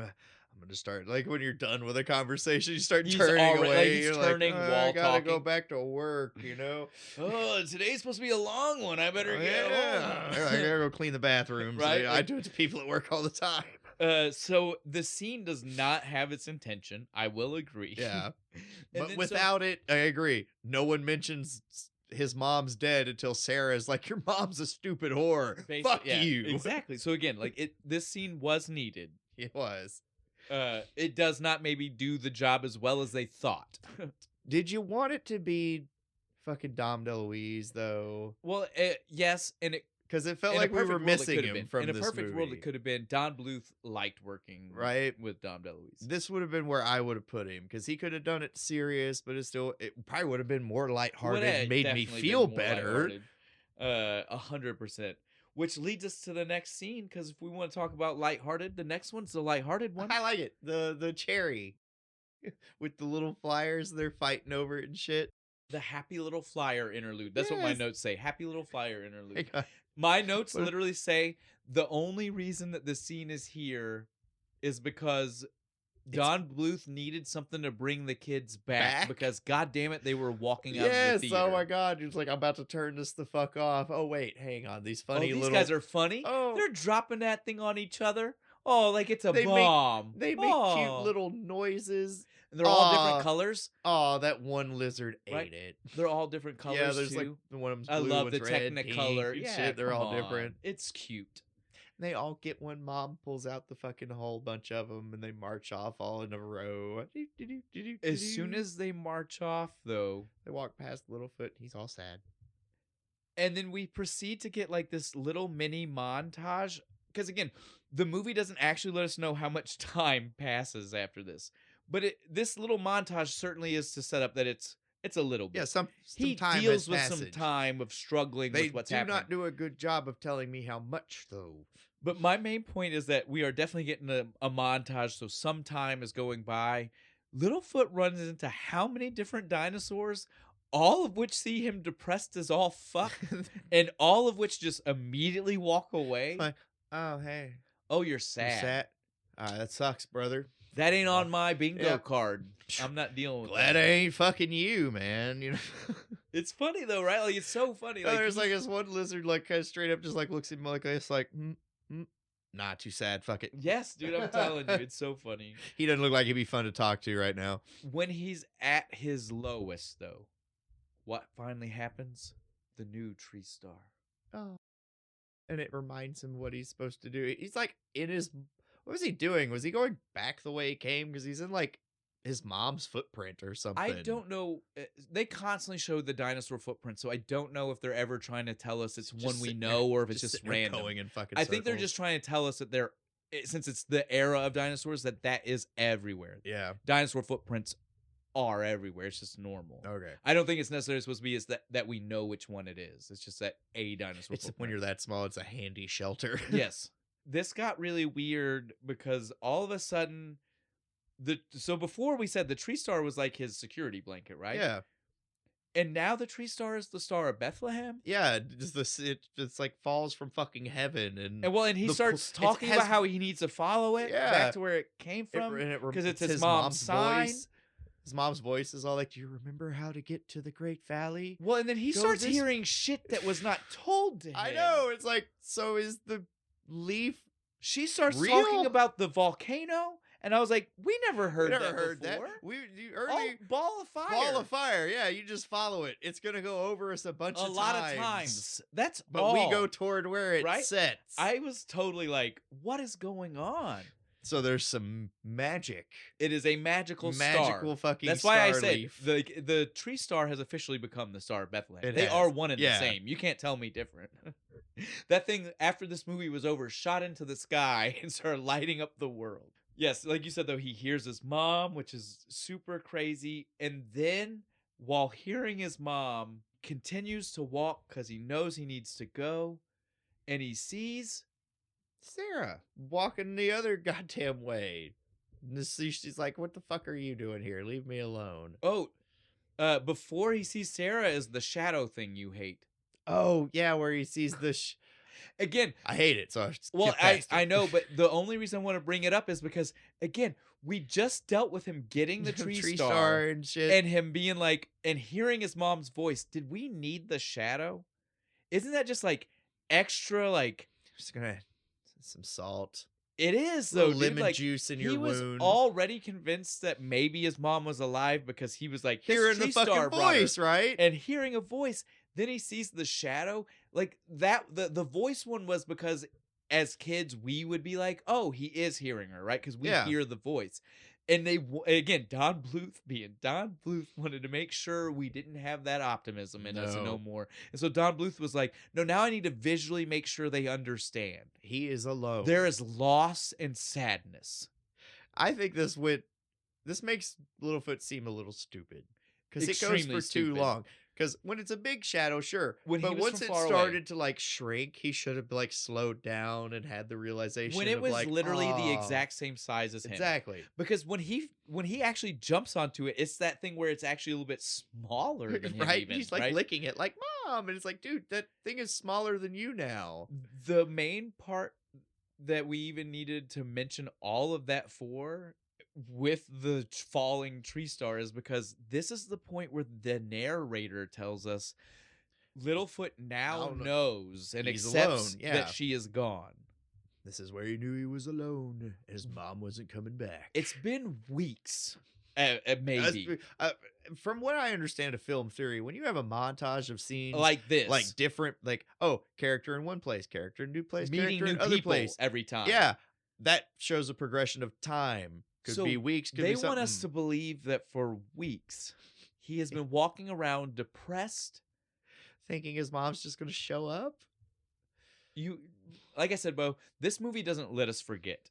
S2: gonna start like when you're done with a conversation, you start turning away.
S1: He's turning
S2: like,
S1: while
S2: I gotta
S1: talking.
S2: go back to work.
S1: Oh, today's supposed to be a long one. I better get home.
S2: I gotta go clean the bathrooms.
S1: Right?
S2: I do it to people at work all the time.
S1: So the scene does not have its intention. I will agree.
S2: Yeah, but without it, I agree. No one mentions his mom's dead until Sarah's like, your mom's a stupid whore. Fuck you.
S1: Exactly. So again, like this scene was needed.
S2: It was.
S1: It does not maybe do the job as well as they thought.
S2: Did you want it to be fucking Dom DeLuise though?
S1: Well, yes, and
S2: because it felt like we were missing him from this movie.
S1: In a perfect world, it could have been Don Bluth liked working with Dom DeLuise.
S2: This would have been where I would have put him because he could have done it serious, but it probably would have been more lighthearted, made me feel better.
S1: 100%. Which leads us to the next scene, because if we want to talk about lighthearted, the next one's the lighthearted one.
S2: I like it. The cherry with the little flyers they're fighting over it and shit.
S1: The happy little flyer interlude. That's what my notes say. Happy little flyer interlude. My notes literally say the only reason that the scene is here is because Don Bluth needed something to bring the kids back, because god damn it, they were walking out of the
S2: Yes,
S1: theater.
S2: oh my god, he was like, I'm about to turn this the fuck off. Oh wait, hang on, these
S1: Oh,
S2: funny
S1: these
S2: little
S1: guys are funny.
S2: oh
S1: They're dropping that thing on each other. Oh, like it's a
S2: they make
S1: bomb.
S2: they make cute
S1: Oh.
S2: little noises.
S1: And they're all different colors,
S2: Oh, that one lizard
S1: right?
S2: ate it.
S1: They're all different colors
S2: Yeah, there's
S1: too.
S2: like one of them's
S1: I
S2: blue,
S1: love
S2: one's
S1: the
S2: red, pink,
S1: Technicolor.
S2: and
S1: Yeah,
S2: shit. They're
S1: come
S2: all
S1: on.
S2: different.
S1: It's cute.
S2: They all get one. Mom pulls out the fucking whole bunch of them, and they march off all in a row.
S1: As soon as they march off, though,
S2: they walk past Littlefoot, he's all sad.
S1: and then we proceed to get like this little mini montage. Because again, the movie doesn't actually let us know how much time passes after this, but this little montage certainly is to set up that it's a little bit.
S2: Yeah, some
S1: He
S2: time
S1: deals
S2: has
S1: with some
S2: passage.
S1: time of struggling
S2: They
S1: with what's
S2: do
S1: happening.
S2: not do a good job of telling me how much, though.
S1: But my main point is that we are definitely getting a montage, so some time is going by. Littlefoot runs into how many different dinosaurs, all of which see him depressed as all fuck, and all of which just immediately walk away.
S2: Like, oh, hey.
S1: Oh, you're
S2: You're
S1: sad.
S2: sad. That sucks, brother.
S1: That ain't on my bingo
S2: Yeah.
S1: card. I'm not dealing with
S2: Glad
S1: that.
S2: I ain't fucking you, man. You know.
S1: It's funny though, right? Like it's so funny. Like
S2: There's like this one lizard, like kind of straight up, just like looks at him like this, like, nah, too sad. Fuck it.
S1: yes, dude, I'm telling you, it's so funny.
S2: He doesn't look like he'd be fun to talk to right now.
S1: When he's at his lowest, though, what finally happens? The new tree star.
S2: Oh. And it reminds him what he's supposed to do. He's like in his. What was he doing? Was he going back the way he came? Because he's in like his mom's footprint or something.
S1: I don't know. They constantly show the dinosaur footprint, so I don't know if they're ever trying to tell us it's one we know or if it's just random.
S2: Going in fucking
S1: I think they're
S2: circles.
S1: just trying to tell us that since it's the era of dinosaurs, that is everywhere.
S2: Yeah.
S1: Dinosaur footprints are everywhere. It's just normal.
S2: Okay.
S1: I don't think it's necessarily supposed to be that we know which one it is. It's just that a dinosaur
S2: It's
S1: footprint.
S2: when you're that small, it's a handy shelter.
S1: Yes. This got really weird because all of a sudden so before we said the tree star was like his security blanket, right?
S2: Yeah.
S1: And now the tree star is the Star of Bethlehem?
S2: Yeah. It's like falls from fucking heaven. And
S1: And he starts talking about how he needs to follow it back to where it came from. Because it's his mom's sign.
S2: voice. His mom's voice is all like, do you remember how to get to the Great Valley?
S1: Well, and then he
S2: Go
S1: starts
S2: this-
S1: hearing shit that was not told to him.
S2: I know. It's like, so is the leaf.
S1: She starts
S2: Real?
S1: talking about the volcano, and I was like, we never heard that before. Ball of fire.
S2: Ball of fire. Yeah, you just follow it. It's gonna go over us a bunch
S1: a
S2: of
S1: lot of times. That's
S2: But
S1: all.
S2: we go toward where it
S1: right?
S2: sets.
S1: I was totally like, what is going on?
S2: So there's some magic.
S1: It is a magical star.
S2: Magical fucking
S1: That's why I
S2: star
S1: said
S2: leaf.
S1: the tree star has officially become the Star of Bethlehem.
S2: It
S1: They
S2: has.
S1: are one and
S2: Yeah.
S1: the same. You can't tell me different. That thing, after this movie was over, shot into the sky and started lighting up the world. Yes, like you said, though, he hears his mom, which is super crazy. And then, while hearing his mom, continues to walk because he knows he needs to go. And he sees
S2: Sarah walking the other goddamn way. She's like, what the fuck are you doing here? Leave me alone.
S1: before he sees Sarah is the shadow thing you hate.
S2: Oh, yeah, where he sees the...
S1: Again,
S2: I hate it, so I skip
S1: well,
S2: past it.
S1: I know, but the only reason I want to bring it up is because, again, we just dealt with him getting the tree star
S2: and shit.
S1: and him being like, and hearing his mom's voice. Did we need the shadow? Isn't that just like extra, like...
S2: Just gonna... Some salt.
S1: It is,
S2: Little
S1: though, dude.
S2: lemon
S1: Like,
S2: juice in
S1: he
S2: your
S1: was
S2: wound.
S1: already convinced that maybe his mom was alive because he was like, his
S2: Hearing
S1: tree
S2: the
S1: star
S2: fucking
S1: brought her.
S2: voice, right?
S1: And hearing a voice, then he sees the shadow. Like that, the voice one was because as kids we would be like, oh, he is hearing her, right? Because we hear the voice. And again, Don Bluth being Don Bluth wanted to make sure we didn't have that optimism in us no more. And so Don Bluth was like, no, now I need to visually make sure they understand.
S2: He is alone.
S1: There is loss and sadness.
S2: I think this makes Littlefoot seem a little stupid. Because it goes
S1: Extremely
S2: for too long. Because when it's a big shadow, sure.
S1: When he
S2: but
S1: was
S2: once
S1: from
S2: it
S1: far
S2: started
S1: away.
S2: to like shrink, he should have like slowed down and had the realization.
S1: When it
S2: of,
S1: was
S2: like,
S1: literally the
S2: "Aw."
S1: exact same size as him.
S2: Exactly.
S1: Because when he actually jumps onto it, it's that thing where it's actually a little bit smaller than him
S2: Right?
S1: even,
S2: He's like
S1: right?
S2: licking it like, Mom. And it's like, dude, that thing is smaller than you now.
S1: The main part that we even needed to mention all of that for with the falling tree star is because this is the point where the narrator tells us Littlefoot now
S2: Now
S1: knows and
S2: he's
S1: accepts
S2: alone, yeah.
S1: that she is gone.
S2: This is where he knew he was alone. His mom wasn't coming back.
S1: It's been weeks, maybe.
S2: From what I understand of film theory, when you have a montage of scenes
S1: Like this.
S2: like different, like, character in one place, character in a new place,
S1: Meeting
S2: character
S1: new
S2: in other
S1: people
S2: place.
S1: every time.
S2: Yeah, that shows a progression of time. Could
S1: So
S2: be weeks, could
S1: they
S2: be something.
S1: want us to believe that for weeks he has been walking around depressed.
S2: Thinking his mom's just going to show up?
S1: Like I said, Bo, this movie doesn't let us forget.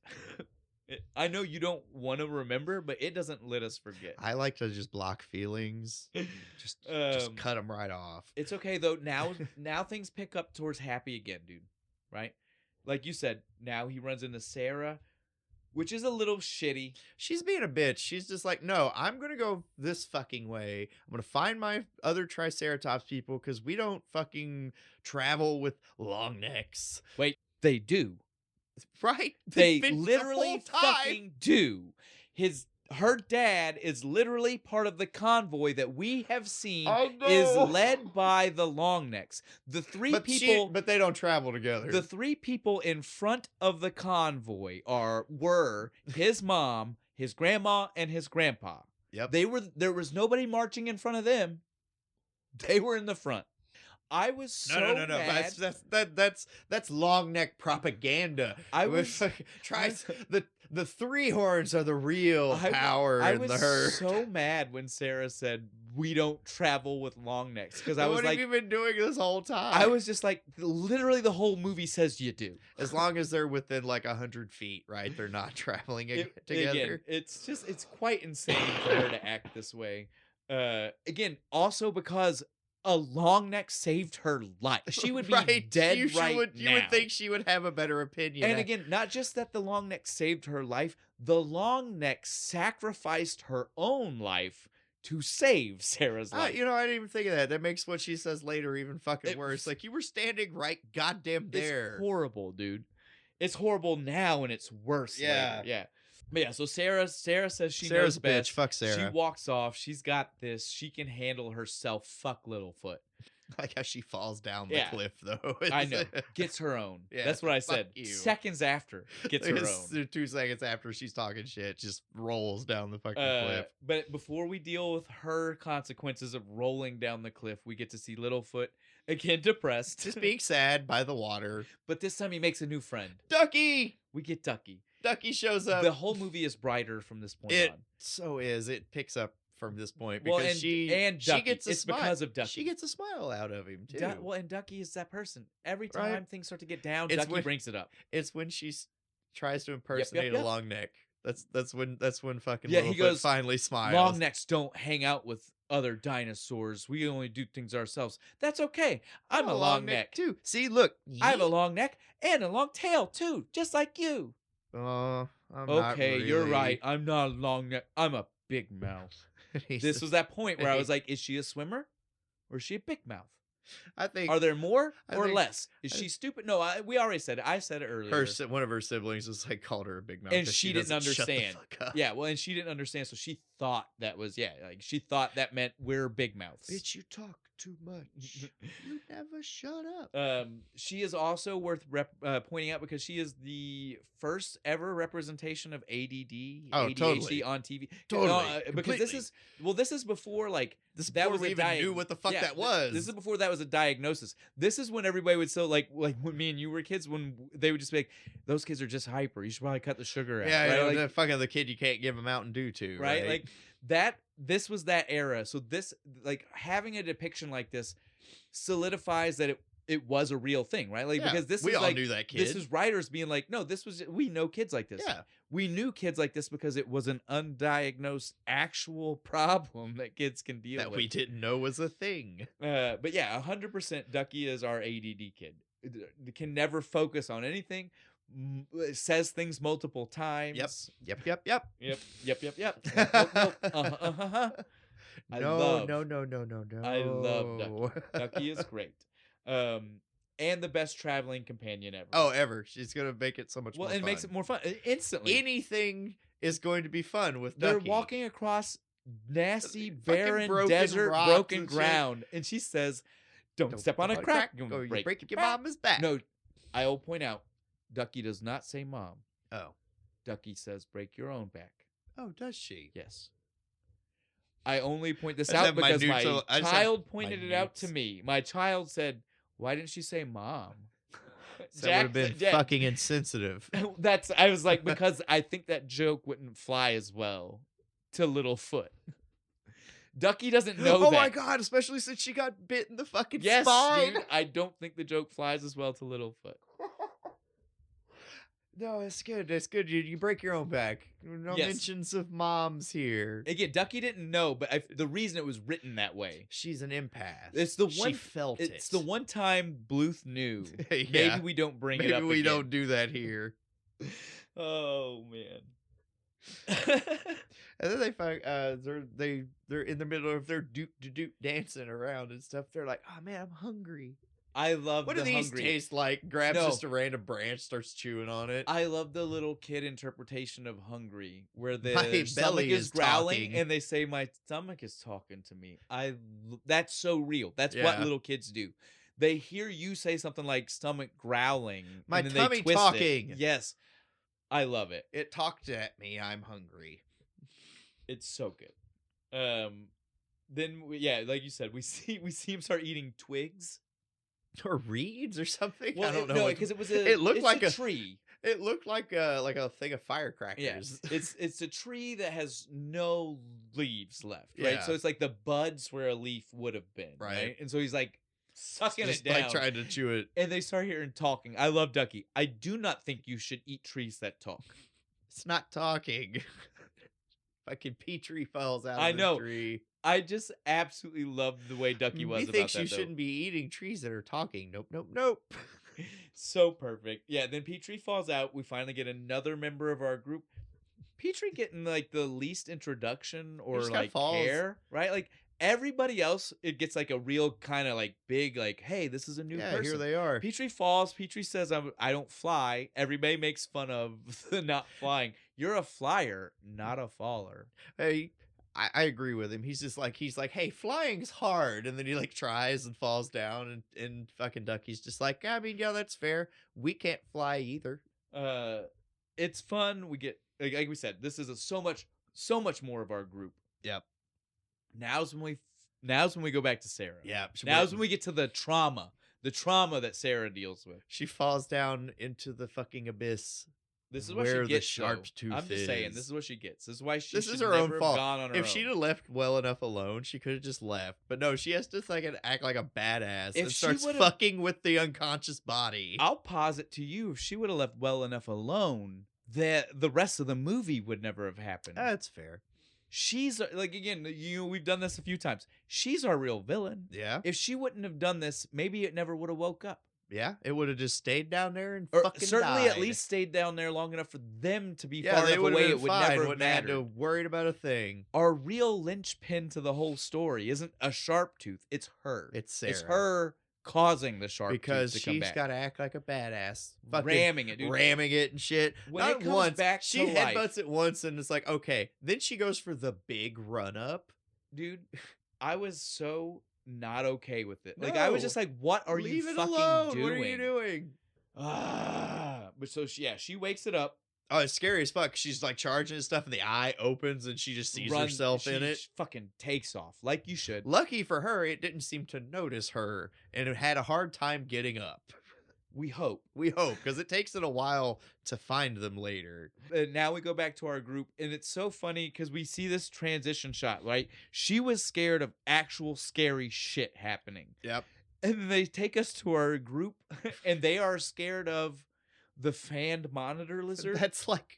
S1: I know you don't want to remember, but it doesn't let us forget.
S2: I like to just block feelings. Just cut them right off.
S1: It's okay, though. Now things pick up towards happy again, dude. Right? Like you said, now he runs into Sarah, which is a little shitty.
S2: She's being a bitch. She's just like, no, I'm going to go this fucking way. I'm going to find my other Triceratops people because we don't fucking travel with long necks.
S1: Wait, they do.
S2: Right?
S1: They literally fucking do. Her dad is literally part of the convoy that we have seen is led by the Longnecks. The three people,
S2: but they don't travel together.
S1: The three people in front of the convoy were his mom, his grandma, and his grandpa.
S2: Yep.
S1: There was nobody marching in front of them. They were in the front. I was so
S2: no.
S1: mad.
S2: That's long neck propaganda. The three horns are the real power in the herd.
S1: I was so mad when Sarah said we don't travel with long necks because I was
S2: what
S1: like,
S2: have you been doing this whole time?
S1: I was just like, literally the whole movie says you do.
S2: As long as they're within like 100 feet, right? They're not traveling together.
S1: Again, it's quite insane for her to act this way. Again, also because a long neck saved her life. She would be dead now.
S2: You would think she would have a better opinion.
S1: And again, not just that the long neck saved her life, the long neck sacrificed her own life to save Sarah's life.
S2: I didn't even think of that. That makes what she says later even fucking worse. Like, you were standing right goddamn there.
S1: It's horrible, dude. It's horrible now and it's worse later. Yeah. But yeah, so Sarah says she knows best.
S2: Bitch. Fuck Sarah.
S1: She walks off. She's got this. She can handle herself. Fuck Littlefoot.
S2: Like how she falls down the cliff, though.
S1: I know. Gets her own. Yeah, that's what I said. Seconds after, gets her own.
S2: 2 seconds after she's talking shit, just rolls down the fucking cliff.
S1: But before we deal with her consequences of rolling down the cliff, we get to see Littlefoot, again depressed.
S2: Just being sad by the water.
S1: But this time he makes a new friend.
S2: Ducky!
S1: We get Ducky.
S2: Ducky shows up.
S1: The whole movie is brighter from this point on.
S2: So is. It picks up from this point
S1: because
S2: she gets a smile.
S1: Because of Ducky.
S2: She gets a smile out of him too.
S1: And Ducky is that person. Every time things start to get down, Ducky brings it up.
S2: It's when she tries to impersonate a long neck. That's when fucking
S1: he goes,
S2: finally smiles.
S1: Long necks don't hang out with other dinosaurs. We only do things ourselves. That's okay. I'm a long neck
S2: too. See, look,
S1: I have a long neck and a long tail too, just like you.
S2: I'm
S1: okay, you're right. I'm not a long neck. I'm a big mouth. This was that point where I was like, is she a swimmer or is she a big mouth?
S2: I think.
S1: Are there more or less? Is she stupid? No, we already said it. I said it earlier.
S2: One of her siblings was like called her a big mouth,
S1: and she didn't understand. Yeah, well, and she didn't understand, so she thought that was she thought that meant we're big mouths.
S2: Bitch, you talk too much. You never shut up.
S1: She is also worth pointing out because she is the first ever representation of ADD, ADHD on TV.
S2: Totally,
S1: because this is before
S2: that was even knew what the fuck that was.
S1: This is before that was a diagnosis. This is when everybody would still like when me and you were kids, when they would just be like, those kids are just hyper. You should probably cut the sugar out.
S2: Yeah, right? Fucking the kid you can't give a Mountain Dew to.
S1: Right? Like that. This was that era. So this, having a depiction like this solidifies that it was a real thing, right? Because this
S2: we
S1: is
S2: all knew that kid.
S1: This is writers being like, no, we know kids like this.
S2: Yeah.
S1: We knew kids like this because it was an undiagnosed actual problem that kids can deal with.
S2: That we didn't know was a thing.
S1: But yeah, 100% Ducky is our ADD kid. Can never focus on anything. Says things multiple times.
S2: Yep. No.
S1: I love Ducky. Ducky is great. And the best traveling companion ever.
S2: Oh, ever. She's gonna make it so much more fun.
S1: Well, it makes it more fun instantly.
S2: Anything is going to be fun with
S1: They're
S2: Ducky.
S1: walking across nasty,
S2: Fucking
S1: barren
S2: broken
S1: desert,
S2: rocks
S1: broken
S2: and shit.
S1: ground, and she says, "Don't step on a crack, you'll
S2: or you
S1: break
S2: break your
S1: back."
S2: mama's back.
S1: No, I will point out, Ducky does not say mom.
S2: Oh.
S1: Ducky says, "Break your own back."
S2: Oh, does she?
S1: Yes. I only point this
S2: I just
S1: out
S2: have my
S1: because my
S2: neutral- I just have
S1: child
S2: my
S1: pointed it out to
S2: notes.
S1: me. My child said, "Why didn't she say mom?"
S2: So that would have been
S1: Jack-
S2: fucking insensitive.
S1: I was like, because I think that joke wouldn't fly as well to Littlefoot. Ducky doesn't know
S2: Oh
S1: that.
S2: my god, especially since she got bit in the fucking
S1: Yes,
S2: spine.
S1: dude. I don't think the joke flies as well to Littlefoot.
S2: No, it's good. It's good. You break your own back. No
S1: Yes.
S2: mentions of moms here.
S1: Again, Ducky didn't know, but the reason it was written that way.
S2: She's an empath.
S1: It's the
S2: She
S1: one.
S2: felt
S1: It's
S2: it.
S1: the one time Bluth knew.
S2: Yeah.
S1: Maybe we don't bring it
S2: Maybe
S1: up.
S2: we
S1: again.
S2: don't do that here.
S1: Oh man.
S2: And then they find they're in the middle of their doot dancing around and stuff. They're like, "Oh man, I'm hungry.
S1: I love
S2: What
S1: the
S2: do these
S1: hungry.
S2: taste like?" Grabs
S1: No.
S2: just a random branch, starts chewing on it.
S1: I love the little kid interpretation of hungry, where
S2: My
S1: the stomach
S2: belly
S1: is
S2: is
S1: growling
S2: talking.
S1: and they say, "My stomach is talking to me." That's so real. That's what
S2: Yeah.
S1: little kids do. They hear you say something like "stomach growling,"
S2: My
S1: and then
S2: tummy
S1: they twist
S2: talking.
S1: It. Yes, I love it.
S2: It talked at me. I'm hungry.
S1: It's so good. Then like you said, we see him start eating twigs.
S2: Or reeds or something.
S1: Well,
S2: I don't know.
S1: no,
S2: what-
S1: because it's
S2: like
S1: a tree.
S2: It looked like a thing of firecrackers.
S1: Yeah, it's a tree that has no leaves left, right?
S2: Yeah.
S1: So it's like the buds where a leaf would have been, right?
S2: Right.
S1: And so he's like sucking
S2: Just
S1: it down,
S2: like trying to chew it.
S1: and they start hearing talking. I love Ducky. I do not think you should eat trees that talk.
S2: It's not talking. Fucking Petrie falls out
S1: I
S2: of the
S1: know.
S2: tree.
S1: I just absolutely love the way Ducky was about
S2: Methinks
S1: that.
S2: you
S1: though.
S2: shouldn't be eating trees that are talking. Nope.
S1: So perfect. Yeah, then Petrie falls out. We finally get another member of our group. Petrie getting like the least introduction or
S2: just kinda
S1: like
S2: falls.
S1: care, right? Like everybody else, it gets like a real kind of like big, like, hey, this is a new person.
S2: Here they are.
S1: Petrie falls. Petrie says, I don't fly. Everybody makes fun of the not flying. You're a flyer, not a faller.
S2: Hey, I agree with him. He's like, hey, flying's hard, and then he like tries and falls down, and fucking Ducky's just like, I mean, yeah, that's fair. We can't fly either.
S1: It's fun. We get like we said, this is so much more of our group.
S2: Yep.
S1: Now's when we go back to Sarah.
S2: Yeah.
S1: Now's when we get to the trauma that Sarah deals with.
S2: She falls down into the fucking abyss.
S1: This is what
S2: where
S1: she gets.
S2: the sharp
S1: though.
S2: tooth
S1: I'm just saying,
S2: is.
S1: this is what she gets. This is why she.
S2: This
S1: should
S2: is her
S1: never
S2: own
S1: have
S2: fault.
S1: Gone on her
S2: If
S1: own.
S2: she'd have left well enough alone, she could have just left. But no, she has to like act like a badass
S1: If
S2: and
S1: she
S2: starts
S1: would've-
S2: fucking with the unconscious body.
S1: I'll posit to you, if she would have left well enough alone, that the rest of the movie would never have happened.
S2: That's fair.
S1: She's like, again, we've done this a few times. She's our real villain.
S2: Yeah.
S1: If she wouldn't have done this, maybe it never would have woke up.
S2: Yeah. It would have just stayed down there and
S1: Or
S2: fucking
S1: certainly
S2: died.
S1: at least stayed down there long enough for them to be
S2: Yeah,
S1: far
S2: they
S1: enough
S2: would
S1: away
S2: have
S1: it
S2: been
S1: would
S2: fine.
S1: never have
S2: Wouldn't have had to
S1: mattered.
S2: worried about a thing.
S1: Our real linchpin to the whole story isn't a sharp tooth. It's her.
S2: It's Sarah.
S1: It's her causing the sharp
S2: Because
S1: tooth to come
S2: she's
S1: back.
S2: got to act like a badass. Fucking
S1: Ramming it, dude.
S2: Ramming it and shit.
S1: When
S2: Not
S1: it comes
S2: once.
S1: back
S2: She
S1: to life.
S2: headbutts it once and it's like, okay. Then she goes for the big run up.
S1: Dude, I was so not okay with it. Like, I was
S2: No.
S1: just like, what are
S2: Leave
S1: you
S2: it
S1: fucking
S2: alone.
S1: doing?
S2: What are you doing?
S1: But so she wakes it up.
S2: Oh, it's scary as fuck. She's like charging and stuff, and the eye opens, and she just sees
S1: runs-
S2: herself in
S1: she
S2: it.
S1: Fucking takes off like you should.
S2: Lucky for her, it didn't seem to notice her, and it had a hard time getting up.
S1: We hope.
S2: We hope, because it takes it a while to find them later.
S1: And now we go back to our group, and it's so funny because we see this transition shot, right? She was scared of actual scary shit happening.
S2: Yep.
S1: And then they take us to our group, and they are scared of the fanned monitor lizard.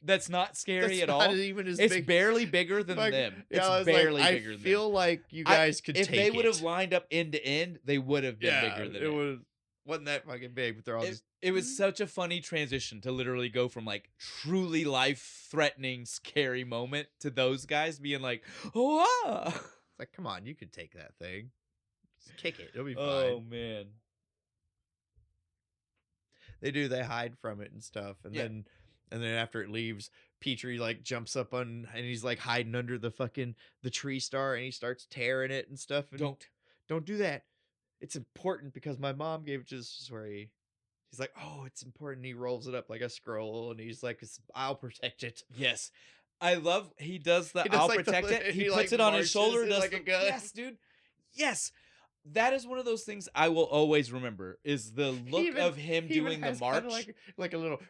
S1: That's not scary at
S2: not
S1: all.
S2: even as
S1: It's
S2: big.
S1: barely bigger than
S2: Like,
S1: them.
S2: yeah, I
S1: It's
S2: was
S1: barely
S2: like,
S1: bigger than
S2: I feel
S1: them.
S2: like you guys could
S1: If
S2: take
S1: they would
S2: it.
S1: have lined up end to end, they would have been bigger than it.
S2: Wasn't that fucking big, but they're all just.
S1: It was such a funny transition to literally go from like truly life-threatening, scary moment to those guys being like, "Oh, ah."
S2: It's like, come on, you could take that thing. Just kick it. It'll be fine.
S1: Oh man.
S2: They hide from it and stuff, and
S1: Yeah.
S2: then after it leaves, Petrie like jumps up on and he's like hiding under the tree star and he starts tearing it and stuff. And don't do that. It's important because my mom gave it to us. He's like, oh, it's important. He rolls it up like a scroll and he's like, I'll protect it.
S1: Yes. I love he does the
S2: He does,
S1: I'll
S2: like,
S1: protect it. He puts
S2: like,
S1: it on his
S2: marches
S1: shoulder,
S2: it
S1: does
S2: like a gun.
S1: Yes, dude. Yes. That is one of those things I will always remember is the look of him doing the march.
S2: Like a little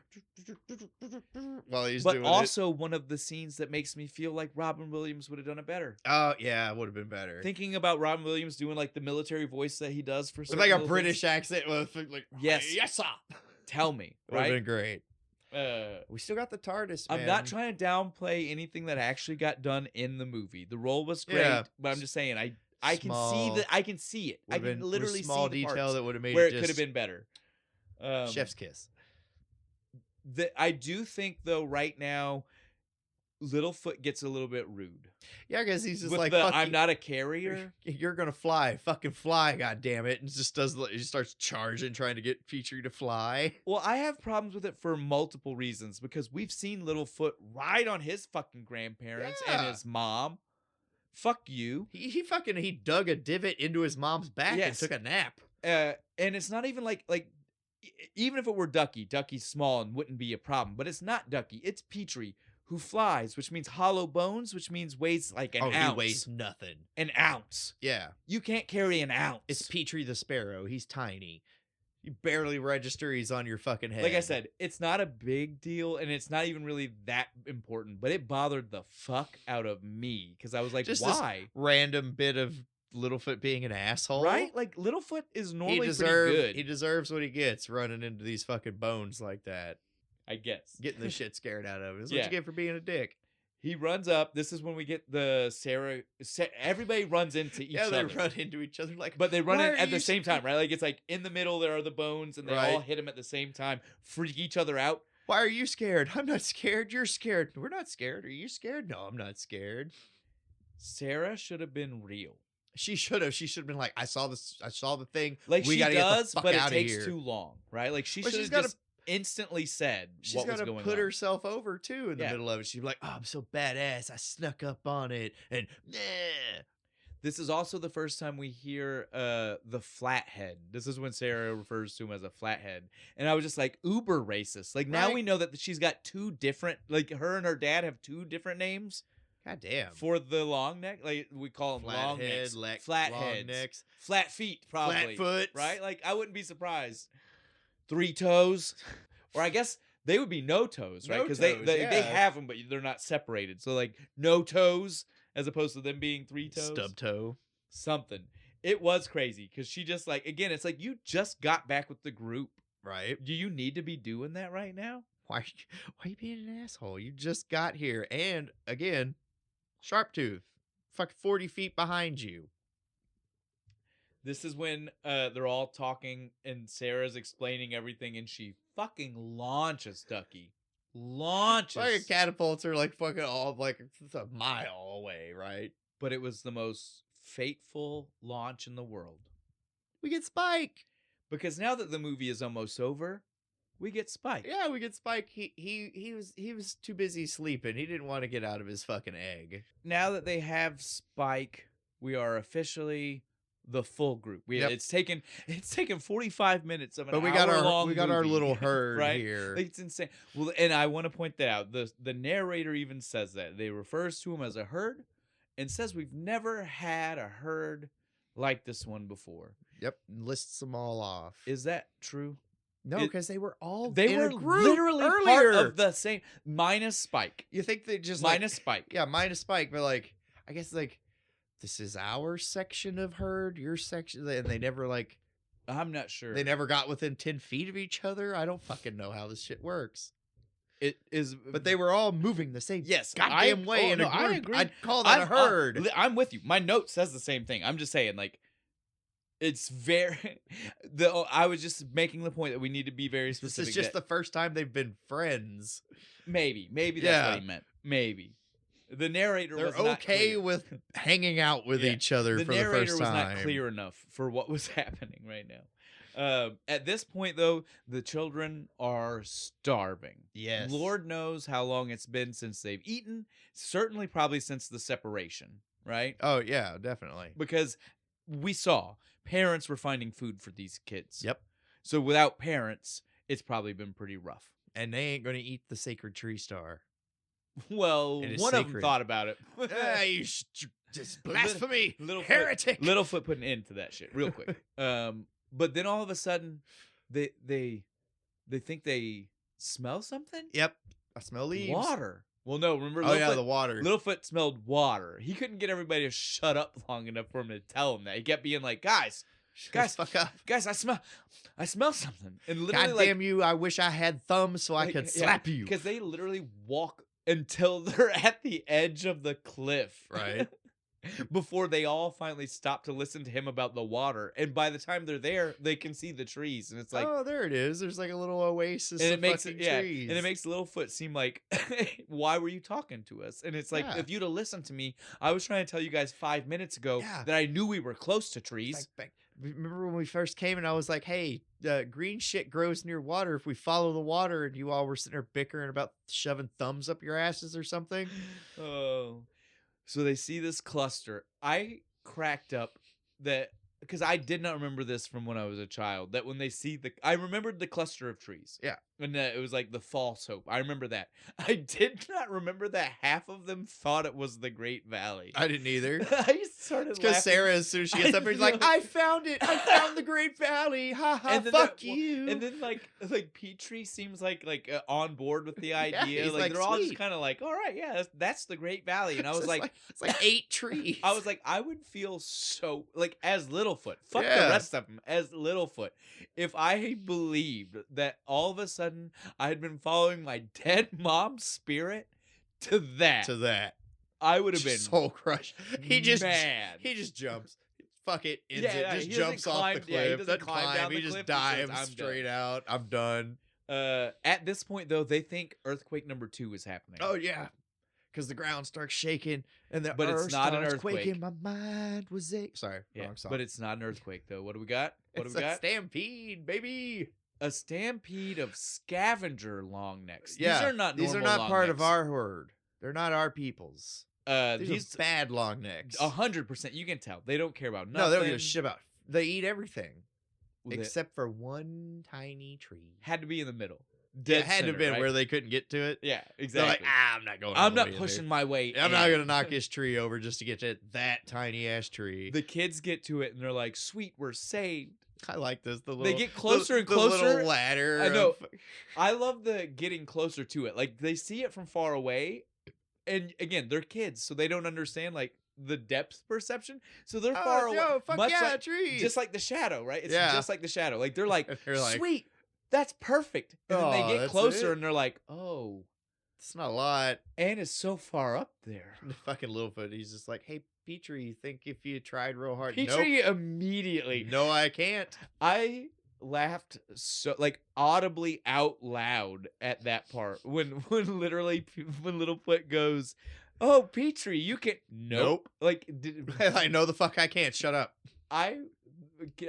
S2: while he's
S1: but
S2: doing
S1: also one of the scenes that makes me feel like Robin Williams would have done it better.
S2: Oh, yeah, it would have been better.
S1: Thinking about Robin Williams doing like the military voice that he does for
S2: with like a British accent with like
S1: yes.
S2: Yes, sir.
S1: Tell me.
S2: Would have
S1: Right?
S2: been great. We still got the TARDIS, man.
S1: I'm not trying to downplay anything that actually got done in the movie. The role was great,
S2: Yeah.
S1: but I'm just saying I can see that. I can see it. I can literally
S2: small
S1: see the
S2: detail
S1: parts
S2: that would have made
S1: where
S2: it
S1: it could have been better.
S2: chef's kiss.
S1: I do think though right now, Littlefoot gets a little bit rude.
S2: Yeah, because he's just
S1: With
S2: like,
S1: the,
S2: fuck
S1: I'm
S2: you.
S1: not a carrier.
S2: You're gonna fly, fucking fly, god damn it! And just he starts charging, trying to get Petrie to fly.
S1: Well, I have problems with it for multiple reasons because we've seen Littlefoot ride on his fucking grandparents and
S2: Yeah.
S1: his mom. Fuck you.
S2: He dug a divot into his mom's back
S1: Yes.
S2: and took a nap.
S1: And it's not even like even if it were Ducky, Ducky's small and wouldn't be a problem, but it's not Ducky. It's Petrie who flies, which means hollow bones, which means weighs like an ounce.
S2: He weighs nothing.
S1: An ounce.
S2: Yeah,
S1: You can't carry an ounce.
S2: it's Petrie the Sparrow. He's tiny. You barely register he's on your fucking head.
S1: Like I said, it's not a big deal, and it's not even really that important, but it bothered the fuck out of me because I was like,
S2: Just
S1: why?
S2: this random bit of Littlefoot being an asshole.
S1: Right? Like, Littlefoot is normally pretty
S2: He
S1: good,
S2: deserves what he gets running into these fucking bones like that.
S1: I guess.
S2: Getting the shit scared out of him. That's
S1: Yeah.
S2: what you get for being a dick.
S1: He runs up. This is when we get the everybody runs into each
S2: Yeah,
S1: other.
S2: they run into each other like,
S1: But they run
S2: "Why
S1: in
S2: are
S1: at the
S2: you
S1: same time, right? Like, it's like in the middle, there are the bones, and they all
S2: Right.
S1: hit him at the same time, freak each other out.
S2: Why are you scared? I'm not scared. You're scared. We're not scared. Are you scared? No, I'm not scared.
S1: Sarah should have been real.
S2: She should have. She should have been like, I saw the thing.
S1: Like,
S2: we
S1: she
S2: gotta
S1: does,
S2: get the fuck
S1: but it
S2: outta
S1: takes
S2: here.
S1: too long, right? Like, she
S2: Well,
S1: should
S2: she's
S1: have
S2: gotta-
S1: just instantly said
S2: She's
S1: what was
S2: got to
S1: going
S2: put
S1: on.
S2: herself over too in the
S1: Yeah.
S2: middle of it. She's like, oh, I'm so badass. I snuck up on it. And
S1: This is also the first time we hear the flathead. This is when Sarah refers to him as a flathead. And I was just like, uber racist. Like, now
S2: Right.
S1: we know that she's got two different, like, her and her dad have two different names
S2: God damn.
S1: for the long neck. Like, we call them long necks. Flatheads.
S2: long necks.
S1: Flat feet, probably.
S2: Flatfoot.
S1: Right? Like, I wouldn't be surprised. 3 toes. Or I guess they would be no toes, right?
S2: No
S1: Because
S2: toes,
S1: they
S2: yeah.
S1: have them, but they're not separated. So, like, no toes as opposed to them being 3 toes.
S2: Stub toe.
S1: Something. It was crazy because she just like, again, it's like you just got back with the group.
S2: Right.
S1: Do you need to be doing that right now?
S2: Why are you being an asshole? You just got here. And again, Sharptooth. Fuck 40 feet behind you.
S1: This is when they're all talking and Sarah's explaining everything and she fucking launches Ducky. Launches.
S2: Like catapults her like fucking all like it's a mile away, right?
S1: But it was the most fateful launch in the world.
S2: We get Spike.
S1: Because now that the movie is almost over, we get Spike.
S2: Yeah, we get Spike. He was too busy sleeping. He didn't want to get out of his fucking egg.
S1: Now that they have Spike, we are officially the full group.
S2: Yep.
S1: It's taken 45 minutes of an
S2: But we got our
S1: movie,
S2: little herd
S1: right?
S2: here.
S1: Like, it's insane. Well, and I want to point that out. The narrator even says that. They refers to him as a herd and says we've never had a herd like this one before.
S2: Yep, lists them all off.
S1: Is that true?
S2: No, because they were all
S1: They
S2: in
S1: were
S2: a group
S1: literally
S2: earlier.
S1: part of the same minus Spike.
S2: You think they just
S1: Minus Spike.
S2: Yeah, minus Spike, but like I guess like this is our section of herd, your section, and they never like
S1: I'm not sure.
S2: they never got within 10 feet of each other. I don't fucking know how this shit works.
S1: It is,
S2: But they were all moving the same
S1: yes,
S2: goddamn way in a group.
S1: I agree.
S2: I'd call that a herd.
S1: I'm with you. My note says the same thing. I'm just saying, like, it's very. I was just making the point that we need to be very
S2: This
S1: specific.
S2: is just the first time they've been friends.
S1: maybe that's
S2: Yeah.
S1: what he meant. Maybe the narrator
S2: They're
S1: was not
S2: okay
S1: clear.
S2: with hanging out with
S1: Yeah.
S2: each other
S1: The
S2: for the
S1: narrator
S2: first
S1: was
S2: time.
S1: not clear enough for what was happening right now. At this point, though, the children are starving.
S2: Yes.
S1: Lord knows how long it's been since they've eaten. Certainly, probably since the separation, right?
S2: Oh yeah, definitely.
S1: Because we saw parents were finding food for these kids.
S2: Yep.
S1: So without parents, it's probably been pretty rough.
S2: And they ain't gonna eat the sacred tree star.
S1: Well,
S2: It is
S1: one of them
S2: sacred.
S1: thought about it.
S2: Just blasphemy,
S1: Littlefoot,
S2: heretic.
S1: Littlefoot put an end to that shit real quick. But then all of a sudden, they think they smell something.
S2: Yep, I smell leaves.
S1: Water. Well, no, remember?
S2: Oh yeah, the water.
S1: Littlefoot smelled water. He couldn't get everybody to shut up long enough for him to tell him that. He kept being like, guys,
S2: fuck up.
S1: guys, I smell something. And literally,
S2: God
S1: like,
S2: damn you! I wish I had thumbs so I could slap you.
S1: because they literally walk until they're at the edge of the cliff,
S2: Right.
S1: before they all finally stop to listen to him about the water. And by the time they're there, they can see the trees, and it's like,
S2: Oh, there it is. There's like a little oasis
S1: and
S2: of
S1: it makes
S2: fucking
S1: it, yeah,
S2: trees.
S1: and it makes Littlefoot seem like, why were you talking to us? And it's like,
S2: Yeah.
S1: if you'd have listened to me, I was trying to tell you guys 5 minutes ago
S2: Yeah.
S1: that I knew we were close to trees.
S2: Remember when we first came and I was like, hey, green shit grows near water. If we follow the water, and you all were sitting there bickering about shoving thumbs up your asses or something.
S1: Oh, so they see this cluster. I cracked up that because I did not remember this from when I was a child. That when they see I remembered the cluster of trees.
S2: Yeah.
S1: And it was like the false hope. I remember that. I did not remember that half of them thought it was the Great Valley.
S2: I didn't either.
S1: I started
S2: It's because
S1: laughing.
S2: Sarah, as soon as she gets
S1: I
S2: up, she's like,
S1: know.
S2: I found it. I found the Great Valley. Ha ha.
S1: And then
S2: Fuck
S1: that-
S2: you.
S1: And then like Petrie seems like on board with the
S2: Yeah,
S1: idea.
S2: he's
S1: like
S2: like,
S1: they're all just
S2: "Sweet."
S1: kind of like, all right, yeah, that's the Great Valley. And I was
S2: It's
S1: like,
S2: it's like 8 trees.
S1: I was like, I would feel so like as Littlefoot. Fuck the
S2: Yeah.
S1: rest of them. As Littlefoot, if I believed that all of a sudden I had been following my dead mom's spirit to that, I would have been
S2: soul crush. He just
S1: mad.
S2: He just jumps. Fuck it. Ends
S1: Yeah,
S2: it.
S1: yeah,
S2: Just
S1: he doesn't
S2: jumps off
S1: climb-
S2: the
S1: yeah, he
S2: cliff.
S1: doesn't climb down
S2: He
S1: the
S2: just
S1: cliff. He says,
S2: dives
S1: "I'm
S2: straight
S1: done."
S2: out. I'm done.
S1: At this point, though, they think earthquake number 2 is happening.
S2: Oh yeah, because the ground starts shaking and the
S1: But it's
S2: earth
S1: not an
S2: starts
S1: earthquake.
S2: quaking. My mind was Sorry,
S1: yeah,
S2: wrong song.
S1: but it's not an earthquake, though. What do we got? What
S2: It's
S1: do we
S2: a
S1: got?
S2: stampede, baby.
S1: A stampede of scavenger long necks.
S2: Yeah,
S1: These are not
S2: These are
S1: normal
S2: not
S1: long
S2: part of
S1: necks.
S2: our herd. They're not our peoples. These are bad long necks.
S1: 100%. You can tell they don't care about nothing.
S2: No, they don't give a shit about. They eat everything
S1: Well,
S2: except for one tiny tree.
S1: had to be in the middle.
S2: It
S1: Dead
S2: had to have
S1: center,
S2: been
S1: right?
S2: where they couldn't get to it.
S1: Yeah,
S2: They're
S1: exactly.
S2: like, I'm not going. all
S1: I'm
S2: the
S1: not
S2: way in
S1: pushing
S2: there.
S1: my way.
S2: I'm not
S1: in."
S2: gonna knock this tree over just to get to that tiny ass tree.
S1: The kids get to it and they're like, "Sweet, we're saved."
S2: I like this. The little,
S1: They get closer and
S2: the
S1: closer.
S2: little ladder.
S1: I know.
S2: of-
S1: I love the getting closer to it. Like they see it from far away, and again, they're kids, so they don't understand like the depth perception. So they're far away,
S2: no, fuck
S1: much
S2: yeah,
S1: like,
S2: trees.
S1: just like the shadow, right? It's
S2: Yeah.
S1: just like the shadow. Like they're like,
S2: They're like,
S1: "Sweet, that's perfect." And then
S2: "Oh,
S1: they get
S2: that's
S1: closer
S2: it?"
S1: and they're like, "Oh,
S2: It's not a lot.
S1: Anne is so far up there."
S2: The fucking Littlefoot. He's just like, hey, Petrie, you think if you tried real hard?
S1: Petrie immediately.
S2: Nope. No, I can't.
S1: I laughed so like audibly out loud at that part when literally when Littlefoot goes, "Oh, Petrie, you can." Nope. Like
S2: I know the fuck I can't. Shut up.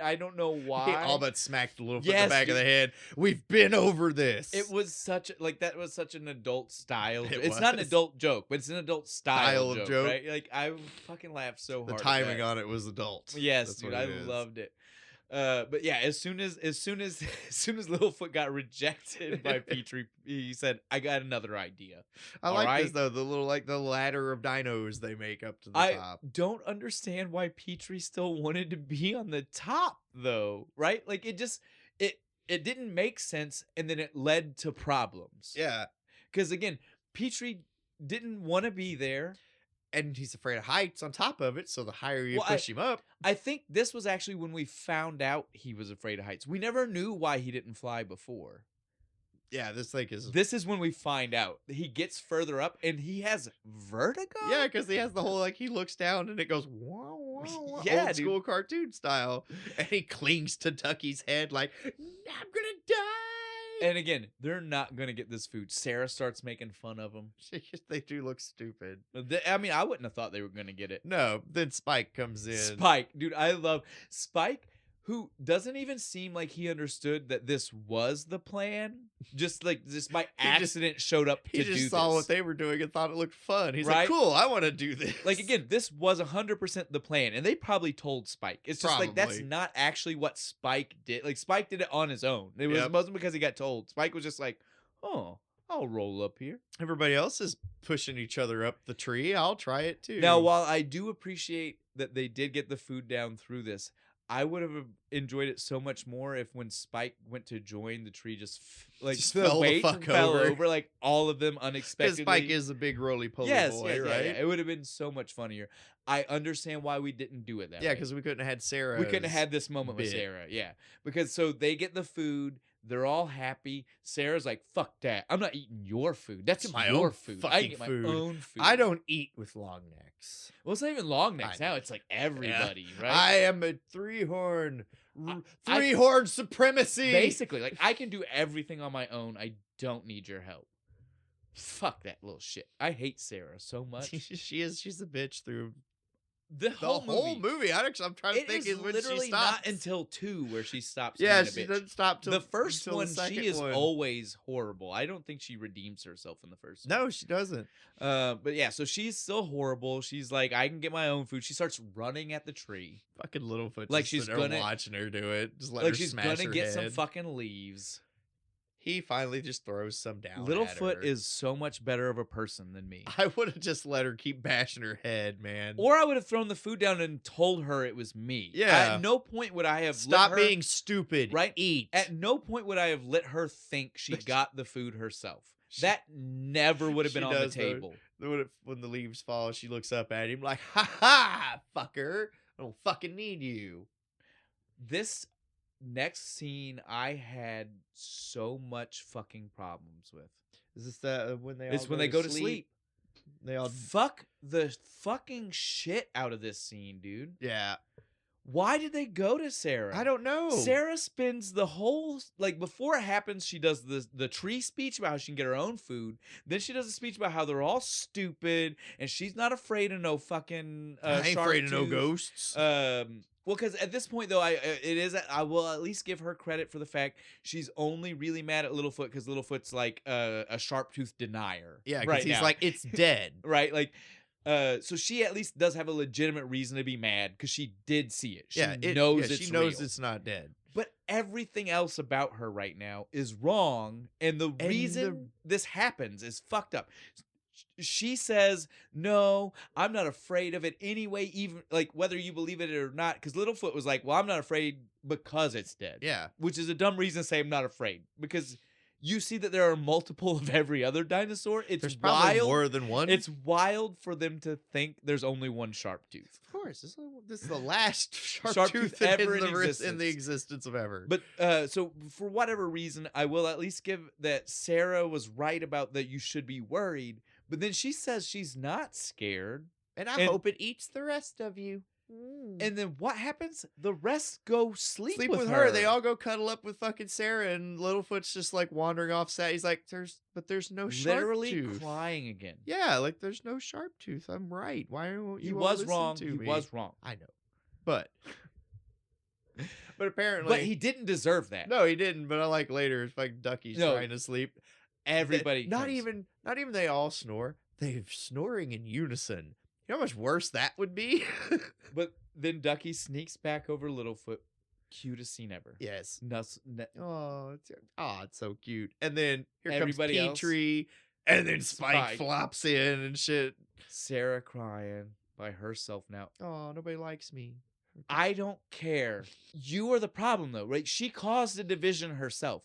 S1: I don't know why.
S2: He all but smacked the Littlefoot in
S1: Yes,
S2: the back of
S1: dude.
S2: the head. We've been over this.
S1: It was such like that was such an adult style.
S2: It
S1: It's not an
S2: was.
S1: adult joke, but it's an adult style
S2: of
S1: joke,
S2: joke.
S1: right? Like I fucking laughed so
S2: the
S1: hard. at
S2: timing
S1: that.
S2: on it was adult.
S1: Yes,
S2: That's
S1: dude,
S2: what
S1: I
S2: it is.
S1: loved it. But yeah, as soon as Littlefoot got rejected by Petrie, he said, "I got another idea."
S2: I
S1: All
S2: like
S1: right.
S2: this though. The little the ladder of dinos they make up to the
S1: I
S2: top.
S1: don't understand why Petrie still wanted to be on the top, though. Right? Like it just it didn't make sense, and then it led to problems.
S2: Yeah,
S1: Because again, Petrie didn't want to be there.
S2: and he's afraid of heights on top of it. So the higher you
S1: Well,
S2: push him up,
S1: I think this was actually when we found out he was afraid of heights. We never knew why he didn't fly before.
S2: yeah, this thing is.
S1: This is when we find out. He gets further up and he has vertigo?
S2: Yeah, because he has the whole he looks down and it goes wow, wow, wow,
S1: Yeah,
S2: old
S1: dude.
S2: school cartoon style, and he clings to Ducky's head like I'm gonna die.
S1: And again, they're not going to get this food. Sarah starts making fun of him.
S2: They do look stupid.
S1: I mean, I wouldn't have thought they were going to get it.
S2: No, then Spike comes in.
S1: Spike. Dude, I love Spike, who doesn't even seem like he understood that this was the plan. Just by accident showed up
S2: He
S1: to do
S2: just
S1: this.
S2: saw what they were doing and thought it looked fun. He's
S1: Right?
S2: like, cool, I want to do this.
S1: Like, again, this was 100% the plan, and they probably told Spike. It's just like, that's
S2: Probably.
S1: not actually what Spike did. Like, Spike did it on his own. It wasn't because he got told. Spike was just like, oh, I'll roll up here.
S2: Everybody else is pushing each other up the tree. I'll try it too.
S1: Now, while I do appreciate that they did get the food down through this, I would have enjoyed it so much more if when Spike went to join, the tree just
S2: fell the fuck over.
S1: like all of them
S2: because
S1: unexpectedly.
S2: Spike is a big roly-poly boy, right?
S1: Yeah. It would have been so much funnier. I understand why we didn't do it that way.
S2: Yeah, because we couldn't have had Sarah.
S1: We couldn't have had this moment with Sarah. Yeah. Because so they get the food. They're all happy. Sarah's like, fuck that. I'm not eating your food. That's
S2: my
S1: your
S2: own
S1: food.
S2: fucking
S1: I can get my
S2: food.
S1: own food.
S2: I don't eat with long necks.
S1: Well, it's not even long necks
S2: I
S1: now.
S2: know.
S1: It's like everybody, right?
S2: I am a three-horn supremacy.
S1: Basically, like, I can do everything on my own. I don't need your help. Fuck that little shit. I hate Sarah so much.
S2: She's a bitch through
S1: The whole
S2: movie. I'm trying to
S1: It
S2: think
S1: is
S2: when
S1: literally
S2: she
S1: not
S2: stops.
S1: until 2 where she stops.
S2: Yeah,
S1: being a
S2: she
S1: bitch.
S2: doesn't stop till
S1: The first
S2: until
S1: one.
S2: the second
S1: She is
S2: one.
S1: always horrible. I don't think she redeems herself in the first.
S2: No, she doesn't.
S1: But yeah, so she's still horrible. She's like, I can get my own food. She starts running at the tree,
S2: Fucking Littlefoot.
S1: Like
S2: just
S1: she's
S2: sitting there
S1: gonna-
S2: watching her do it. Just let
S1: like
S2: her
S1: she's
S2: smash
S1: gonna
S2: her
S1: get some
S2: head.
S1: fucking leaves.
S2: He finally just throws some down.
S1: Littlefoot
S2: at her.
S1: is so much better of a person than me.
S2: I would have just let her keep bashing her head, man.
S1: Or I would have thrown the food down and told her it was me.
S2: Yeah.
S1: At no point would I have
S2: Stop
S1: let her,
S2: being stupid.
S1: Right?
S2: Eat.
S1: At no point would I have let her think she got the food herself. That never would have been
S2: She
S1: on the
S2: does, though.
S1: table.
S2: When the leaves fall, she looks up at him like, ha ha, fucker. I don't fucking need you.
S1: This next scene I had so much fucking problems with.
S2: Is this the when they?
S1: It's when they go to sleep.
S2: They all.
S1: Fuck the fucking shit out of this scene, dude.
S2: Yeah.
S1: Why did they go to Sarah?
S2: I don't know.
S1: Sarah spends the whole, like, before it happens, she does the tree speech about how she can get her own food. Then she does a speech about how they're all stupid and she's not afraid of no fucking
S2: I ain't
S1: shark
S2: afraid of no
S1: tooth.
S2: ghosts.
S1: Well, because at this point though, I will at least give her credit for the fact she's only really mad at Littlefoot because Littlefoot's like a sharp tooth denier.
S2: Yeah, because
S1: right
S2: he's
S1: now.
S2: like, it's dead.
S1: Right, like. So she at least does have a legitimate reason to be mad because she did see it. She knows it's
S2: she knows
S1: real.
S2: it's not dead.
S1: But everything else about her right now is wrong, and the reason this happens is fucked up. She says, "No, I'm not afraid of it anyway, even like whether you believe it or not." Because Littlefoot was like, "Well, I'm not afraid because it's dead."
S2: Yeah.
S1: Which is a dumb reason to say I'm not afraid because you see that there are multiple of every other dinosaur. It's
S2: There's probably
S1: wild.
S2: more than one.
S1: It's wild for them to think there's only one sharp tooth.
S2: Of course, this is the last sharp
S1: tooth
S2: tooth
S1: ever
S2: in
S1: in
S2: the existence of ever.
S1: But so for whatever reason, I will at least give that Sarah was right about that you should be worried. But then she says she's not scared.
S2: and I hope it eats the rest of you.
S1: And then what happens? The rest go sleep
S2: with her. They all go cuddle up with fucking Sarah, and Littlefoot's just like wandering off sad. He's like, there's no sharp
S1: literally
S2: tooth.
S1: crying again.
S2: Yeah, like there's no sharp tooth. I'm right. Why won't you?
S1: He
S2: all
S1: was
S2: listen
S1: wrong.
S2: to
S1: He
S2: me?
S1: was wrong.
S2: I know, but apparently,
S1: But he didn't deserve that.
S2: No, he didn't. But I like later. It's like Ducky's trying to sleep.
S1: Everybody,
S2: not even they all snore. They're snoring in unison. You know how much worse that would be?
S1: But then Ducky sneaks back over Littlefoot. Cutest scene ever.
S2: Yes.
S1: Oh,
S2: It's so cute. And then here
S1: Everybody
S2: comes
S1: else.
S2: Petrie, and then Spike
S1: Spike.
S2: flops in and shit.
S1: Sarah crying by herself now.
S2: Oh, nobody likes me.
S1: I don't care. You are the problem, though, right? She caused a division herself.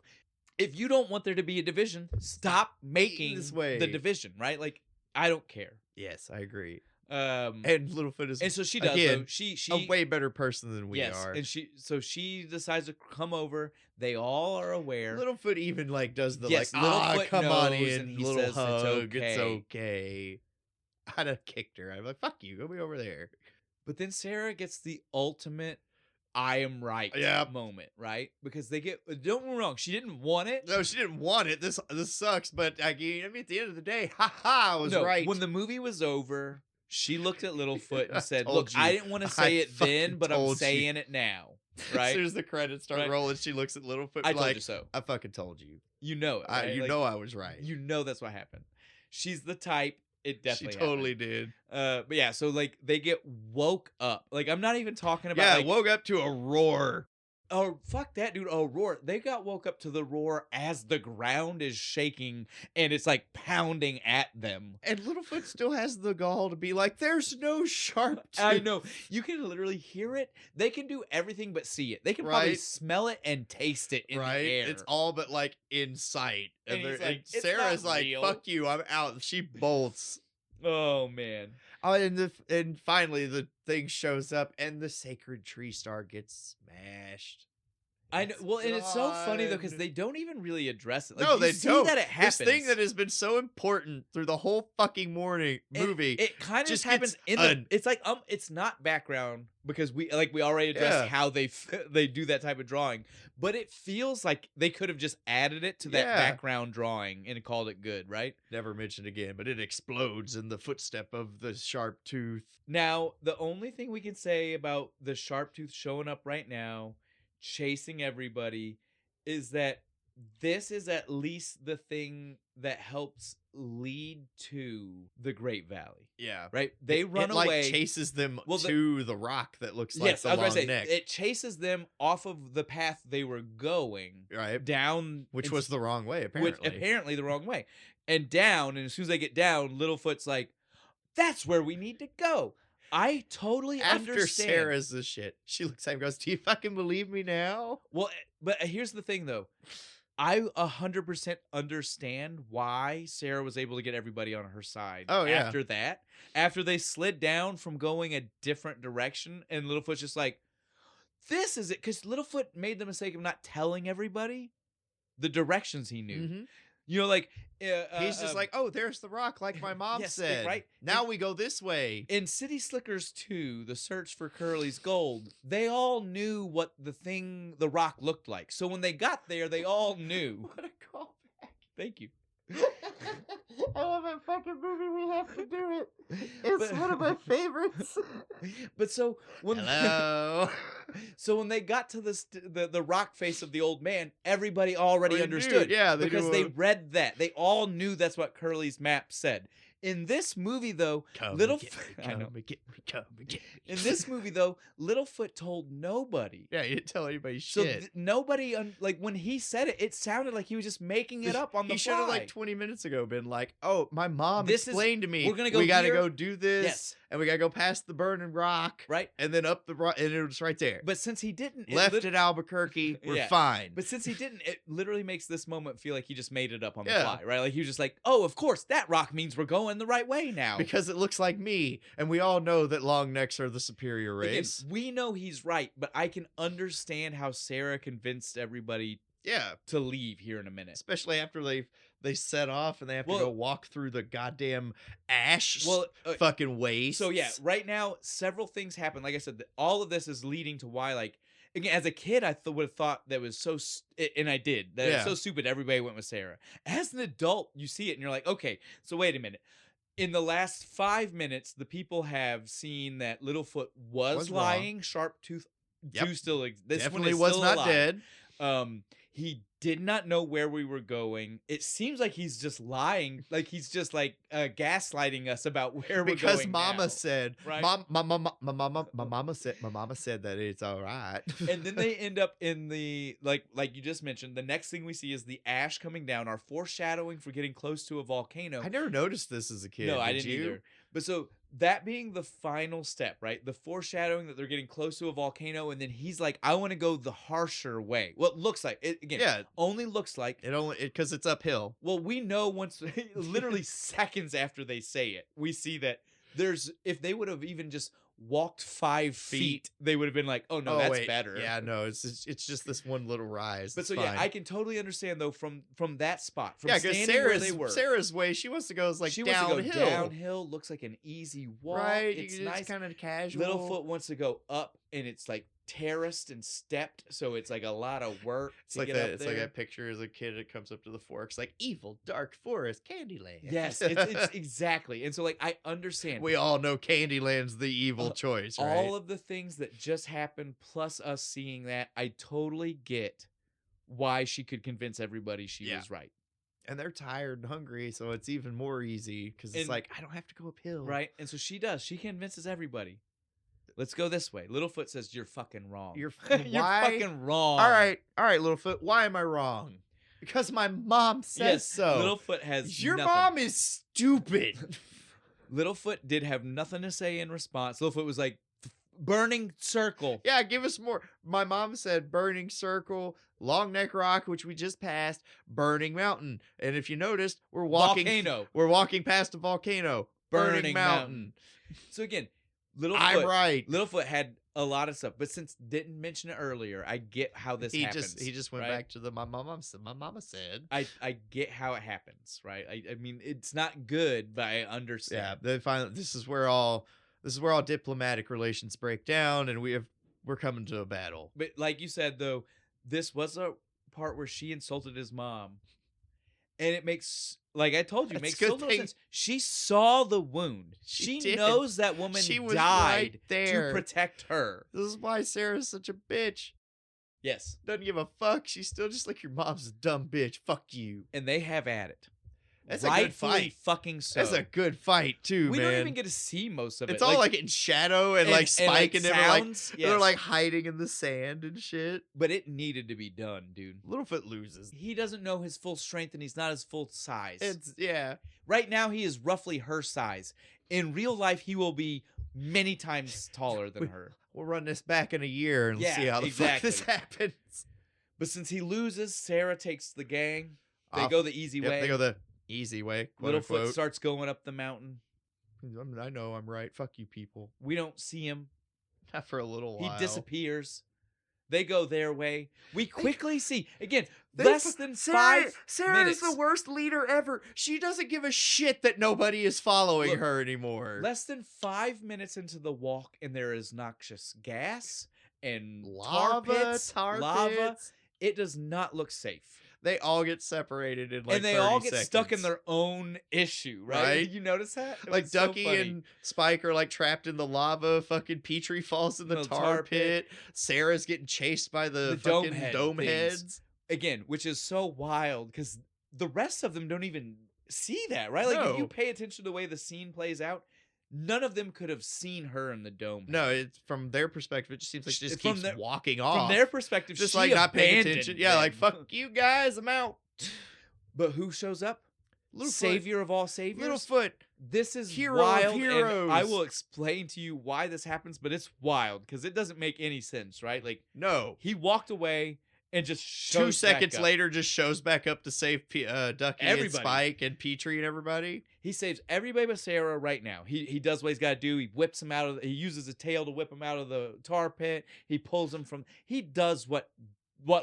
S1: If you don't want there to be a division, stop making
S2: This way.
S1: the division, right? Like, I don't care.
S2: Yes, I agree.
S1: And
S2: And Littlefoot is
S1: so she does.
S2: again,
S1: Though. She
S2: a way better person than we
S1: yes,
S2: are.
S1: and she decides to come over. They all are aware.
S2: Littlefoot even like does the
S1: Yes,
S2: like
S1: Littlefoot
S2: come on
S1: knows,
S2: in,
S1: and he
S2: little
S1: says it's
S2: hug.
S1: okay.
S2: It's okay. I'd have kicked her. I'm like, fuck you, go be over there.
S1: But then Sarah gets the ultimate "I am right" moment, right? Because they get, don't get me wrong, she didn't want it.
S2: No, she didn't want it. This sucks, but I mean, at the end of the day, I was right.
S1: When the movie was over, she looked at Littlefoot
S2: I
S1: and said,
S2: told
S1: "Look,
S2: you.
S1: I didn't want to say
S2: I
S1: it then,
S2: fucking
S1: but I'm
S2: told you."
S1: saying it now."
S2: As
S1: right?
S2: soon as the credits start
S1: Right.
S2: rolling, she looks at Littlefoot
S1: I told
S2: like,
S1: you so.
S2: I fucking told you.
S1: You know it, right?
S2: You
S1: Like,
S2: know I was right.
S1: you know that's what happened. She's the type. It
S2: She
S1: definitely
S2: totally
S1: happened.
S2: did.
S1: But yeah, so like they get woke up. Like I'm not even talking about
S2: Yeah,
S1: like
S2: woke up to a roar.
S1: oh fuck that dude. Oh roar. They got woke up to the roar as the ground is shaking and it's like pounding at them.
S2: And Littlefoot still has the gall to be like, there's no sharp
S1: I
S2: tooth.
S1: know. You can literally hear it. They can do everything but see it. They can probably
S2: Right.
S1: smell it and taste it in the air.
S2: It's all but like in sight.
S1: And he's like, "It's
S2: Sarah's
S1: not
S2: like,
S1: real."
S2: fuck you, I'm out. She bolts.
S1: Oh man.
S2: Oh, and finally the thing shows up and the sacred tree star gets smashed.
S1: I know. Well, and it's so funny though because
S2: done.
S1: they don't even really address it. Like,
S2: No,
S1: you
S2: they
S1: see
S2: don't.
S1: that it happens.
S2: This thing that has been so important through the whole fucking movie.
S1: It kind of
S2: just
S1: just happens
S2: gets
S1: in the. It's like it's not background because we already addressed
S2: Yeah.
S1: how they do that type of drawing, but it feels like they could have just added it to that
S2: Yeah.
S1: background drawing and called it good, right?
S2: Never mentioned again, but it explodes in the footstep of the sharp tooth.
S1: Now, the only thing we can say about the sharp tooth showing up right now, chasing everybody, is that this is at least the thing that helps lead to the Great Valley,
S2: Yeah.
S1: right? They run
S2: it,
S1: away.
S2: Like chases them
S1: Well,
S2: to the rock that looks like
S1: Yes,
S2: the
S1: I was
S2: long
S1: gonna say
S2: neck.
S1: it chases them off of the path they were going
S2: Right.
S1: down,
S2: Which was the wrong way, apparently.
S1: which apparently the wrong way, and down. And as soon as they get down, Littlefoot's like, "That's where we need to go." I totally
S2: After
S1: understand.
S2: Sarah's the shit, she looks at him and goes, do you fucking believe me now?
S1: Well, but here's the thing, though. I 100% understand why Sarah was able to get everybody on her side.
S2: Oh, yeah.
S1: After that, after they slid down from going a different direction, and Littlefoot's just like, "This is it," because Littlefoot made the mistake of not telling everybody the directions he knew.
S2: Mhm.
S1: You know, like
S2: He's just like, oh, there's the rock, like my mom
S1: yes,
S2: said.
S1: right?
S2: Now we go this way.
S1: in City Slickers 2, The Search for Curly's Gold, they all knew what the rock looked like. So when they got there, they all knew.
S2: What a callback.
S1: Thank you.
S2: I love that fucking movie. We have to do it. It's one of my favorites.
S1: But so when
S2: Hello.
S1: so when they got to the rock face of the old man, everybody already
S2: They
S1: understood.
S2: knew, yeah, they
S1: because
S2: knew
S1: they
S2: what-
S1: read that. They all knew that's what Curly's map said. In this movie, though,
S2: Come
S1: Little
S2: and get me,
S1: I know.
S2: come and get me, come and get me.
S1: In this movie, though, Littlefoot told nobody.
S2: Yeah, he didn't tell anybody
S1: So
S2: shit.
S1: nobody, like when he said it, it sounded like he was just making it up on the
S2: He
S1: fly.
S2: should have like 20 minutes ago been like, "Oh, my mom
S1: This is-
S2: explained to me.
S1: we're gonna go
S2: We got to
S1: here."
S2: go do this,
S1: Yes,
S2: and we got to go past the burning rock,
S1: right.
S2: and then up the rock, and it was right there.
S1: But since he didn't,
S2: Left at Albuquerque, we're
S1: Yeah.
S2: fine.
S1: But since he didn't, it literally makes this moment feel like he just made it up on the
S2: Yeah.
S1: fly, right? Like he was just like, "Oh, of course, that rock means we're going the right way now."
S2: Because it looks like me, and we all know that long necks are the superior
S1: Again,
S2: race.
S1: we know he's right, but I can understand how Sarah convinced everybody
S2: Yeah,
S1: to leave here in a minute.
S2: especially after they set off and they have to
S1: Well-
S2: go walk through the goddamn ash
S1: Well,
S2: fucking waste.
S1: so yeah, right now several things happen. Like I said, all of this is leading to why, like, again, as a kid, I would have thought that was so, and I did. That it was
S2: Yeah.
S1: so stupid. Everybody went with Sarah. As an adult, you see it and you're like, okay, so wait a minute. In the last 5 minutes, the people have seen that Littlefoot was
S2: Was wrong.
S1: lying. Sharptooth
S2: Yep.
S1: do still this one
S2: definitely
S1: is
S2: was
S1: still
S2: not
S1: alive.
S2: dead.
S1: He did not know where we were going. It seems like he's just lying, like he's just like gaslighting us about where we're
S2: Because
S1: going.
S2: Mama
S1: now.
S2: said,
S1: right?
S2: my mama said that it's all right.
S1: And then they end up in the like you just mentioned. The next thing we see is the ash coming down, our foreshadowing for getting close to a volcano.
S2: I never noticed this as a kid.
S1: No, I
S2: Did
S1: didn't
S2: you?
S1: either. But so that being the final step, right? The foreshadowing that they're getting close to a volcano, and then he's like, "I want to go the harsher way." Well, it looks like it again.
S2: Yeah,
S1: Only looks like.
S2: it only because it's uphill.
S1: Well, we know once, literally seconds after they say it, we see that there's. If they would have even just walked 5 feet, they would have been like, "Oh no, that's
S2: wait.
S1: better."
S2: Yeah, no, it's just this one little rise.
S1: But
S2: It's
S1: so
S2: fine.
S1: yeah, I can totally understand though from that spot, from
S2: yeah, because
S1: standing where they were.
S2: Sarah's way, she wants to go is like
S1: she
S2: downhill.
S1: wants to go downhill. Looks like an easy walk.
S2: Right,
S1: It's
S2: it's
S1: nice.
S2: kind of casual.
S1: Littlefoot wants to go up, and it's like terraced and stepped, so it's like a lot of work
S2: It's
S1: to
S2: like
S1: get
S2: that.
S1: up
S2: It's
S1: there.
S2: like that picture as a kid. It comes up to the forks, like evil, dark forest, Candyland.
S1: Yes, it's exactly. And so like I understand
S2: We all know Candyland's the evil choice, right?
S1: all of the things that just happened, plus us seeing that. I totally get why she could convince everybody she was right.
S2: And they're tired and hungry, so it's even more easy because it's
S1: And-
S2: like I don't have to go uphill,
S1: Right? And so she does. She convinces everybody. Let's go this way. Littlefoot says, "You're fucking wrong.
S2: You're
S1: You're
S2: why?
S1: fucking wrong."
S2: All right, Littlefoot. Why am I wrong? Because my mom says
S1: Yes,
S2: so.
S1: Littlefoot has
S2: Your
S1: nothing.
S2: mom is stupid.
S1: Littlefoot did have nothing to say in response. Littlefoot was like, "Burning circle."
S2: Yeah, give us more. My mom said Burning Circle, Long Neck Rock, which we just passed, Burning Mountain. And if you noticed, we're walking
S1: Volcano.
S2: We're walking past a volcano. Burning
S1: Burning
S2: Mountain.
S1: So again, Littlefoot.
S2: I'm right.
S1: Littlefoot had a lot of stuff, but since didn't mention it earlier, I get how this happens.
S2: He just went
S1: right?
S2: back to the my mama said.
S1: I get how it happens, right? I mean, it's not good, but I
S2: Yeah,
S1: understand.
S2: they finally this is where all diplomatic relations break down, and we're coming to a battle.
S1: But like you said, though, this was a part where she insulted his mom, and it makes, like I told you,
S2: That's
S1: makes
S2: a good
S1: so little
S2: thing.
S1: sense. She saw the wound.
S2: She
S1: She
S2: did.
S1: knows that woman
S2: She was
S1: died
S2: right there.
S1: to protect her.
S2: This is why Sarah's such a bitch.
S1: Yes,
S2: Doesn't give a fuck. She's still just like your mom's a dumb bitch. Fuck you.
S1: and they have at it.
S2: That's a good
S1: Rightfully
S2: fight.
S1: fucking so.
S2: That's a good fight too,
S1: we
S2: man.
S1: don't even get to see most of it.
S2: It's all like in shadow and like Spike and them are like
S1: sounds,
S2: they're
S1: yes.
S2: like hiding in the sand and shit.
S1: But it needed to be done, dude.
S2: Littlefoot loses.
S1: He doesn't know his full strength, and he's not his full size.
S2: It's yeah.
S1: Right now, he is roughly her size. In real life, he will be many times taller than her.
S2: We'll run this back in a year and
S1: Yeah,
S2: see how the fuck this
S1: exactly.
S2: happens.
S1: But since he loses, Sarah takes the gang. They
S2: Off.
S1: go the easy
S2: Yep,
S1: way.
S2: they go the easy way. Quote
S1: Littlefoot
S2: unquote.
S1: starts going up the mountain.
S2: I know I'm right. Fuck you people.
S1: We don't see him.
S2: Not for a little while.
S1: He disappears. They go their way. We quickly see, again,
S2: They
S1: less
S2: fu-
S1: than
S2: Sarah,
S1: 5
S2: Sarah
S1: minutes.
S2: is the worst leader ever. She doesn't give a shit that nobody is following
S1: Look,
S2: her anymore.
S1: Less than 5 minutes into the walk, and there is noxious gas and
S2: Lava,
S1: lava.
S2: pits.
S1: It does not look safe.
S2: They all get separated in like
S1: and they
S2: 30
S1: all get stuck in
S2: seconds.
S1: their own issue, right?
S2: Right?
S1: Did you notice that? It
S2: Like
S1: was so
S2: Ducky
S1: funny.
S2: and Spike are like trapped in the lava. Fucking Petrie falls in the
S1: The
S2: tar,
S1: tar
S2: pit. Sarah's getting chased by the
S1: dome
S2: fucking
S1: head
S2: dome
S1: things.
S2: heads.
S1: Again, which is so wild because the rest of them don't even see that, right? Like if
S2: No.
S1: you pay attention to the way the scene plays out, none of them could have seen her in the dome.
S2: No, it's from their perspective. It just seems like she just
S1: From
S2: keeps
S1: their-
S2: walking off.
S1: From their perspective,
S2: just
S1: she
S2: like not paying
S1: abandoned
S2: attention. Yeah, like
S1: them.
S2: fuck you guys, I'm out.
S1: But who shows up?
S2: Littlefoot.
S1: Savior of all saviors.
S2: Littlefoot.
S1: This is
S2: Hero of
S1: wild, and
S2: heroes.
S1: I will explain to you why this happens, but it's wild because it doesn't make any sense, right? Like
S2: No.
S1: he walked away and just
S2: 2
S1: shows
S2: seconds
S1: back up.
S2: later, just shows back up to save Ducky and
S1: Everybody.
S2: Spike and Petrie and everybody.
S1: He saves everybody but Sarah right now. He does what he's got to do. He whips him out of. He uses his tail to whip him out of the tar pit. He pulls him from. He does what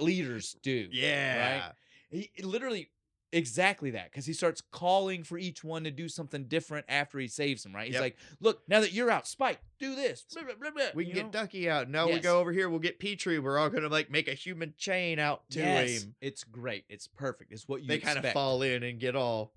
S1: leaders do.
S2: Yeah.
S1: Right. He literally exactly that because he starts calling for each one to do something different after he saves him. Right. He's
S2: Yep.
S1: like, look, now that you're out, Spike, do this. Blah, blah, blah, blah,"
S2: We can
S1: you
S2: get
S1: know?
S2: Ducky out. Now we
S1: Yes.
S2: go over here. We'll get Petrie. We're all gonna like make a human chain out to
S1: Yes,
S2: him.
S1: it's great. It's perfect. It's what you
S2: They kind of
S1: expect.
S2: fall in and get all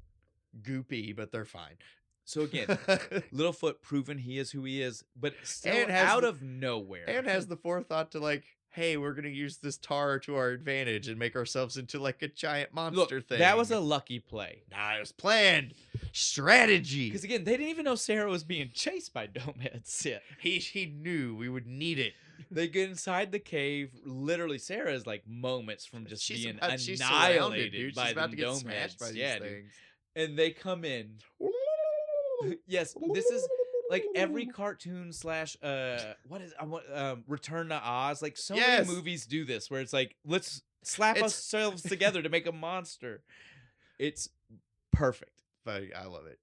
S2: goopy, but they're fine.
S1: So again, Littlefoot proven he is who he is, but still
S2: And has
S1: out
S2: the-
S1: of nowhere.
S2: and has the forethought to like, hey, we're gonna use this tar to our advantage and make ourselves into like a giant monster
S1: Look,
S2: thing.
S1: that was a lucky play.
S2: nah, it was planned strategy.
S1: Because again, they didn't even know Sarah was being chased by domeheads yet.
S2: He knew we would need it.
S1: They get inside the cave. Literally, Sarah is like moments from just
S2: She's
S1: being
S2: about- she's
S1: annihilated
S2: surrounded, dude.
S1: by
S2: She's about
S1: the
S2: to get smashed by
S1: domeheads.
S2: these
S1: Yeah, dude.
S2: things.
S1: And they come in. Yes, this is like every cartoon slash what is Return to Oz. Like so
S2: Yes.
S1: many movies do this where it's like let's slap
S2: It's-
S1: ourselves together to make a monster. It's perfect.
S2: But I love it.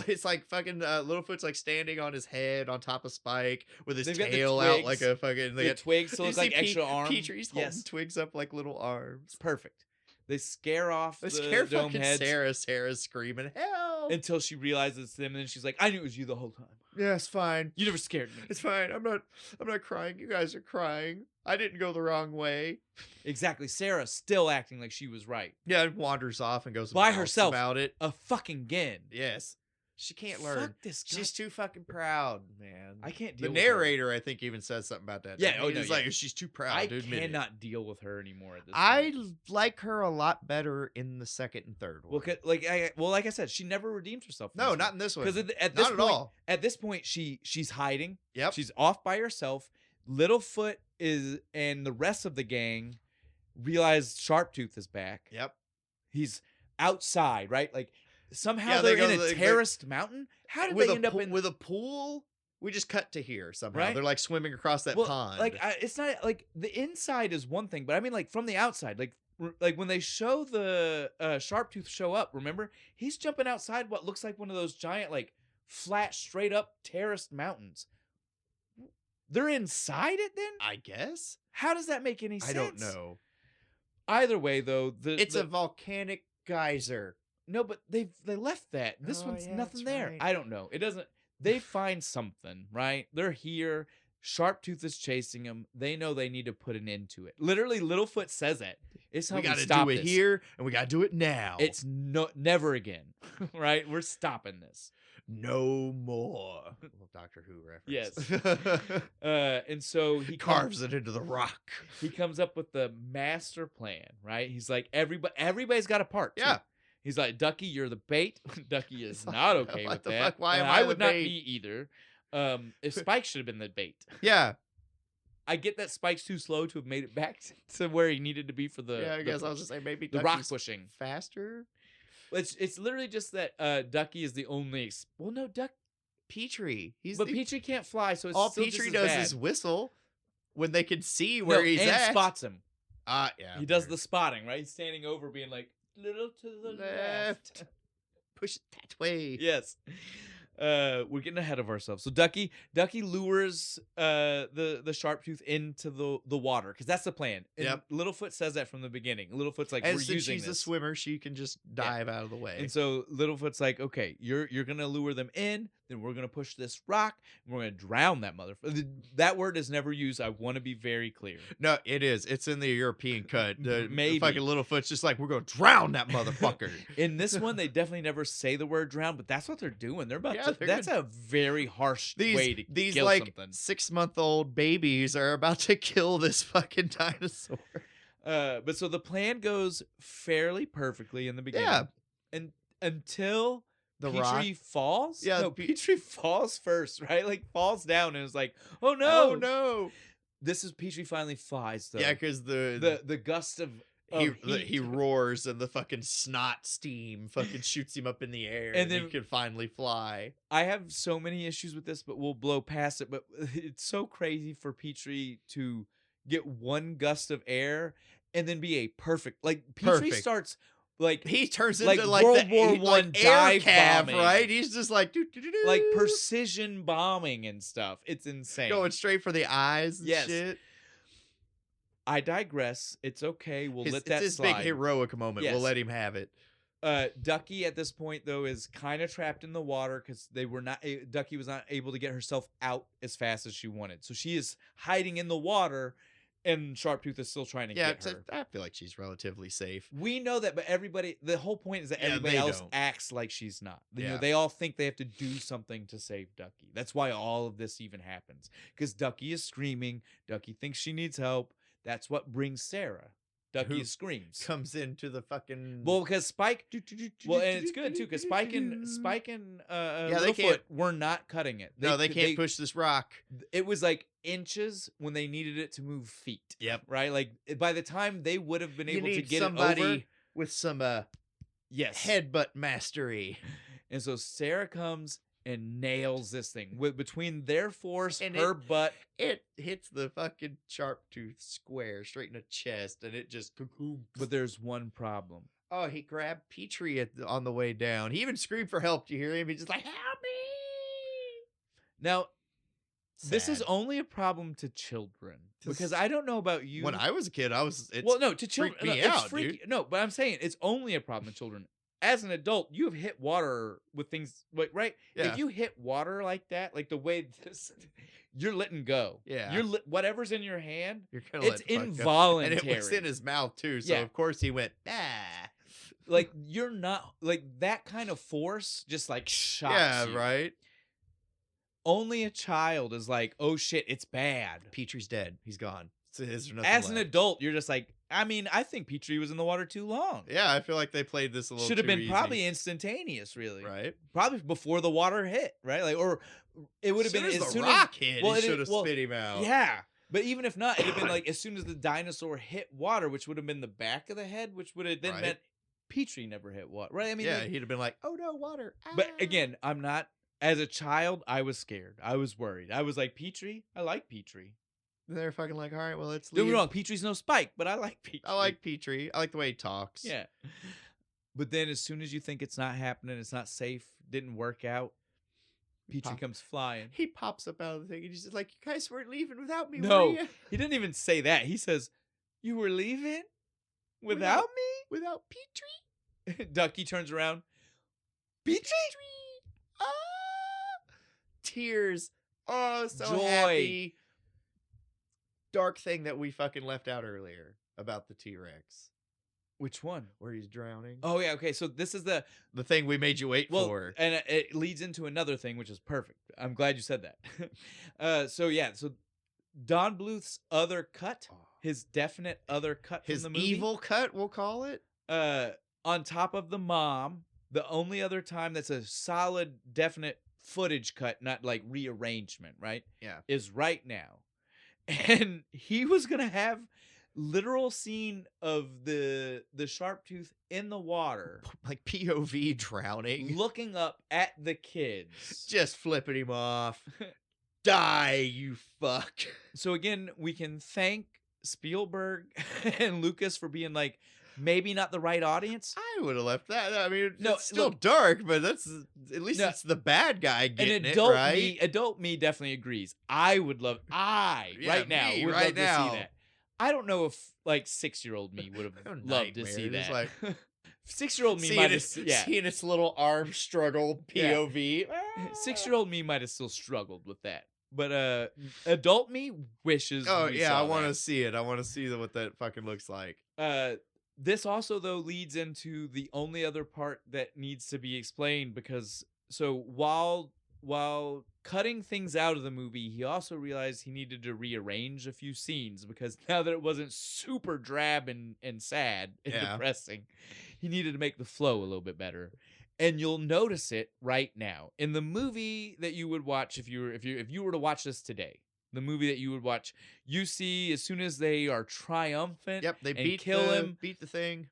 S2: It's like fucking Littlefoot's like standing on his head on top of Spike with his
S1: They've got the
S2: tail out
S1: twigs.
S2: like a fucking. They
S1: The
S2: got
S1: twigs to
S2: you
S1: look
S2: see
S1: like extra arms.
S2: Petrie's holding
S1: Yes,
S2: twigs up like little arms.
S1: it's perfect. They scare off
S2: They
S1: the
S2: scare
S1: dome
S2: fucking
S1: heads
S2: Sarah. Sarah's screaming, "Help!"
S1: until she realizes it's them, and then she's like, "I knew it was you the whole time."
S2: Yeah, it's fine.
S1: You never scared me.
S2: It's fine. I'm not crying. You guys are crying. I didn't go the wrong way.
S1: Exactly. Sarah still acting like she was right.
S2: Yeah, and wanders off and goes
S1: By
S2: and talks
S1: herself.
S2: about it.
S1: A fucking again.
S2: Yes. She can't learn.
S1: Fuck this guy.
S2: She's too fucking proud, man.
S1: I can't
S2: The
S1: deal with her.
S2: narrator, I think, even says something about that.
S1: Yeah,
S2: doesn't
S1: oh,
S2: he?
S1: no,
S2: He's
S1: yeah.
S2: like, she's too proud.
S1: I
S2: to admit it.
S1: cannot deal with her anymore at this
S2: I
S1: point.
S2: like her a lot better in the second and third one.
S1: Well, like I said, she never redeems herself.
S2: No, not in this one.
S1: Because at
S2: Not
S1: this
S2: at
S1: point,
S2: all.
S1: at this point, she's hiding.
S2: Yep.
S1: She's off by herself. Littlefoot and the rest of the gang realize Sharptooth is back.
S2: Yep.
S1: He's outside, right? Like somehow
S2: Yeah,
S1: they're
S2: they
S1: in
S2: go-
S1: a terraced mountain. How did they end up in
S2: with a pool? We just cut to here somehow.
S1: Right?
S2: They're like swimming across that pond.
S1: Like it's not like the inside is one thing, but I mean like from the outside, like when they show the Sharptooth show up, remember he's jumping outside what looks like one of those giant like flat straight up terraced mountains. They're inside it then?
S2: I guess.
S1: How does that make any sense?
S2: I don't know.
S1: Either way though,
S2: It's a volcanic geyser.
S1: no, but they left that. This
S2: Oh,
S1: one's
S2: yeah,
S1: nothing
S2: that's
S1: there.
S2: right.
S1: I don't know. It doesn't. They find something, right? They're here. Sharptooth is chasing them. They know they need to put an end to it. Literally, Littlefoot says it. It's how
S2: We got to
S1: stop
S2: do it
S1: this.
S2: here, and we got to do it now.
S1: It's never again, right? We're stopping this.
S2: no more. Little Doctor Who reference.
S1: Yes. And so he
S2: Carves it into the rock.
S1: He comes up with the master plan, right? He's like, everybody's got a part. too.
S2: Yeah.
S1: He's like, Ducky, you're the bait. Ducky is
S2: It's like,
S1: not okay
S2: what
S1: with
S2: the
S1: that.
S2: fuck? Why
S1: And
S2: am I the
S1: would not
S2: bait?
S1: be either. If Spike should have been the bait.
S2: Yeah.
S1: I get that Spike's too slow to have made it back to where he needed to be for the.
S2: Yeah, I guess I was
S1: push.
S2: just saying maybe
S1: the rock
S2: Ducky's
S1: pushing.
S2: faster.
S1: It's literally just that Ducky is the only. Well, no,
S2: Petrie.
S1: But Petrie can't fly, so it's
S2: all
S1: still
S2: Petrie
S1: just as
S2: does
S1: bad.
S2: is whistle when they can see where he's
S1: and
S2: at.
S1: spots him.
S2: Yeah.
S1: He does the spotting, right? He's standing over, being like, little to the left.
S2: Push it that way.
S1: Yes. We're getting ahead of ourselves. So Ducky lures the Sharptooth into the water because that's the plan. And
S2: Yep.
S1: Littlefoot says that from the beginning. Littlefoot's like,
S2: And
S1: we're
S2: since
S1: using
S2: she's a
S1: this.
S2: swimmer, she can just dive out of the way.
S1: And so Littlefoot's like, okay, you're gonna lure them in, then we're gonna push this rock, and we're gonna drown that motherfucker. That word is never used. I want to be very clear.
S2: No, it is. It's in the European cut.
S1: Maybe.
S2: Fucking Littlefoot's just like, we're going to drown that motherfucker.
S1: In this one, they definitely never say the word drown, but that's what they're doing. They're about
S2: Yeah,
S1: to.
S2: they're
S1: That's a very harsh way to
S2: these
S1: kill
S2: like
S1: something.
S2: 6-month-old babies are about to kill this fucking dinosaur.
S1: But so the plan goes fairly perfectly in the beginning.
S2: Yeah.
S1: And until
S2: The
S1: Petrie
S2: rock.
S1: falls.
S2: Yeah,
S1: No, Petrie falls first, right? Like falls down and is like, oh no.
S2: Oh no.
S1: This is Petrie finally flies though.
S2: Yeah, because
S1: the gust of heat.
S2: he roars and the fucking snot steam fucking shoots him up in the air,
S1: And
S2: and
S1: then-
S2: he can finally fly.
S1: I have so many issues with this, but we'll blow past it. But it's so crazy for Petrie to get one gust of air and then be a perfect. Like Petrie
S2: Perfect.
S1: starts like
S2: He turns
S1: Like
S2: into like
S1: World
S2: the
S1: War
S2: like
S1: I
S2: air
S1: dive
S2: cav,
S1: bombing.
S2: right? He's just like doo-doo-doo-doo.
S1: like precision bombing and stuff. It's insane.
S2: going straight for the eyes and
S1: Yes.
S2: shit.
S1: I digress. It's okay. We'll let
S2: It's
S1: that
S2: this
S1: slide.
S2: big heroic moment.
S1: Yes.
S2: We'll let him have it.
S1: Ducky at this point though is kind of trapped in the water because they were not. Ducky was not able to get herself out as fast as she wanted, so she is hiding in the water, and Sharptooth is still trying to
S2: Yeah,
S1: get her.
S2: I feel like she's relatively safe.
S1: We know that, but everybody. The whole point is that
S2: Yeah,
S1: everybody
S2: they
S1: else
S2: don't.
S1: acts like she's not. You know,
S2: Yeah.
S1: they all think they have to do something to save Ducky. That's why all of this even happens because Ducky is screaming. Ducky thinks she needs help. That's what brings Sarah. Ducky
S2: Who
S1: screams.
S2: Comes into the fucking
S1: Well, because Spike. Well, and it's good too because Spike and
S2: they
S1: Littlefoot
S2: can't-
S1: were not cutting it.
S2: no, they can't push this rock.
S1: It was like inches when they needed it to move feet.
S2: Yep.
S1: Right. Like by the time they would have been
S2: You
S1: able to
S2: need
S1: get
S2: somebody
S1: it over.
S2: with some
S1: Yes.
S2: headbutt mastery.
S1: And so Sarah comes and nails this thing with between their force,
S2: And
S1: her butt.
S2: It hits the fucking Sharptooth square straight in the chest, and it just.
S1: But there's one problem.
S2: Oh, he grabbed Petrie on the way down. He even screamed for help. Do you hear him? He's just like, "Help me!"
S1: Now, this is
S2: Sad.
S1: only a problem to children
S2: This-
S1: because I don't know about you.
S2: When I was a kid, I was.
S1: Well, no, to children.
S2: freaked me
S1: it's
S2: out,
S1: freaky.
S2: dude.
S1: No, but I'm saying it's only a problem to children. as an adult, you have hit water with things, like, right?
S2: Yeah.
S1: If you hit water like that, like the way this, you're letting go.
S2: Yeah.
S1: Whatever's in your hand,
S2: You're gonna
S1: it's
S2: let the fuck go.
S1: involuntary.
S2: And it was in his mouth too, so
S1: Yeah.
S2: of course he went, ah.
S1: Like, you're not, like, that kind of force just, like, shocks
S2: Yeah,
S1: you.
S2: right?
S1: Only a child is like, oh shit, it's bad.
S2: Petrie's dead. He's gone. There's nothing
S1: As an
S2: left.
S1: adult, you're just like, I mean, I think Petrie was in the water too long.
S2: Yeah, I feel like they played this a little
S1: Should have
S2: too
S1: been
S2: easy.
S1: probably instantaneous, really.
S2: Right?
S1: Probably before the water hit, right? Like, or it would have been
S2: as
S1: as
S2: the
S1: soon
S2: rock
S1: as
S2: hit,
S1: well,
S2: he
S1: it-
S2: should have
S1: well,
S2: spit him out.
S1: Yeah, but even if not, it'd have been like as soon as the dinosaur hit water, which would have been the back of the head, which would have then
S2: Right.
S1: meant Petrie never hit water, right? I mean,
S2: Yeah,
S1: like,
S2: he'd have been like, oh no, water.
S1: but
S2: Ah.
S1: again, I'm not. As a child, I was scared. I was worried. I was like, Petrie. I like Petrie.
S2: They're fucking like, all right, well, let's
S1: Don't get
S2: leave.
S1: me wrong, Petrie's no Spike, but I like Petrie.
S2: I like Petrie. I like the way he talks.
S1: Yeah. But then as soon as you think it's not happening, it's not safe, didn't work out, Petrie comes flying.
S2: He pops up out of the thing and he's just like, you guys weren't leaving without me,
S1: No,
S2: were you?
S1: he didn't even say that. He says, you were leaving without
S2: Without Petrie?
S1: me? Ducky turns around. Petrie?
S2: Ah! Tears. Oh, so
S1: Joy.
S2: happy. Dark thing that we fucking left out earlier about the T-Rex.
S1: Which one?
S2: Where he's drowning.
S1: Oh, yeah, okay. So this is the
S2: thing we made you wait for.
S1: And it leads into another thing, which is perfect. I'm glad you said that. So Don Bluth's other cut, his definite other cut
S2: His
S1: from the movie.
S2: evil cut, we'll call it.
S1: On top of the mom, the only other time that's a solid, definite footage cut, not like rearrangement, right?
S2: Yeah.
S1: Is right now. And he was going to have literal scene of the sharp tooth in the water,
S2: like POV drowning,
S1: looking up at the kids,
S2: just flipping him off. Die, you fuck.
S1: So again, we can thank Spielberg and Lucas for being like, maybe not the right audience.
S2: I would have left that. I mean,
S1: No,
S2: it's still
S1: look,
S2: dark, but that's at least
S1: no,
S2: it's the bad guy getting
S1: an adult
S2: it, right?
S1: adult me definitely agrees. I would love, right now, would love to see that. I don't know if like 6-year-old me would have loved to see that.
S2: Like
S1: 6-year-old me might have,
S2: seeing its little arm struggle POV.
S1: 6-year-old me might have still struggled with that. But adult me wishes.
S2: Oh
S1: we
S2: yeah,
S1: saw
S2: I want to
S1: that.
S2: see it. I want to see what that fucking looks like.
S1: This also though leads into the only other part that needs to be explained, because so while cutting things out of the movie, he also realized he needed to rearrange a few scenes, because now that it wasn't super drab and sad and depressing, he needed to make the flow a little bit better. And you'll notice it right now in the movie that you would watch if you were to watch this today. The movie that you would watch, you see as soon as they are triumphant,
S2: Yep, they
S1: and kill him,
S2: beat the thing.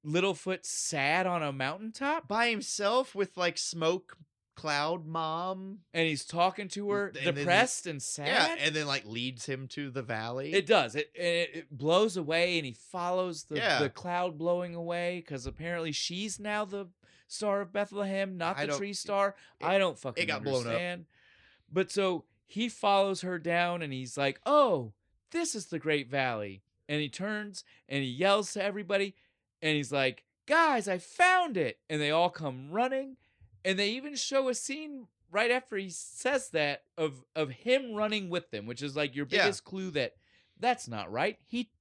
S1: Littlefoot sad on a mountaintop
S2: by himself with like smoke cloud mom,
S1: and he's talking to her,
S2: and
S1: depressed and sad.
S2: Yeah, and then like leads him to the valley.
S1: It does. It blows away, and he follows the cloud blowing away, because apparently she's now the Star of Bethlehem, not the tree star. I don't fucking understand. Blown up. But so he follows her down, and he's like, "Oh, this is the Great Valley." And he turns and he yells to everybody, and he's like, "Guys, I found it!" And they all come running, and they even show a scene right after he says that of him running with them, which is like your biggest clue that that's not right. He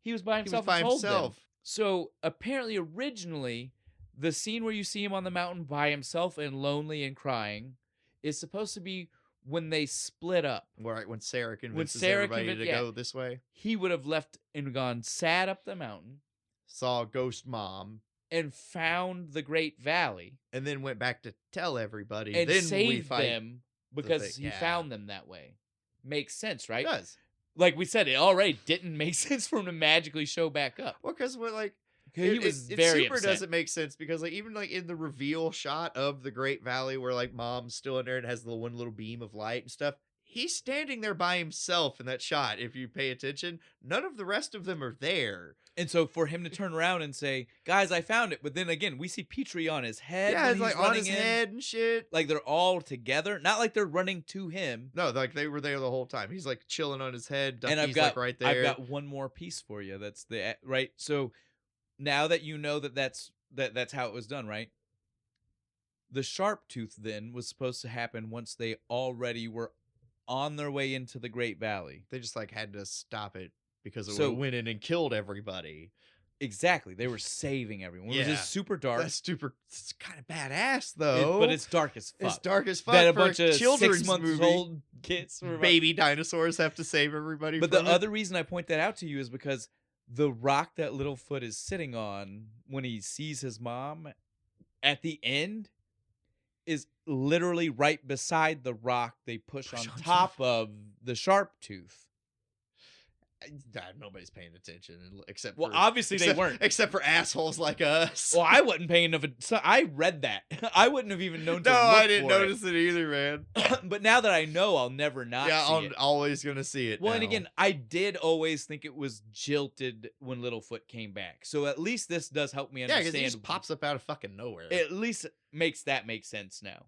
S1: was by himself.
S2: He was by himself.
S1: Them. So apparently, originally, the scene where you see him on the mountain by himself and lonely and crying is supposed to be when they split up.
S2: Right, when Sarah convinces everybody to go this way.
S1: He would have left and gone sad up the mountain.
S2: Saw Ghost Mom.
S1: And found the Great Valley.
S2: And then went back to tell everybody.
S1: And
S2: then
S1: saved them because he found them that way. Makes sense, right?
S2: It does.
S1: Like we said, it already didn't make sense for him to magically show back up.
S2: Well, because we're like...
S1: He was very
S2: super
S1: upset.
S2: Doesn't make sense, because like even like in the reveal shot of the Great Valley where like Mom's still in there and has the one little beam of light and stuff, he's standing there by himself in that shot. If you pay attention, none of the rest of them are there.
S1: And so for him to turn around and say, "Guys, I found it," but then again, we see Petrie on his head.
S2: Yeah, it's like on his head and shit.
S1: Like they're all together, not like they're running to him.
S2: No, like they were there the whole time. He's like chilling on his head. Ducky's
S1: and I've got
S2: like right there.
S1: I've got one more piece for you. That's the right. So now that you know that that's that's how it was done, right? The sharp tooth then was supposed to happen once they already were on their way into the Great Valley.
S2: They just like had to stop it because it
S1: So-
S2: went in and killed everybody.
S1: Exactly. They were saving everyone. It was
S2: Yeah.
S1: just super dark.
S2: That's super. It's kind of badass though.
S1: But it's dark as fuck.
S2: It's dark as fuck.
S1: That a
S2: for
S1: bunch of
S2: children's
S1: 6 months
S2: movie.
S1: old kids were
S2: Baby dinosaurs have to save everybody.
S1: But
S2: from
S1: the
S2: it.
S1: other reason I point that out to you is because the rock that Littlefoot is sitting on when he sees his mom at the end is literally right beside the rock they push on top of the sharp tooth.
S2: Nobody's paying attention except
S1: Well,
S2: for,
S1: obviously they weren't.
S2: except for assholes like us.
S1: Well, I wasn't paying enough. So I read that. I wouldn't have even known to
S2: no,
S1: look
S2: I didn't
S1: for it.
S2: notice it either, man.
S1: But now that I know, I'll never not
S2: Yeah,
S1: see
S2: I'm
S1: it.
S2: always gonna see it.
S1: Well, and
S2: now.
S1: again, I did always think it was jilted when Littlefoot came back. So at least this does help me
S2: yeah,
S1: understand.
S2: because he just pops up out of fucking nowhere.
S1: At least makes that make sense now.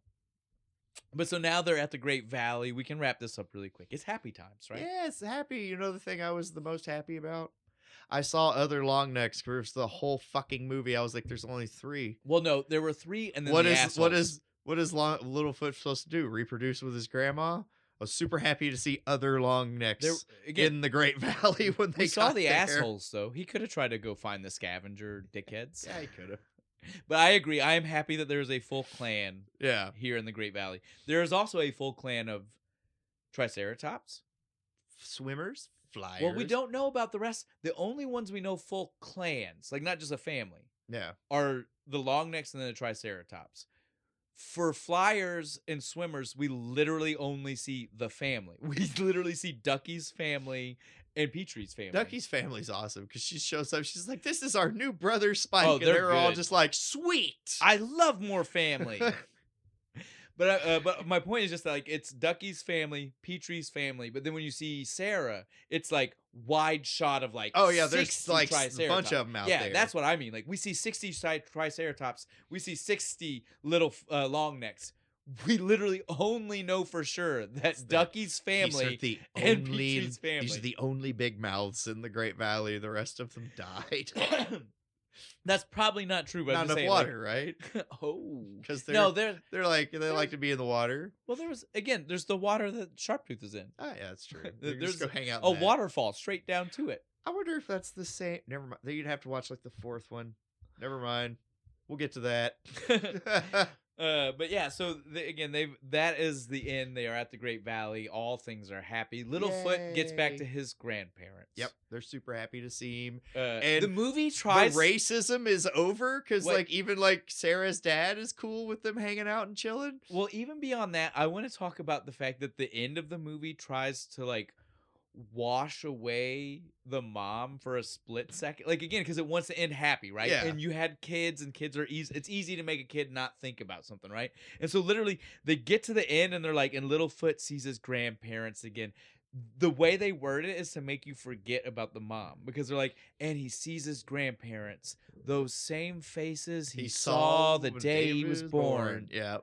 S1: But so now they're at the Great Valley. We can wrap this up really quick. It's happy times, right?
S2: Yeah, it's happy. You know the thing I was the most happy about? I saw other long necks for the whole fucking movie. I was like, there's only 3.
S1: Well, no, there were 3, and then
S2: What
S1: the
S2: is
S1: assholes.
S2: Littlefoot supposed to do? Reproduce with his grandma? I was super happy to see other long necks
S1: There again?
S2: in the Great Valley when they
S1: We saw
S2: got
S1: the
S2: there.
S1: assholes though. He could have tried to go find the scavenger dickheads.
S2: Yeah, he could have.
S1: But I agree. I am happy that there is a full clan
S2: Yeah.
S1: here in the Great Valley. There is also a full clan of Triceratops.
S2: Swimmers, flyers.
S1: Well, we don't know about the rest. The only ones we know full clans, like not just a family,
S2: Yeah.
S1: are the longnecks and then the Triceratops. For flyers and swimmers, we literally only see the family. We literally see Ducky's family and Petrie's family.
S2: Ducky's family's awesome because she shows up. She's like, "This is our new brother Spike,"
S1: Oh,
S2: and
S1: they're
S2: they're all
S1: good.
S2: just like, "Sweet."
S1: I love more family. But my point is just like it's Ducky's family, Petrie's family, but then when you see Sarah, it's like wide shot of like
S2: Oh yeah, there's
S1: 60
S2: like a
S1: Triceratops.
S2: bunch of them out there.
S1: Yeah, that's what I mean. Like we see 60 Triceratops, we see 60 little long necks. We literally only know for sure that Ducky's family and Petrie's family.
S2: These are the only big mouths in the Great Valley. The rest of them died.
S1: That's probably not true, but
S2: Not
S1: I'm just
S2: enough
S1: saying,
S2: water, right?
S1: like, oh,
S2: Because
S1: no,
S2: they like to be in the water.
S1: well, there's the water that Sharptooth is in.
S2: Oh yeah, that's true.
S1: There's
S2: There's go hang out.
S1: A
S2: in that.
S1: waterfall straight down to it.
S2: I wonder if that's the same. Never mind. Then you'd have to watch like the 4th one. Never mind. We'll get to that.
S1: But yeah, so that is the end. They are at the Great Valley. All things are happy. Littlefoot gets back
S2: Yay.
S1: to his grandparents.
S2: Yep, they're super happy to see him.
S1: And the movie
S2: The
S1: tries.
S2: racism is over because
S1: Wait.
S2: like even like Sarah's dad is cool with them hanging out and chilling.
S1: Well, even beyond that, I want to talk about the fact that the end of the movie tries to like wash away the mom for a split second, like again because it wants to end happy, right?
S2: Yeah.
S1: And you had kids, and kids are easy. It's easy to make a kid not think about something, right? And so literally they get to the end and they're like, and Littlefoot sees his grandparents again. The way they word it is to make you forget about the mom, because they're like, and he sees his grandparents, those same faces he saw the
S2: when
S1: day he
S2: David
S1: was born.
S2: Yeah.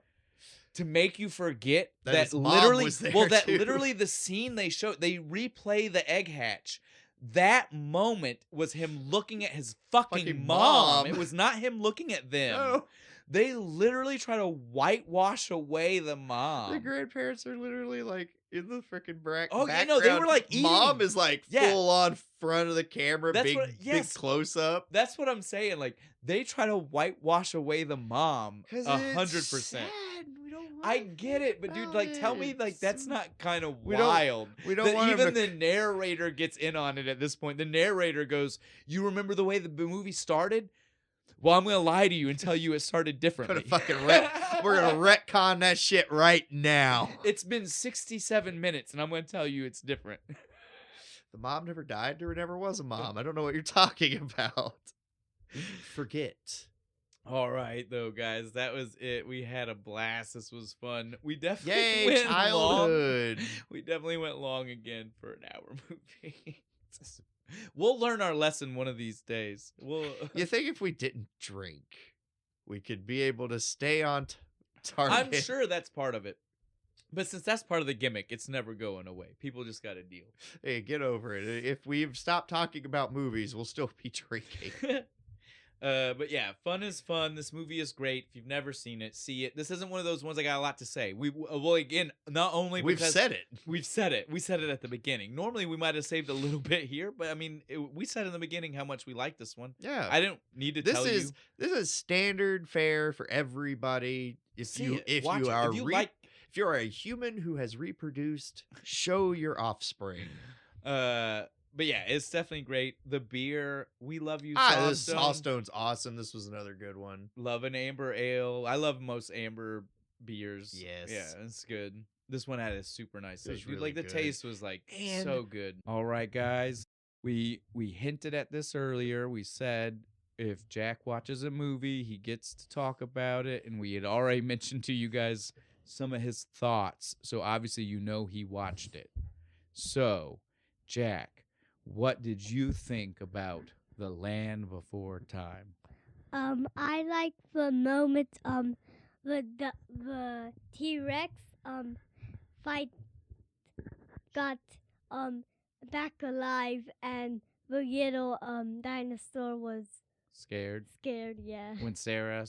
S1: To make you forget
S2: That
S1: that
S2: his mom
S1: literally,
S2: was there,
S1: well, that
S2: too.
S1: literally the scene they replay the egg hatch. That moment was him looking at his fucking mom.
S2: mom.
S1: It was not him looking at them.
S2: No.
S1: They literally try to whitewash away the mom.
S2: The grandparents are literally like in the freaking
S1: Oh, yeah,
S2: background.
S1: no, they were, like,
S2: Mom
S1: eating.
S2: is like
S1: Yeah.
S2: full on front of the camera,
S1: That's
S2: big
S1: yes.
S2: close up.
S1: That's what I'm saying. Like they try to whitewash away the mom 100%. I get it, but dude, like, tell me, like, that's not kind of wild.
S2: We don't
S1: That
S2: want
S1: even
S2: him to...
S1: the narrator gets in on it at this point. The narrator goes, "You remember the way the movie started? Well, I'm gonna lie to you and tell you it started differently."
S2: We're gonna retcon that shit right now.
S1: It's been 67 minutes, and I'm gonna tell you it's different.
S2: The mom never died. There never was a mom. I don't know what you're talking about. Forget.
S1: All right, though, guys, that was it. We had a blast. This was fun. We definitely
S2: Yay,
S1: went long.
S2: childhood.
S1: We definitely went long again for an hour movie. We'll learn our lesson one of these days.
S2: You think if we didn't drink, we could be able to stay on target?
S1: I'm sure that's part of it. But since that's part of the gimmick, it's never going away. People just got to deal.
S2: Hey, get over it. If we've stopped talking about movies, we'll still be drinking.
S1: But yeah, fun is fun. This movie is great. If you've never seen it, see it. This isn't one of those ones I got a lot to say. Well, again, not only
S2: We've
S1: because
S2: said it.
S1: we've said it. We said it at the beginning. Normally, we might have saved a little bit here, but I mean, we said in the beginning how much we like this one.
S2: Yeah.
S1: I didn't need to
S2: This
S1: tell
S2: is
S1: you.
S2: this is standard fare for everybody. If
S1: See
S2: you
S1: it.
S2: if
S1: Watch
S2: you
S1: it.
S2: are
S1: If you like,
S2: if you're a human who has reproduced, show your offspring.
S1: but yeah, it's definitely great. The beer, we love you,
S2: This
S1: Sawstone.
S2: Sawstone's awesome. This was another good one.
S1: Love an amber ale. I love most amber beers.
S2: Yes.
S1: Yeah, it's good. This one had a super nice
S2: It was
S1: taste. Dude,
S2: really
S1: like the
S2: good.
S1: taste was like
S2: And-
S1: so good. All right, guys. We hinted at this earlier. We said if Jack watches a movie, he gets to talk about it, and we had already mentioned to you guys some of his thoughts. So obviously you know he watched it. So, Jack, what did you think about The Land Before Time?
S3: I like the moment the T-Rex fight got back alive and the little dinosaur was
S1: Scared
S3: scared. Yeah.
S1: when Sarah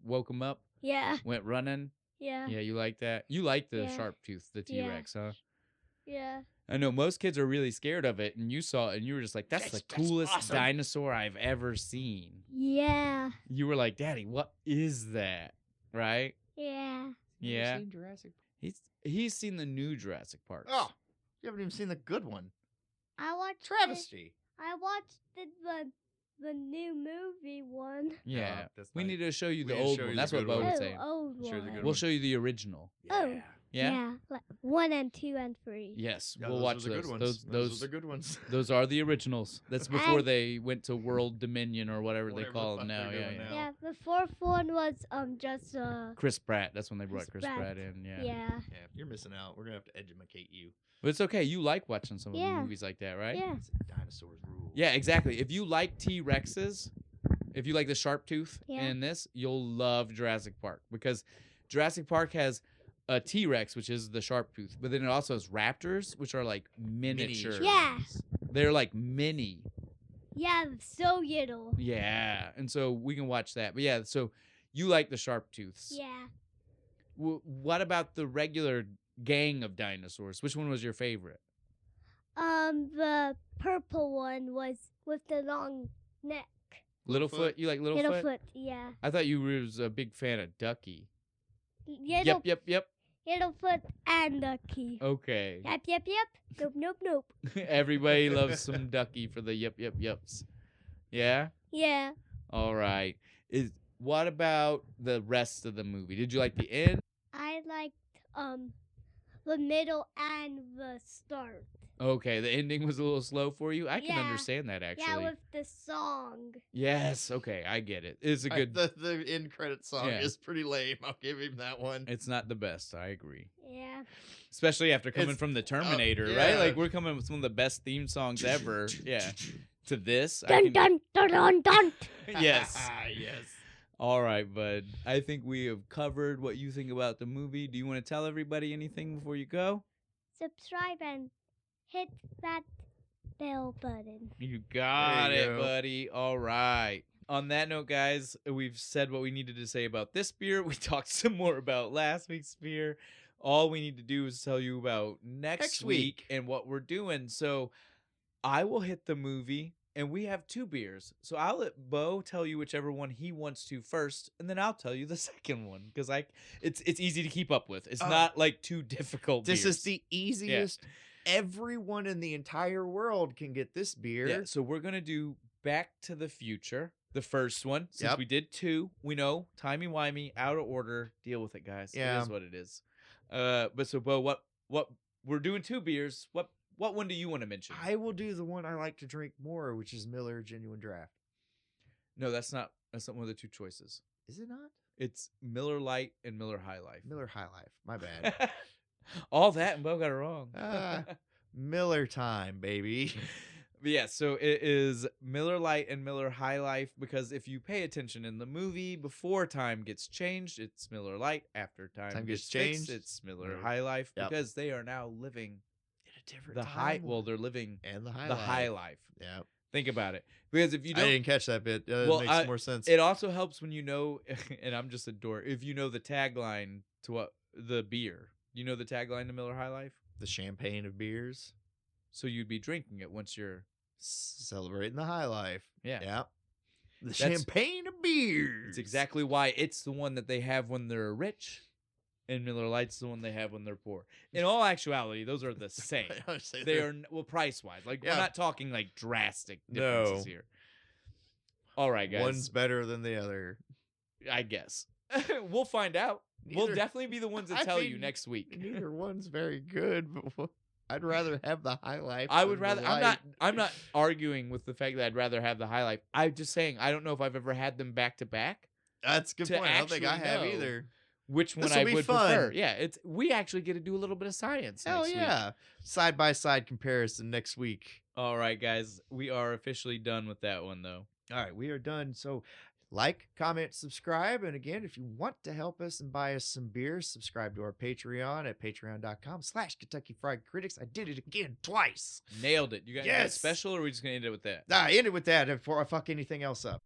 S1: woke him up,
S3: Yeah.
S1: went running.
S3: Yeah.
S1: Yeah, you like that? You like the
S3: Yeah.
S1: sharp tooth, the
S3: Yeah.
S1: T-Rex, huh?
S3: Yeah.
S1: I know most kids are really scared of it, and you saw it, and you were just like, that's the
S2: That's
S1: coolest
S2: awesome.
S1: dinosaur I've ever seen.
S3: Yeah.
S1: You were like, Daddy, what is that? Right?
S3: Yeah.
S2: You ever
S1: Yeah.
S2: seen Jurassic?
S1: He's seen the new Jurassic Park.
S2: Oh, you haven't even seen the good one.
S3: I watched
S2: Travesty.
S3: I watched the new movie one.
S1: Yeah.
S2: that's
S1: We
S2: not-
S1: need to show you
S2: we
S1: the
S2: need to
S1: old
S2: show
S1: one.
S2: you
S1: That's
S2: the
S1: what
S2: good
S1: Bo
S2: one.
S1: was
S3: Oh,
S1: saying.
S3: old
S2: Sure, the
S3: one.
S2: good
S1: We'll show you the original.
S3: Oh.
S2: Yeah.
S1: Yeah?
S3: Like 1 and 2 and 3.
S1: Yes.
S2: Yeah,
S1: we'll
S2: those
S1: watch
S2: are the
S1: those.
S2: good ones.
S1: Those
S2: are the good ones.
S1: Those are the originals. That's before
S3: And-
S1: they went to World Dominion or whatever they
S2: Whatever
S1: call
S2: the
S1: them
S2: fuck
S1: now.
S2: they're
S1: Yeah,
S2: doing
S1: yeah.
S2: now.
S3: Yeah, the fourth one was just
S1: Chris Pratt. That's when they brought
S3: Chris
S1: Chris Pratt
S3: Pratt.
S1: in. Yeah.
S3: yeah.
S2: Yeah, you're missing out. We're gonna have to educate you.
S1: But it's okay. You like watching some of the
S3: Yeah.
S1: movies like that, right?
S3: Yeah.
S2: Dinosaurs rule.
S1: Yeah, exactly. If you like T-Rexes, if you like the sharp tooth
S3: Yeah.
S1: in this, you'll love Jurassic Park because Jurassic Park has a T-Rex, which is the sharp tooth, but then it also has raptors, which are like miniature.
S3: Yeah.
S1: They're like mini.
S3: Yeah, so little.
S1: Yeah. And so we can watch that. But yeah, so you like the sharp tooths.
S3: Yeah.
S1: What about the regular gang of dinosaurs? Which one was your favorite?
S3: The purple one was with the long neck.
S1: Littlefoot? You like Littlefoot?
S3: Littlefoot, yeah.
S1: I thought you was a big fan of Ducky.
S3: Little,
S1: Yep.
S3: Littlefoot and Ducky.
S1: Okay.
S3: Yep. Nope.
S1: Everybody loves some Ducky for the yups. Yeah?
S3: Yeah.
S1: All right. What about the rest of the movie? Did you like the end?
S3: I liked the middle and the start.
S1: Okay, the ending was a little slow for you. I can
S3: Yeah.
S1: understand that actually.
S3: Yeah, with the song.
S1: Yes, okay, I get it. It's a good
S2: The end credit song
S1: Yeah.
S2: is pretty lame. I'll give him that one.
S1: It's not the best, I agree.
S3: Yeah.
S1: Especially after coming
S2: It's-
S1: from the Terminator, right?
S2: yeah.
S1: Like we're coming with some of the best theme songs ever. Yeah. To this,
S3: Dun dun dun dun dun.
S1: Yes.
S2: yes.
S1: All right, bud. I think we have covered what you think about the movie. Do you want to tell everybody anything before you go?
S3: Subscribe and hit that bell button.
S1: You got
S2: There you
S1: it,
S2: go.
S1: buddy. All right. On that note, guys, we've said what we needed to say about this beer. We talked some more about last week's beer. All we need to do is tell you about next week and what we're doing. So I will hit the movie, and we have 2 beers. So I'll let Bo tell you whichever one he wants to first, and then I'll tell you the second one because it's easy to keep up with. It's not like too difficult.
S2: This
S1: beers.
S2: is the easiest. Everyone in the entire world can get this beer.
S1: Yeah, so we're gonna do Back to the Future, the first one. Since
S2: Yep.
S1: we did 2, we know timey-wimey, out of order. Deal with it, guys.
S2: Yeah.
S1: It is what it is. But so Bo, what we're doing 2 beers. What one do you want to mention?
S2: I will do the one I like to drink more, which is Miller Genuine Draft.
S1: No, that's not one of the 2 choices.
S2: Is it not?
S1: It's Miller Lite and Miller High Life.
S2: Miller High Life. My bad.
S1: All that and Bo got it wrong.
S2: Ah. Miller time, baby.
S1: But yeah, so it is Miller Lite and Miller High Life because if you pay attention in the movie, before time gets changed, it's Miller Lite. After time
S2: Gets
S1: fixed,
S2: changed,
S1: it's Miller
S2: Miller-
S1: High Life
S2: Yep.
S1: because they are now living
S2: In a different
S1: the high. Well, they're living
S2: and the high
S1: the
S2: life.
S1: high life.
S2: Yeah.
S1: Think about it. Because if you
S2: I
S1: don't,
S2: didn't catch that bit.
S1: Well,
S2: It makes more sense.
S1: it also helps when you know, and I'm just a dork, if you know the tagline to what the beer. You know the tagline to Miller High Life?
S2: The champagne of beers.
S1: So you'd be drinking it once you're.
S2: Celebrating the high life.
S1: Yeah.
S2: Yeah. The
S1: That's-
S2: champagne of beers.
S1: It's exactly why it's the one that they have when they're rich, and Miller Lite's the one they have when they're poor. In all actuality, those are the same.
S2: I would say
S1: They
S2: they're-
S1: are well price wise. Like
S2: Yeah.
S1: we're not talking like drastic
S2: No.
S1: differences here. All right, guys.
S2: One's better than the other.
S1: I guess we'll find out. We'll
S2: Neither-
S1: definitely be the ones that
S2: I
S1: tell you
S2: mean,
S1: next week.
S2: Neither one's very good, but I'd rather have the high life.
S1: I would
S2: than
S1: rather.
S2: the
S1: I'm
S2: light.
S1: not arguing with the fact that I'd rather have the high life. I'm just saying I don't know if I've ever had them back to back.
S2: That's a good
S1: to
S2: point. I don't think I
S1: actually
S2: have
S1: know.
S2: either.
S1: Which one
S2: This'll
S1: I
S2: be
S1: would
S2: fun.
S1: prefer? Yeah, it's we actually get to do a little bit of science.
S2: Hell
S1: next
S2: yeah.
S1: Week.
S2: Side by side comparison next week.
S1: All right, guys, we are officially done with that one though.
S2: All right, we are done. So like, comment, subscribe. And again, if you want to help us and buy us some beer, subscribe to our Patreon at patreon.com/Kentucky Fried Critics. I did it again twice.
S1: Nailed it. You got anything
S2: Yes.
S1: special, or are we just gonna end it with that?
S2: I ended with that before I fuck anything else up.